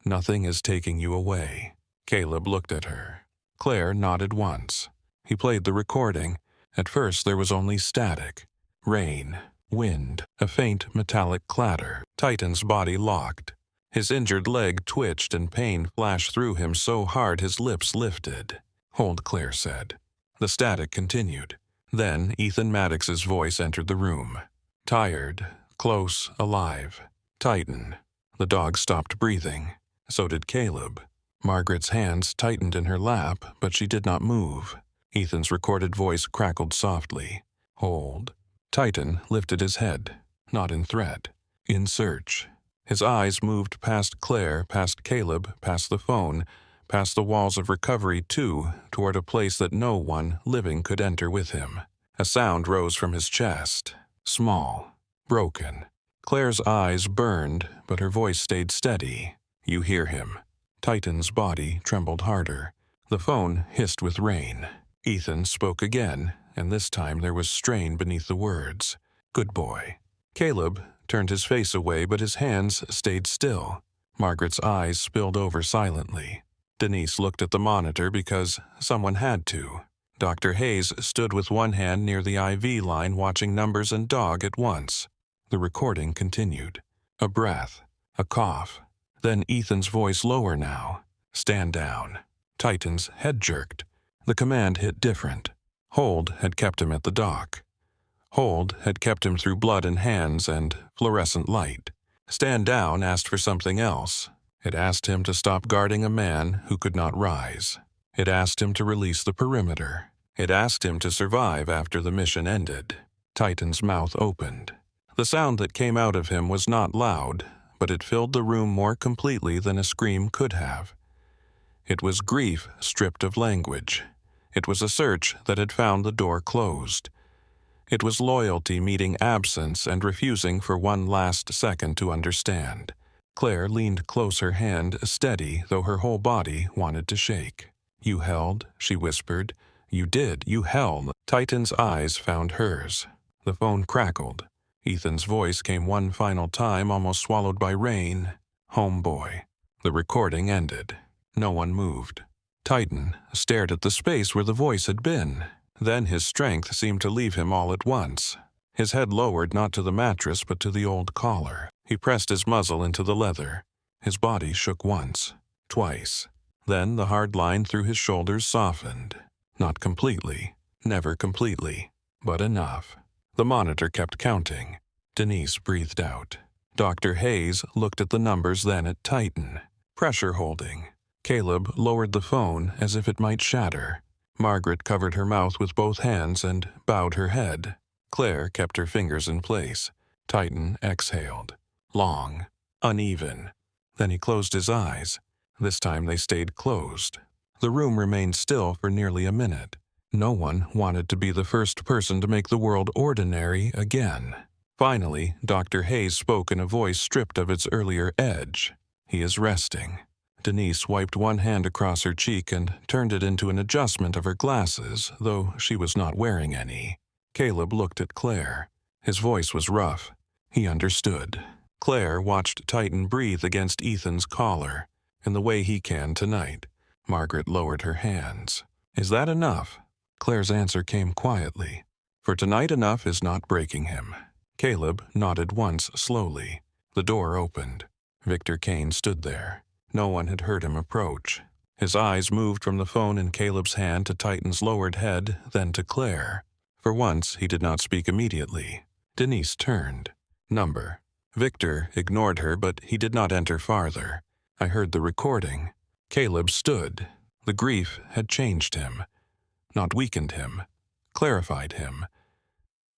Speaker 1: Nothing is taking you away. Caleb looked at her. Claire nodded once. He played the recording. At first there was only static. Rain, wind, a faint metallic clatter. Titan's body locked. His injured leg twitched and pain flashed through him so hard his lips lifted. Hold, Claire said. The static continued. Then Ethan Maddox's voice entered the room. Tired, close, alive. Titan. The dog stopped breathing. So did Caleb. Margaret's hands tightened in her lap, but she did not move. Ethan's recorded voice crackled softly. Hold. Titan lifted his head, not in threat, in search. His eyes moved past Claire, past Caleb, past the phone, past the walls of recovery too, toward a place that no one living could enter with him. A sound rose from his chest. Small. Broken. Claire's eyes burned, but her voice stayed steady. You hear him. Titan's body trembled harder. The phone hissed with rain. Ethan spoke again, and this time there was strain beneath the words. Good boy. Caleb turned his face away, but his hands stayed still. Margaret's eyes spilled over silently. Denise looked at the monitor because someone had to. Dr. Hayes stood with one hand near the IV line watching numbers and dog at once. The recording continued. A breath. A cough. Then Ethan's voice lower now. Stand down. Titan's head jerked. The command hit different. Hold had kept him at the dock. Hold had kept him through blood and hands and fluorescent light. Stand down asked for something else. It asked him to stop guarding a man who could not rise. It asked him to release the perimeter. It asked him to survive after the mission ended. Titan's mouth opened. The sound that came out of him was not loud, but it filled the room more completely than a scream could have. It was grief stripped of language. It was a search that had found the door closed. It was loyalty meeting absence and refusing for one last second to understand. Claire leaned close, her hand steady, though her whole body wanted to shake. "You held," she whispered. "You did. You held." Titan's eyes found hers. The phone crackled. Ethan's voice came one final time, almost swallowed by rain. "Homeboy." The recording ended. No one moved. Titan stared at the space where the voice had been. Then his strength seemed to leave him all at once. His head lowered not to the mattress but to the old collar. He pressed his muzzle into the leather. His body shook once, twice. Then the hard line through his shoulders softened. Not completely, never completely, but enough. The monitor kept counting. Denise breathed out. Dr. Hayes looked at the numbers, then at Titan. Pressure holding. Caleb lowered the phone as if it might shatter. Margaret covered her mouth with both hands and bowed her head. Claire kept her fingers in place. Titan exhaled. Long, uneven. Then he closed his eyes. This time they stayed closed. The room remained still for nearly a minute. No one wanted to be the first person to make the world ordinary again. Finally, Dr. Hayes spoke in a voice stripped of its earlier edge. "He is resting." Denise wiped one hand across her cheek and turned it into an adjustment of her glasses, though she was not wearing any. Caleb looked at Claire. His voice was rough. He understood. Claire watched Titan breathe against Ethan's collar, in the way he can tonight. Margaret lowered her hands. "Is that enough?" Claire's answer came quietly. "For tonight, enough is not breaking him." Caleb nodded once slowly. The door opened. Victor Kane stood there. No one had heard him approach. His eyes moved from the phone in Caleb's hand to Titan's lowered head, then to Claire. For once, he did not speak immediately. Denise turned. "Number." Victor ignored her, but he did not enter farther. "I heard the recording." Caleb stood. The grief had changed him. Not weakened him. Clarified him.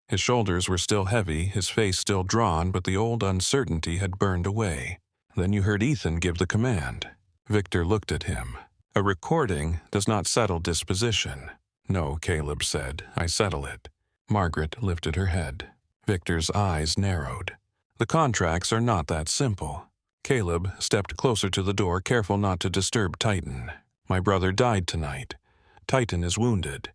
Speaker 1: His shoulders were still heavy, his face still drawn, but the old uncertainty had burned away. "Then you heard Ethan give the command." Victor looked at him. "A recording does not settle disposition." "No," Caleb said, "I settle it." Margaret lifted her head. Victor's eyes narrowed. "The contracts are not that simple." Caleb stepped closer to the door, careful not to disturb Titan. "My brother died tonight. Titan is wounded.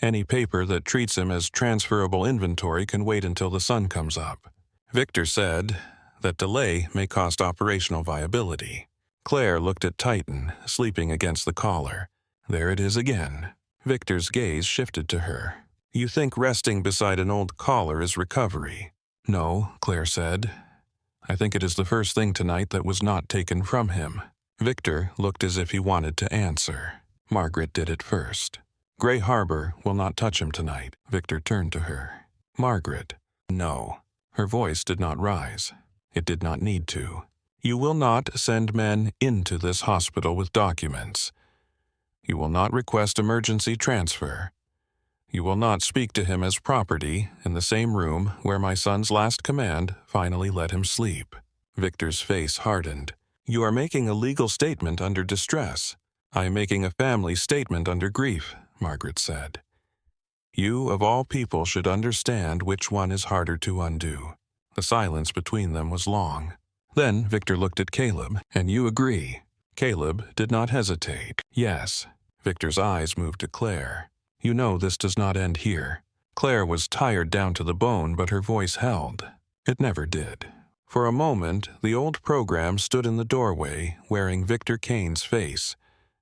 Speaker 1: Any paper that treats him as transferable inventory can wait until the sun comes up." Victor said that delay may cost operational viability. Claire looked at Titan, sleeping against the collar. There it is again. Victor's gaze shifted to her. "You think resting beside an old collar is recovery?" "No," Claire said. "I think it is the first thing tonight that was not taken from him." Victor looked as if he wanted to answer. Margaret did it first. "Gray Harbor will not touch him tonight." Victor turned to her. "Margaret." "No." Her voice did not rise. It did not need to. "You will not send men into this hospital with documents. You will not request emergency transfer. You will not speak to him as property in the same room where my son's last command finally let him sleep." Victor's face hardened. "You are making a legal statement under distress. I am making a family statement under grief," Margaret said. "You, of all people, should understand which one is harder to undo." The silence between them was long. Then Victor looked at Caleb. "And you agree?" Caleb did not hesitate. "Yes." Victor's eyes moved to Claire. "You know this does not end here." Claire was tired down to the bone, but her voice held. It never did. For a moment, the old program stood in the doorway, wearing Victor Kane's face,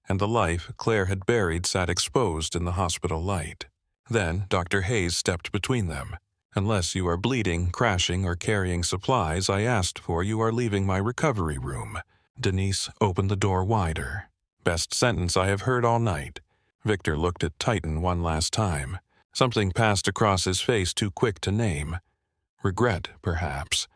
Speaker 1: and the life Claire had buried sat exposed in the hospital light. Then Dr. Hayes stepped between them. "Unless you are bleeding, crashing, or carrying supplies I asked for, you are leaving my recovery room." Denise opened the door wider. "Best sentence I have heard all night." Victor looked at Titan one last time. Something passed across his face too quick to name. Regret, perhaps.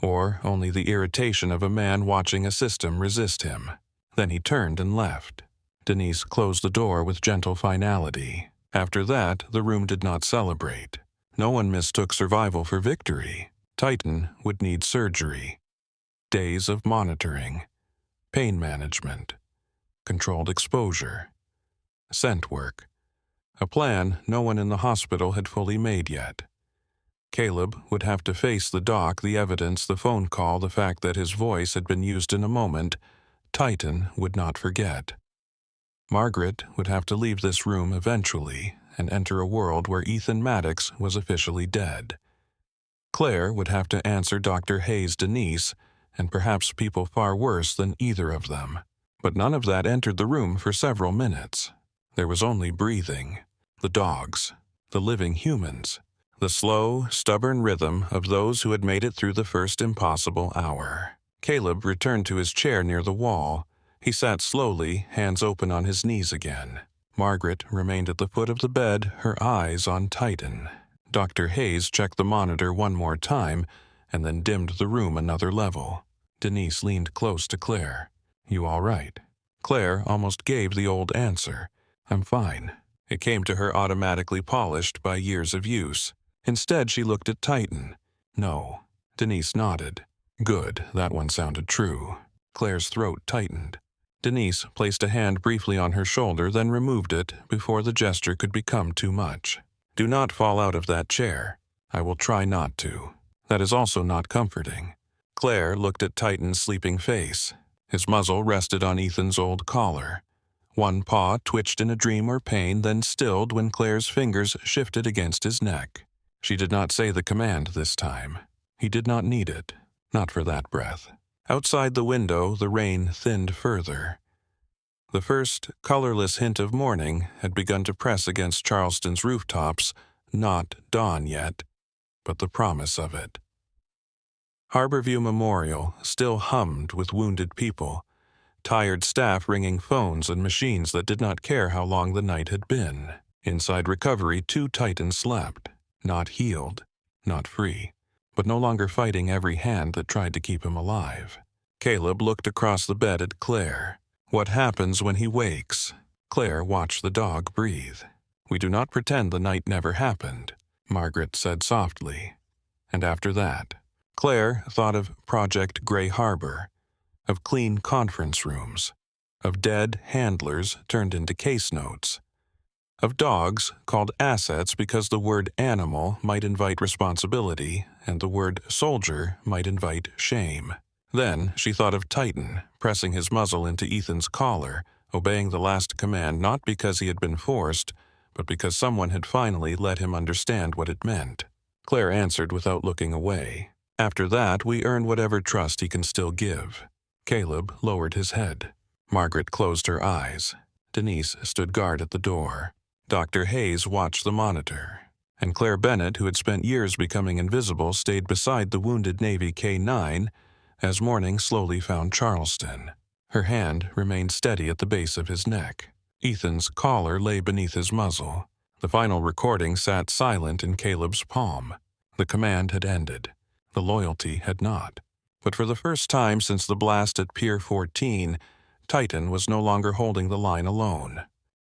Speaker 1: Or only the irritation of a man watching a system resist him. Then he turned and left. Denise closed the door with gentle finality. After that, the room did not celebrate. No one mistook survival for victory. Titan would need surgery. Days of monitoring. Pain management. Controlled exposure. Scent work. A plan no one in the hospital had fully made yet. Caleb would have to face the doc, the evidence, the phone call, the fact that his voice had been used in a moment. Titan would not forget. Margaret would have to leave this room eventually and enter a world where Ethan Maddox was officially dead. Claire would have to answer Dr. Hayes' Denise, and perhaps people far worse than either of them. But none of that entered the room for several minutes. There was only breathing, the dogs, the living humans, the slow, stubborn rhythm of those who had made it through the first impossible hour. Caleb returned to his chair near the wall. He sat slowly, hands open on his knees again. Margaret remained at the foot of the bed, her eyes on Titan. Dr. Hayes checked the monitor one more time and then dimmed the room another level. Denise leaned close to Claire. "You all right?" Claire almost gave the old answer. "I'm fine." It came to her automatically polished by years of use. Instead, she looked at Titan. "No." Denise nodded. "Good, that one sounded true." Claire's throat tightened. Denise placed a hand briefly on her shoulder, then removed it before the gesture could become too much. "Do not fall out of that chair." "I will try not to." "That is also not comforting." Claire looked at Titan's sleeping face. His muzzle rested on Ethan's old collar. One paw twitched in a dream or pain, then stilled when Claire's fingers shifted against his neck. She did not say the command this time. He did not need it. Not for that breath. Outside the window, the rain thinned further. The first colorless hint of morning had begun to press against Charleston's rooftops, not dawn yet, but the promise of it. Harborview Memorial still hummed with wounded people, tired staff ringing phones and machines that did not care how long the night had been. Inside recovery, 2 Titans slept, not healed, not free, but no longer fighting every hand that tried to keep him alive. Caleb looked across the bed at Claire. "What happens when he wakes?" Claire watched the dog breathe. "We do not pretend the night never happened," Margaret said softly. And after that, Claire thought of Project Gray Harbor, of clean conference rooms, of dead handlers turned into case notes, of dogs called assets because the word animal might invite responsibility and the word soldier might invite shame. Then she thought of Titan, pressing his muzzle into Ethan's collar, obeying the last command not because he had been forced, but because someone had finally let him understand what it meant. Claire answered without looking away. "After that, we earn whatever trust he can still give." Caleb lowered his head. Margaret closed her eyes. Denise stood guard at the door. Dr. Hayes watched the monitor. And Claire Bennett, who had spent years becoming invisible, stayed beside the wounded Navy K-9 as morning slowly found Charleston. Her hand remained steady at the base of his neck. Ethan's collar lay beneath his muzzle. The final recording sat silent in Caleb's palm. The command had ended. The loyalty had not. But for the first time since the blast at Pier 14, Titan was no longer holding the line alone.